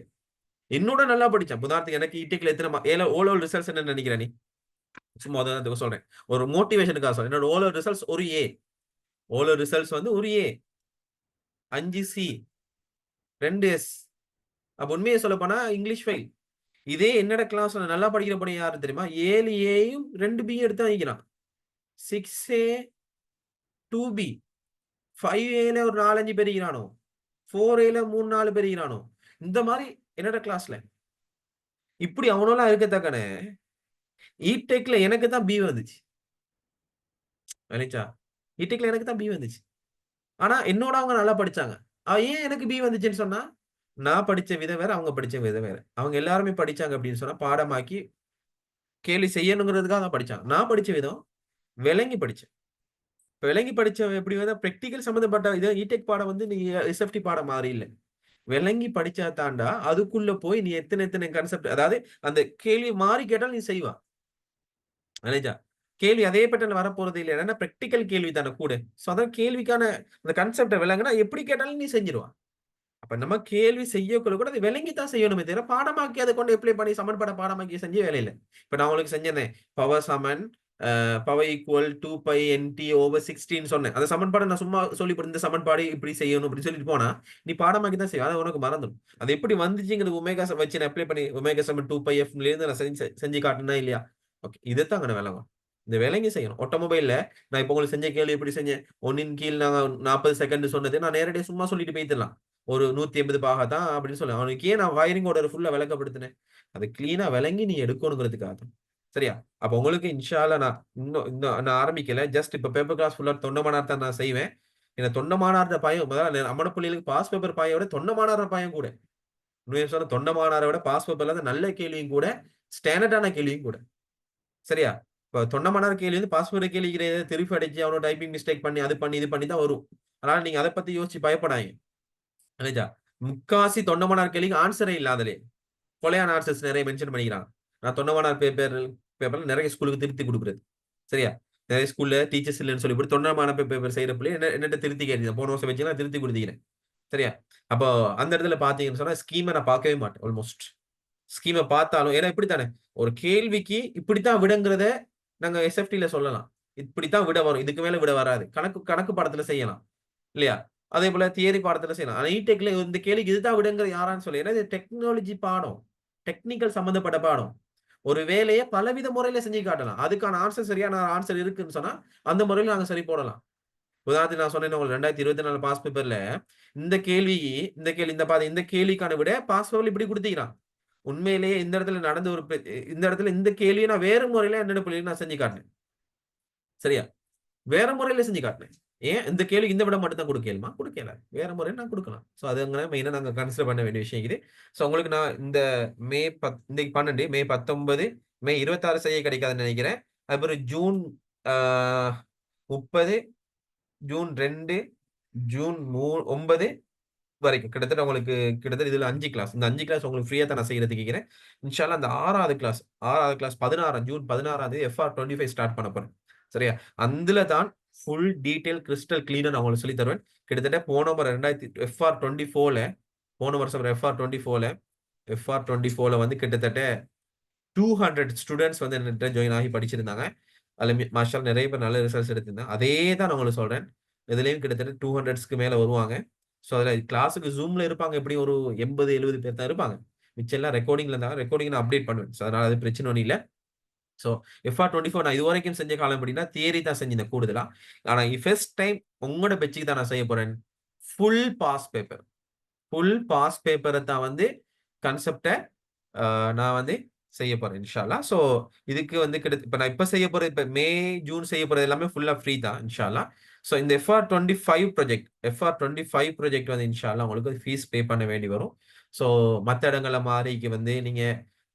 என்னோட நல்லா படிச்சேன். உதாரணத்துக்கு எனக்கு இடெக்ல எத்தனை ஓலோல் ரிசல்ட்ஸ் என்ன நினைக்கிற நீ? சும்மா உதாரணத்துக்கு சொல்றேன், ஒரு மோட்டிவேஷனுக்காக சொல்றேன். என்னோட ஓலோல் ரிசல்ட்ஸ் ஒரு ஏ. ஓலோல் ரிசல்ட்ஸ் வந்து ஒரு ஏ, 5C, 2S. அப்ப உண்மையை சொல்ல போனா இங்கிலீஷ் ஃபெயில். இதே என்னோட கிளாஸ்ல நல்லா படிக்கிற படி யாரு தெரியுமா? 7Aயும் 2B எடுத்து வைக்கிறான். 6A, 2B, 5Aல ஒரு 4-5 பேர் இருக்கிறானோ, 4Aல 3-4 பேர் இருக்கிறானோ. இந்த மாதிரி என்னோட கிளாஸ்ல இப்படி அவனோலாம் இருக்கத்தக்கன இடெக்ல எனக்கு தான் பி வந்துச்சு. இடெக்ல எனக்கு தான் பி வந்துச்சு. ஆனா என்னோட அவங்க நல்லா படிச்சாங்க. ஏன் எனக்கு பி வந்துச்சுன்னு சொன்னா, நான் படிச்ச விதம் வேற, அவங்க படிச்ச விதம் வேற. அவங்க எல்லாருமே படிச்சாங்க அப்படின்னு சொன்னா பாடமாக்கி கேள்வி செய்யணுங்கிறதுக்காக தான் படிச்சாங்க. நான் படிச்ச விதம் விளங்கி படிச்சேன். இப்ப விளங்கி படிச்சவன் எப்படி வந்து பிராக்டிகல் சம்பந்தப்பட்ட இது இடெக் பாடம் வந்து நீ எஸ்எஃப்டி பாடம் மாறி இல்ல. விளங்கி படிச்சா தாண்டா அதுக்குள்ள போய் நீ எத்தனை கான்செப்ட் அதாவது அந்த கேள்வி மாறி கேட்டாலும் நீ செய்வா. மேனேஜா கேள்வி அதே பேட்டர்ன்ல வரப்போறது இல்ல. ஏன்னா பிராக்டிகல் கேள்வி தானே கூட. சோ அதான் கேள்விக்கான அந்த கான்செப்ட்ட விளங்குனா எப்படி கேட்டாலும் நீ செஞ்சுருவா. அப்ப நம்ம கேள்வி செய்யக்குள்ள கூட அதை விளங்கித்தான் செய்யணுமே தவிர பாடமாக்கி அதை கொண்டு அப்ளை பண்ணி சமன்பாட பாடமாக்கி செஞ்ச வேலை இல்ல. இப்ப நான் உங்களுக்கு செஞ்சேனே பவர் சமன் பவர் ஈக்குவல் 2π nt over 16 சொன்னேன். அந்த சமன்பாடை நான் சும்மா சொல்லி இந்த சமன்பாடு இப்படி செய்யணும் அப்படி சொல்லிட்டு போனா நீ பாடமாக்கி தான் செய்வ. அதை உனக்கு மறந்துடும். அது எப்படி வந்துச்சுங்கிறது ஒமேகா வச்சு நான் அப்ளை பண்ணி ஒமேகா சமன் 2πf இருந்து நான் செஞ்சு காட்டினா இல்லையா? ஓகே இதைத்தான் அங்கே விளங்கும். இந்த விளங்கி செய்யணும். ஆட்டோமொபைல்ல நான் இப்போ உங்களுக்கு செஞ்ச கேள்வி எப்படி செஞ்சேன்? ஒன்னின் கீழ் நாங்க 40 செகண்ட் சொன்னது நான் நேரடியாக சும்மா சொல்லிட்டு போயிடலாம். ஒரு 180 பாகா தான் அப்படின்னு சொல்லுவேன். அவனுக்கு ஏன் நான் வயரிங் ஆர்டர் ஃபுல்லா விளக்கப்படுத்தினேன்? அது கிளீனா விளங்கி நீ எடுக்கணுங்கிறதுக்காக தான். சரியா? அப்ப உங்களுக்கு இன்ஷால்லா நான் இன்னும் இன்னும் நான் ஆரம்பிக்கல. ஜஸ்ட் இப்ப பேப்பர் கிளாஸ் ஃபுல்லா தொண்டமானார் தான் நான் செய்வேன். ஏன்னா தொண்டமானார்ட பயம் முதல்ல அம்மன பிள்ளைகளுக்கு பாஸ் பேப்பர் பாயை விட தொண்டமானார பயம் கூட. உண்மையை சொன்ன தொண்டமானாரை விட பாஸ் பேப்பர்ல தான் நல்ல கேள்வியும் கூட ஸ்டாண்டர்டான கேள்வியும் கூட. சரியா? இப்ப தொண்டமானார் கேள்வி வந்து பாஸ் பேப்பர் கேள்வி திருப்பி அடிச்சு அவனோட டைப்பிங் மிஸ்டேக் பண்ணி அது பண்ணி இது பண்ணி தான் வரும். அதனால நீங்க அதை பத்தி யோசிச்சு பயப்படாங்க. அனேஜா முக்காசி தொண்டமானார் கேள்விக்கு ஆன்சரே இல்லாதலே கொலையான ஆன்சர்ஸ் நிறைய மென்ஷன் பண்ணிக்கிறாங்க. நான் தொண்டமானார் பேப்பர்ல நிறைய ஸ்கூலுக்கு திருத்தி கொடுக்குறது. சரியா? நிறைய ஸ்கூல்ல டீச்சர்ஸ் இல்லைன்னு சொல்லி போட்டு தொண்டமான பேப்பர் செய்யற பிள்ளை என்ன திருத்தி கேட்டீங்க போன வருஷம் வச்சு நான் திருத்தி கொடுத்தீங்க. சரியா? அப்போ அந்த இடத்துல பாத்தீங்கன்னு சொன்னா ஸ்கீமை நான் பார்க்கவே மாட்டேன். ஆல்மோஸ்ட் ஸ்கீமை பார்த்தாலும் ஏன்னா இப்படித்தானே ஒரு கேள்விக்கு இப்படித்தான் விடங்கிறத நாங்க எஸ்எஃப்டில சொல்லலாம். இப்படித்தான் விட வரும். இதுக்கு மேல விட வராது. கணக்கு பாடத்துல செய்யலாம் இல்லையா? அதே போல தியரி பாடத்துல செய்யலாம். ஆனா இடெக்ல இந்த கேள்விக்கு இதுதான் விடுங்கிற யாரான்னு சொல்லி ஏன்னா இது டெக்னாலஜி பாடம். டெக்னிக்கல் சம்பந்தப்பட்ட பாடம். ஒரு வேலையை பலவித முறையில செஞ்சு காட்டலாம். அதுக்கான ஆன்சர் சரியான ஆன்சர் இருக்குன்னு சொன்னா அந்த முறையில நாங்க சரி போடலாம். உதாரணத்துக்கு நான் சொன்னேன் உங்களுக்கு 2024 பாஸ் பேப்பர்ல இந்த கேள்வி இந்த கேள்விக்கான விட பாஸ் பேப்பர்ல இப்படி கொடுத்தீங்கன்னா உண்மையிலேயே இந்த இடத்துல நடந்த இந்த இடத்துல இந்த கேள்வியை நான் வேற முறையில என்னோட பிள்ளைங்க நான் செஞ்சு காட்டினேன். சரியா? வேற முறையில செஞ்சு காட்டினேன். ஏன் இந்த கேள்விக்கு இந்த விட மட்டும் தான் கொடுக்கலுமா? கொடுக்கல. வேற முறையில் நான் கொடுக்கலாம். ஸோ அது அங்கே மெயினாக நாங்கள் கன்சிடர் பண்ண வேண்டிய விஷயம் இது. ஸோ உங்களுக்கு நான் இந்த இன்னைக்கு 12 மே 19 மே 26 செய்ய கிடைக்காதுன்னு நினைக்கிறேன். அதுக்கப்புறம் ஜூன் 30 ஜூன் 2 ஜூன் 9 வரைக்கும் கிட்டத்தட்ட உங்களுக்கு கிட்டத்தட்ட இதுல 5 கிளாஸ். இந்த 5 கிளாஸ் உங்களுக்கு ஃப்ரீயா தான் நான் செய்யறதுக்கு கேட்கிறேன். இன்ஷால்லா அந்த 6வது கிளாஸ் 16 ஜூன் 16 FR25 ஸ்டார்ட் பண்ண போறேன். சரியா? அதுல தான் ஃபுல் டீடைல் கிறிஸ்டல் கிளீனா நான் உங்களுக்கு சொல்லி தருவேன். கிட்டத்தட்ட போன வருஷம் FR24ல வந்து கிட்டத்தட்ட 200 ஸ்டூடெண்ட்ஸ் வந்து என்கிட்ட ஜாயின் ஆகி படிச்சிருந்தாங்க. அதுல மாஷாஅல்லாஹ் நிறைய பேர் நல்ல ரிசல்ட்ஸ் எடுத்திருந்தாங்க. அதே தான் நான் உங்களுக்கு சொல்றேன். இதுலயும் கிட்டத்தட்ட 200க்கு மேல வருவாங்க. ஸோ அதுல கிளாஸுக்கு ஜூம்ல இருப்பாங்க எப்படியும் ஒரு 80-70 பேர் தான் இருப்பாங்க. மிச்சம் எல்லாம் ரெக்கார்டிங்ல இருந்தாங்க. ரெக்கார்டிங் நான் அப்டேட் பண்ணுவேன். ஸோ அதனால அது பிரச்சனை ஒன்றும் இல்லை. ஸோ FR24 நான் இது வரைக்கும் செஞ்ச காலம் எப்படின்னா தியரி தான் செஞ்சேன் கூடுதலா. ஆனா ஃபர்ஸ்ட் டைம் உங்களோட பெச்சுக்கு தான் நான் செய்ய போறேன். ஃபுல் பாஸ் பேப்பரை தான் வந்து கான்செப்டை நான் வந்து செய்ய போறேன் இன்ஷால்லா. ஸோ இதுக்கு வந்து இப்ப நான் இப்ப செய்ய போறது இப்ப மே ஜூன் செய்ய போறது எல்லாமே ஃபுல்லா ஃப்ரீ தான் இன்ஷால்லா. ஸோ இந்த FR25 ப்ராஜெக்ட் வந்து இன்ஷால்லா உங்களுக்கு ஃபீஸ் பே பண்ண வேண்டி வரும். ஸோ மற்ற இடங்கள்ல மாதிரிக்கு வந்து நீங்க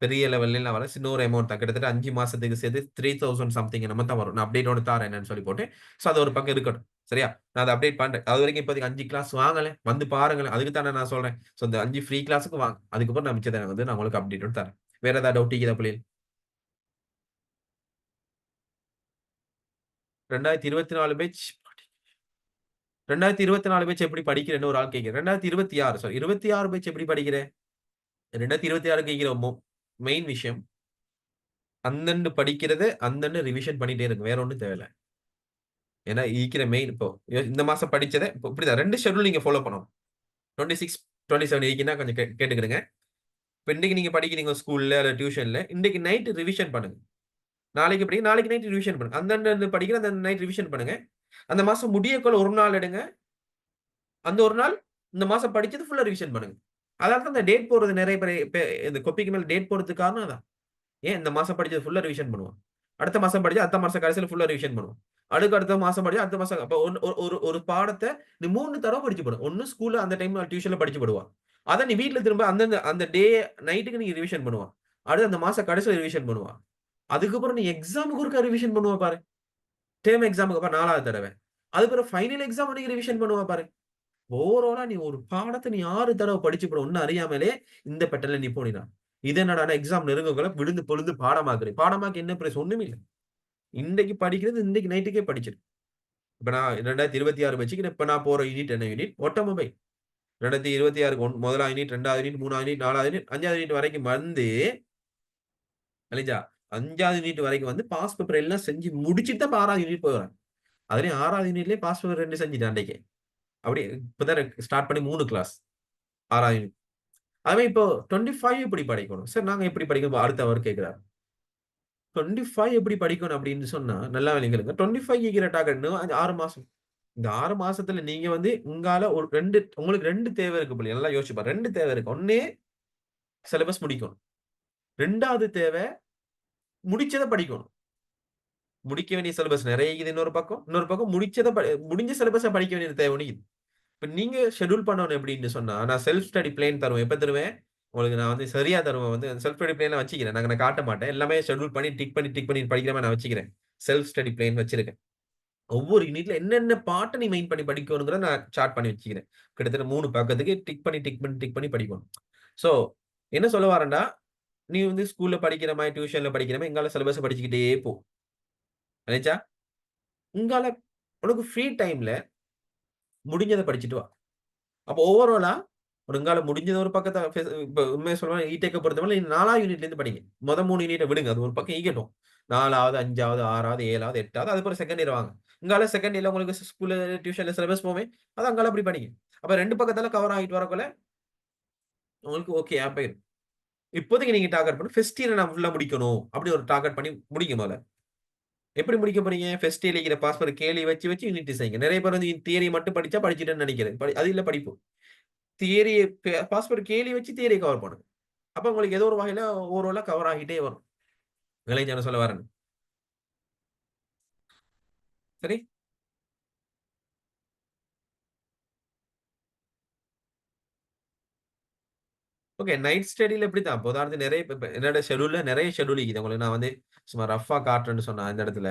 பெரிய லெவல்ல வர சின்ன ஒரு அமௌண்ட் தான். கிட்டத்தட்ட 5 மாசத்துக்கு சேர்த்து 3000 சம்திங் நம்ம தான் வரும். நான் அப்டேட்டோட தாரேன் என்னன்னு சொல்லி போட்டு. ஸோ அது ஒரு பக்கம் இருக்கட்டும். சரியா? நான் அதை அப்டேட் பண்றேன். அது வரைக்கும் இப்போதைக்கு 5 கிளாஸ் வாங்கல வந்து பாருங்களேன். அதுக்கு தானே நான் சொல்றேன். ஸோ இந்த 5 ஃப்ரீ கிளாஸுக்கு வாங்க. அதுக்கப்புறம் நான் மிச்சத்தை வந்து நான் உங்களுக்கு அப்டேட்டோட தரேன். வேற ஏதாவது டவுட் இருக்குதா பிள்ளைகள்? 2024 பேட்ச் 2024 பேட்ச் எப்படி படிக்கிறேன்னு ஒரு ஆள் கேட்கிறேன். 26 பேட்ச் எப்படி படிக்கிறேன்? 2026 கேட்கிற மெயின் விஷயம் அந்தண்டு படிக்கிறது அந்தண்டு ரிவிஷன் பண்ணிட்டே இருக்கு. வேற ஒன்றும் தேவையில்ல. ஏன்னா இருக்கிற மெயின் இப்போ இந்த மாசம் படிச்சதை இப்போ இப்படிதான் 2 ஷெட்யூல் நீங்க ஃபாலோ பண்ணணும். 26 27 இருக்குன்னா கொஞ்சம் கேட்டுக்கிடுங்க. இப்போ இன்னைக்கு நீங்க படிக்கிறீங்க ஸ்கூல்ல இல்ல டியூஷன்ல இன்னைக்கு நைட் ரிவிஷன் பண்ணுங்க. நாளைக்கு நைட் ரிவிஷன் பண்ணுங்க. அந்தந்த படிக்கிற அந்த நைட் ரிவிஷன் பண்ணுங்க. அந்த மாசம் முடியக்குள்ள ஒரு நாள் எடுங்க. அந்த ஒரு நாள் இந்த மாசம் படிச்சது ஃபுல்லா ரிவிஷன் பண்ணுங்க. அதனால தான் இந்த டேட் போடுறது நிறைய பேர் இந்த கொப்பிக்கு மேல டேட் போடுறதுக்கு காரணம் அதான். ஏன் இந்த மாசம் படிச்சது ஃபுல்லா ரிவிஷன் பண்ணுவோம். அடுத்த மாசம் படிச்சா அடுத்த மாசம் கடைசியில ஃபுல்லா ரிவிஷன் பண்ணுவோம். அடுத்த மாசம் படிச்சா அடுத்த மாசம் அப்ப ஒரு பாடத்தை நீ 3 தடவை படிச்சு போடும். ஒன்னு ஸ்கூல்ல அந்த டைம்ல டியூஷன்ல படிச்சு போடுவா. அதை நீ வீட்டுல திரும்ப அந்த டே நைட்டுக்கு நீங்க ரிவிஷன் பண்ணுவா. அடுத்து அந்த மாசம் கடைசியில ரிவிஷன் பண்ணுவா. அதுக்கப்புறம் நீ எக்ஸாமுக்கு ஒருக்கா ரிவிஷன் பண்ணுவா பாரு. டேர்ம் எக்ஸாமுக்கு அப்புறம் 4வது தடவை. அதுக்கப்புறம் ஃபைனல் எக்ஸாம் அன்னைக்கு ரிவிஷன் பண்ணுவா பாரு. ஓவராலா நீ ஒரு பாடத்த நீ 6 தடவ படிச்சுப்புட ஒண்ணும் அறியாமலே இந்த பேட்டர்ன்ல நீ போனினா. இது என்னடான்னா எக்ஸாம் நெருங்கக்குள்ள விழுந்து பொழுது பாடமாக்குறேன். பாடமாக்கி என்ன பிரைஸ்? ஒண்ணுமே இல்ல. இன்னைக்கு படிக்கிறது இன்னைக்கு நைட்டுக்கே படிச்சிரு. இப்ப நான் 2026 வச்சுக்கிறேன். இப்ப நான் போற யூனிட் என்ன யூனிட்? ஆட்டோமொபைல். 2026க்கு 1 யூனிட், 2வது யூனிட், 3வது யூனிட், 4வது யூனிட், 5வது யூனிட் வரைக்கும் வந்து அலிஜா 5வது யூனிட் வரைக்கும் வந்து பாஸ் பேப்பர் எல்லாம் செஞ்சு முடிச்சுட்டு தான் 6வது யூனிட் போறேன். அதுலயும் 6வது யூனிட்லயே பாஸ் பேப்பர் 2 செஞ்சுட்டேன் அன்னைக்கே. அப்படியே இப்பதான் ஸ்டார்ட் பண்ணி 3 கிளாஸ். 6வது யூனிட். அதுவே இப்போ 25 எப்படி படிக்கணும்? சார் நாங்க எப்படி படிக்கணும்? அடுத்த அவர் கேட்கிறார். 25 எப்படி படிக்கணும் அப்படின்னு சொன்னா, நல்லா கேளுங்க. 25ங்கிற டார்கெட் 6 மாசம். இந்த 6 மாசத்துல நீங்க வந்து உங்கால ஒரு 2 உங்களுக்கு 2 தேவை இருக்கு போல. நல்லா யோசிச்சு பாரு. 2 தேவை இருக்கு. 1 சிலபஸ் முடிக்கணும். 2வது தேவை முடிச்சத படிக்கணும். முடிக்க வேண்டிய சிலபஸ் நெறைய இருக்குது இன்னொரு பக்கம். இன்னொரு பக்கம் முடிஞ்ச சிலபஸ படிக்க வேண்டியது தேவை ஒண்ணு இருக்குது. இப்ப நீங்க ஷெட்யூல் பண்ணணும் எப்படின்னு சொன்னா, நான் செல்ஃப் ஸ்டடி பிளான் தருவேன். எப்ப தருவேன்? உங்களுக்கு நான் வந்து சரியா தருவேன் வந்து செல்ஃப் ஸ்டடி பிளான்லாம் வச்சுக்கிறேன். நான் காட்ட மாட்டேன். எல்லாமே ஷெட்யூல் பண்ணி டிக் பண்ணி படிக்கிற மாரி நான் வச்சுக்கிறேன். செல்ஃப் ஸ்டடி பிளான் வச்சிருக்கேன். ஒவ்வொரு யூனிட்ல என்னென்ன பார்ட்ட நீ மெயின் பண்ணி படிக்கணும்ங்கிறத நான் சார்ட் பண்ணி வச்சுக்கிறேன். கிட்டத்தட்ட 3 பக்கத்துக்கு டிக் பண்ணி படிக்கணும். சோ என்ன சொல்ல வரேன்டா, நீ வந்து ஸ்கூல்ல படிக்கிற மாரி, டியூஷன்ல படிக்கிற மாரி எங்கால சிலபஸ படிச்சுக்கிட்டே போ. விளங்குச்சா? உங்கால உனக்கு ஃப்ரீ டைம்ல முடிஞ்சத படிச்சுட்டு வா. அப்ப ஓவராலா உங்களால முடிஞ்சது ஒரு பக்கத்த இப்ப உண்மைய சொல்லணும்னா இடெக்க பொறுத்தவரை 4வது யூனிட்ல இருந்து படிங்க. மொத 3 யூனிட்ட விடுங்க. அது ஒரு பக்கம் ஈகட்டும். 4வது, 5வது, 6வது, 7வது, 8வது அதுக்கப்புறம் செகண்ட் இயர் வாங்க. இங்கால செகண்ட் இயர்ல உங்களுக்கு ஸ்கூல்ல, டியூஷன்ல சிலபஸ் போவே. அத அங்கால அப்படி படிங்க. அப்ப 2 பக்கத்தால கவர் ஆகிட்டு வரக்குள்ள உங்களுக்கு ஓகேயா போயிரும். இப்போதைக்கு நீங்க டார்கெட் பண்ணி ஃபர்ஸ்ட் இயர நான் ஃபுல்லா முடிக்கணும். அப்படி ஒரு டார்கெட் பண்ணி முடிங்க மொதல்ல. எப்படி முடிக்க போறீங்க? ஃபர்ஸ்ட் இயர்ல இருக்கிற பாஸ் பண்ண கேள்வி வச்சு யூனிட் செய்யுங்க. நெறைய பேர் வந்து தியரி மட்டும் படிச்சா படிச்சுட்டேன்னு நெனைக்கிறது. அது இல்ல படிப்பு. தியரிய பாஸ் பண்ண கேள்வி வச்சு தியரிய கவர் பண்ணுங்க. அப்ப உங்களுக்கு ஏதோ ஒரு வகையில ஓவராலா கவர் ஆகிட்டே வரும். விளைஞ்சு என்ன சொல்ல வரேன். சரி? ஓகே. நைட் ஸ்டடில இப்படித்தான். இப்ப உதாரணத்துக்கு நெறைய இப்ப என்னோட ஷெட்யூல்ல நெறைய ஷெட்யூல் இருக்குது. உங்களுக்கு நான் வந்து சும்மா ரஃப்பா காட்டுறேன்னு சொன்னா இந்த இடத்துல.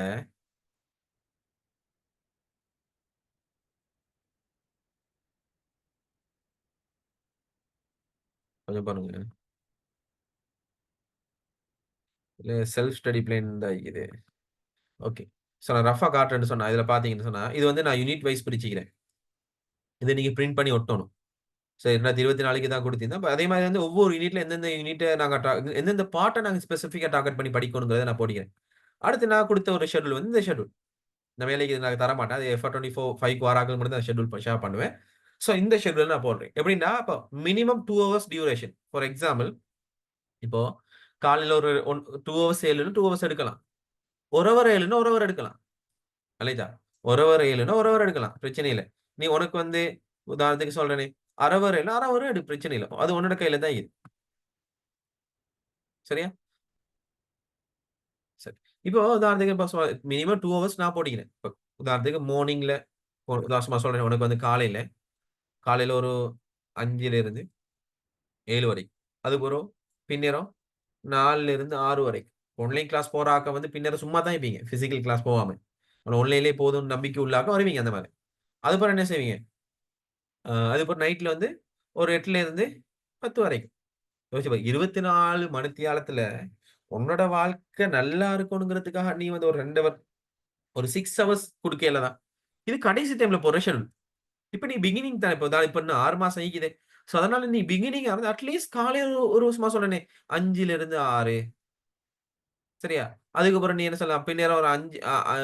கொஞ்சம் பாருங்க. இல்ல செல்ஃப் ஸ்டடி பிளான் தான் இருக்குது. ஓகே. சோ நான் ரஃப்பா காட்டுறேன்னு சொன்னா, இதுல பார்த்தீங்கன்னு சொன்னா, இது வந்து நான் யூனிட் வைஸ் பிரிச்சுக்கிறேன். இத நீங்க பிரிண்ட் பண்ணி ஒட்டணும். சரி 2024க்கு தான் குடுத்திருந்தேன். அப்ப அதே மாரி வந்து ஒவ்வொரு யூனிட்ல எந்தெந்த யூனிட்ட நாங்க எந்தெந்த பார்ட்ட நாங்க ஸ்பெசிஃபிக்கா டார்கெட் பண்ணி படிக்கணும்ங்கிறத நான் போட்டுக்கிறேன். அடுத்து நான் குடுத்த ஒரு ஷெட்யூல் வந்து இந்த ஷெட்யூல். இந்த வேலைக்கு இது நான் தரமாட்டேன். அது FR24 5க்கு வராக்கள் மட்டும் தான் ஷெட்யூல் ஷேர் பண்ணுவேன். சோ இந்த ஷெட்யூல் நான் போடுறேன். எப்படின்னா, அப்ப minimum 2 hours duration. For example, இப்போ காலையில ஒரு 2 ஹவர்ஸ் 2 ஹவர்ஸ் எடுக்கலாம். 1 ஹவர் 1 ஹவர் எடுக்கலாம். அல்லேதா 1 ஹவர் 1 ஹவர் எடுக்கலாம். பிரச்சனை இல்ல. நீ உனக்கு வந்து உதாரணத்துக்கு சொல்றேனே, 1/2 ஹவர் 1/2 ஹவர் எடு பிரச்சனை இல்ல. அது உன்னோட கையில தான் இருக்குது. சரியா? சரி. இப்போ உதாரணத்துக்கு இப்ப மினிமம் 2 ஹவர்ஸ் நான் போட்டுக்கிறேன். இப்ப உதாரணத்துக்கு மார்னிங்ல உதாரணமா சொல்றேன். உனக்கு வந்து காலையில காலையில ஒரு 5லிருந்து 7 வரைக்கும். அதுக்கப்புறம் பின்னேரம் 4லிருந்து 6 வரைக்கும். ஆன்லைன் கிளாஸ் போற ஆட்கள் வந்து பின்னேரம் சும்மா தான் இருப்பீங்க. பிசிக்கல் கிளாஸ் போகாம. ஆன்லைன்லயே போதும்னு நம்பிக்கை உள்ள ஆட்கள் வருவீங்க அந்த மாரி. அதுக்கப்புறம் என்ன செய்வீங்க? அதுக்கப்புறம் நைட்ல வந்து ஒரு 8லிருந்து 10 வரைக்கும். யோசிச்சு பாரு 24 மணித்தியாலத்துல உன்னோட வாழ்க்கை நல்லா இருக்கணுங்கிறதுக்காக நீ வந்து ஒரு 2 ஹவர் ஒரு 6 ஹவர்ஸ் குடுக்கையில தான். இது கடைசி டைம்ல போடுற ஷெட்யூல். இப்ப நீ பிகினிங் தான் இப்ப இன்னும் 6 மாசம் ஆயிக்குது. சோ அதனால நீ பிகினிங்கா இருந்து அட்லீஸ்ட் காலையில ஒரு சும்மா சொன்னேனே 5லிருந்து 6 சரியா? அதுக்கப்புறம் நீ என்ன சொல்லலாம்? பின்னேரம் ஒரு 5 அ அ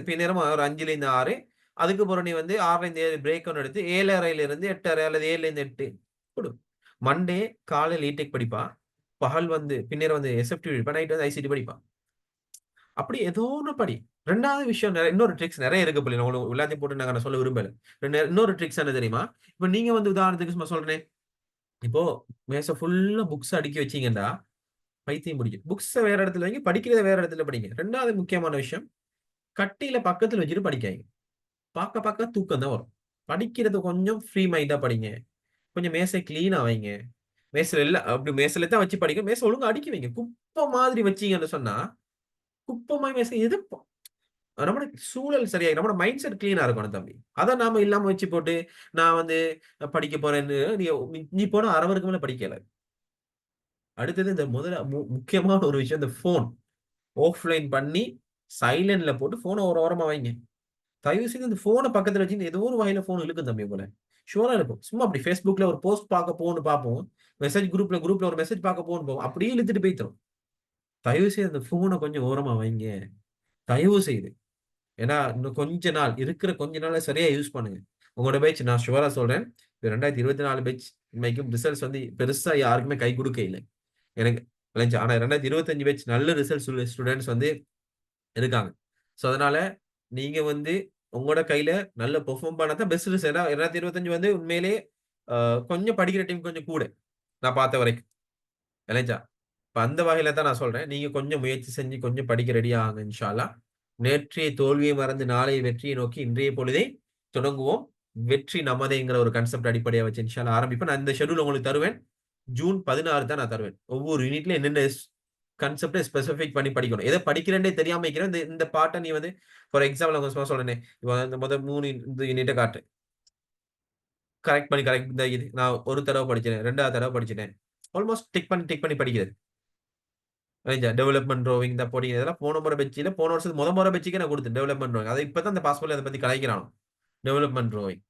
பின்னேரம் ஒரு 5லிருந்து 6 அதுக்கப்புறம் நீ வந்து 6லிருந்து 7 பிரேக் ஒண்ணு எடுத்து 7:30லிருந்து 8:30 அல்லது 7லிருந்து 8 குடு. மண்டே காலையில இடெக் படிப்பா. பகல் வந்து பின்னேரம் வந்து எஸ்எஃப்டி படிப்பா. நைட் வந்து ஐசிடி படிப்பா. அப்படி ஏதோ ஒண்ணு படி. 2வது விஷயம் இன்னொரு ட்ரிக்ஸ் நெறைய இருக்கு போல. நான் உங்களுக்கு எல்லாத்தையும் போட்டு நான் சொல்ல விரும்பல. இன்னொரு ட்ரிக்ஸ் என்ன தெரியுமா? இப்ப நீங்க வந்து உதாரணத்துக்கு சும்மா சொல்றேனே, இப்போ மேச ஃபுல்லா புக்ஸ் அடுக்கி வச்சீங்கன்னா, பைத்தியம் பிடிக்கும். புக்ஸ வேற இடத்துல வைங்க, படிக்கிறத வேற இடத்துல படிங்க. 2வது முக்கியமான விஷயம், கட்டில பக்கத்துல வச்சுட்டு படிக்காதீங்க. பாக்க பாக்க தூக்கம் தான் வரும். படிக்கிறது கொஞ்சம் ஃப்ரீ மைண்டா படிங்க. கொஞ்சம் மேசை கிளீனா வைங்க. மேசையில இல்ல அப்படி மேசையில தான் வச்சு படிங்க. மேசை ஒழுங்கா அடுக்கி வைங்க. குப்பை மாதிரி வச்சீங்கன்னு சொன்னா, குப்பை மாரி மேசை எது நம்மோட சூழல் சரியாயி நம்மோட மைண்ட் செட் கிளீனா இருக்கணும் தம்பி. அத நாம இல்லாம வச்சு போட்டு, நான் வந்து படிக்க போறேன்னு நீ போனா 1 ஹவருக்கு மேல படிக்கல. அடுத்தது இந்த முதல்ல முக்கியமான ஒரு விஷயம் இந்த ஃபோன். ஆஃப்லைன் பண்ணி, சைலன்ட்ல போட்டு ஃபோன ஒரு ஓரமா வைங்க. தயவு செய்து இந்த ஃபோன பக்கத்துல வச்சுக்கிட்டு ஏதோ ஒரு வகையில ஃபோன் இழுக்கும் தம்பி உங்கள. ஷூரா இழுக்கும். சும்மா அப்படி Facebookல ஒரு போஸ்ட் பார்க்க போவோம்னு பார்ப்போம். குரூப்ல ஒரு மெசேஜ் பார்க்க போவோம்னு போவோம். அப்படியே இழுத்துட்டு போய்த்துரும். தயவு செய்து அந்த ஃபோன கொஞ்சம் ஓரமா வைங்க. தயவு செய்து. ஏன்னா, இன்னும் கொஞ்ச நாள் இருக்கிற கொஞ்ச நாள்ல சரியா யூஸ் பண்ணுங்க. உங்களோட பேட்ச் நான் ஷூரா சொல்றேன். 2024 பேட்ச் இன்னைக்கும் ரிசல்ட்ஸ் வந்து பெருசா யாருக்குமே கை குடுக்க இல்ல. எனக்கு விளங்குச்சா? ஆனா 2025 பேட்ச் நல்ல ரிசல்ட்ஸ் உள்ள ஸ்டூடண்ட்ஸ் வந்து இருக்காங்க. சோ, அதனால நீங்க வந்து உங்களோட கையில நல்ல பெர்ஃபார்ம் பண்ணா தான் பெஸ்ட் ரிசல்ட். ஏன்னா 2025 வந்து உண்மையிலேயே அ கொஞ்சம் படிக்கிற டீம் கொஞ்சம் கூட. நான் பார்த்த வரைக்கும். விளங்குச்சா? இப்ப அந்த வகையில தான் நான் சொல்றேன். நீங்க கொஞ்சம் முயற்சி செஞ்சு கொஞ்சம் படிக்க ரெடி ஆகுங்க இன்ஷா அல்லாஹ். நேற்றைய தோல்வியை மறந்து நாளைய வெற்றியை நோக்கி இன்றைய பொழுதை தொடங்குவோம். வெற்றி நமதேங்கிற ஒரு கான்செப்ட் அடிப்படையா வச்சு இன்ஷா அல்லாஹ் ஆரம்பிப்பேன். நான் இந்த ஷெட்யூல் உங்களுக்கு தருவேன். ஜூன் 16 தான் நான் தருவேன். ஒவ்வொரு யூனிட்ல என்னென்ன கான்செப்ட்ட ஸ்பெசிஃபிக் பண்ணி படிக்கணும். எத படிக்கிறேன்னே தெரியாம இருக்கிறேன். இந்த பார்ட்ட நீ வந்து ஃபார் எக்ஸாம்பிள் நான் சும்மா சொல்றேனே, இந்த மொத 3 இந்த யூனிட்ட காட்டு. கரெக்ட் இந்த இது நான் ஒரு தடவ படிச்சேன். 2வது தடவ படிச்சுட்டேன். ஆல்மோஸ்ட் டிக் பண்ணி படிக்கிறது. ரைட்டா. டெவலப்மென்ட் ட்ராவிங் இந்த பொடி இதெல்லாம் போன முறை பெஞ்சில போன வருஷத்துக்கு முறை பெஞ்சுக்கே நான் குடுத்தேன். Development drawing. அத இப்ப தான் இந்த பாஸ்போர்ட்ல அத பத்தி கலாய்க்கிறானுவோ. Development drawing.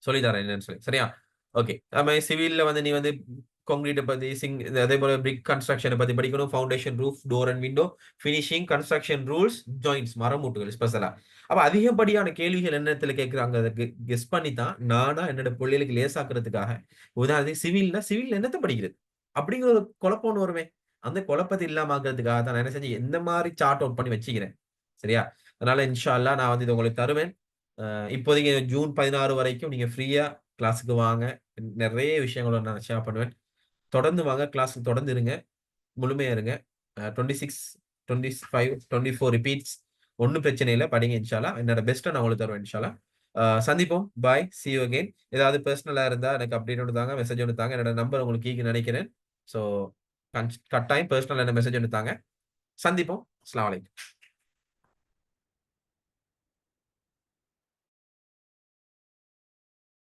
சொல்லி தரேன் என்னன்னு சொல்லி. சரியா? ஓகே. நம்ம சிவில்ல வந்து நீ வந்து கான்கிரீட்ட பத்தி அதே போல பிரிக் கன்ஸ்ட்ரக்ஷன பத்தி படிக்கணும். Foundation, roof, door and window, finishing, construction rules, joints மரமூட்டுகள் ஸ்பெஷலா. அப்ப அதிகப்படியான கேள்விகள் என்ன கேட்கிறாங்க அத கெஸ் பண்ணி தான் நானா என்னோட பிள்ளைகளுக்கு லேசாக்குறதுக்காக உதாரணத்துக்கு சிவில்ல என்னத்த படிக்கிறது? அப்படிங்கிற ஒரு குழப்பம் ஒண்ணு வருமே. அந்த குழப்பத்த இல்லாம ஆக்குறதுக்காக தான் நான் என்ன செஞ்சேன், எந்த மாரி சார்ட் அவுட் பண்ணி வச்சுக்கிறேன். சரியா? அதனால இன்ஷா அல்லாஹ் நான் வந்து இத உங்களுக்கு தருவேன். இப்போதைக்கு ஜூன் 16 வரைக்கும் நீங்க ஃப்ரீயா கிளாஸ்க்கு வாங்க. நெறைய விஷயங்கள நான் ஷேர் பண்ணுவேன். தொடர்ந்து வாங்க. கிளாஸ்க்கு தொடர்ந்து இருங்க. முழுமையா இருங்க. 26, 25, 24 ரிப்பீட்ஸ். ஒண்ணும் பிரச்சனை இல்ல. படிங்க இன்ஷா அல்லாஹ். என்னோட பெஸ்ட்ட நான் உங்களுக்கு தருவேன் இன்ஷா அல்லாஹ். சந்திப்போம். பாய். See you again. ஏதாவது பெர்சனலா இருந்தா எனக்கு அப்டேட் ஒண்ணு தாங்க. மெசேஜ் ஒண்ணு தாங்க. என்னோட நம்பர் உங்களுக்கு கீழ நெனைக்கிறேன். ஸோ கட்டாயம் பெர்சனலா என்ன மெசேஜ் ஒண்ணு தாங்க. சந்திப்போம். அஸ்ஸலாமு அலைக்கும்.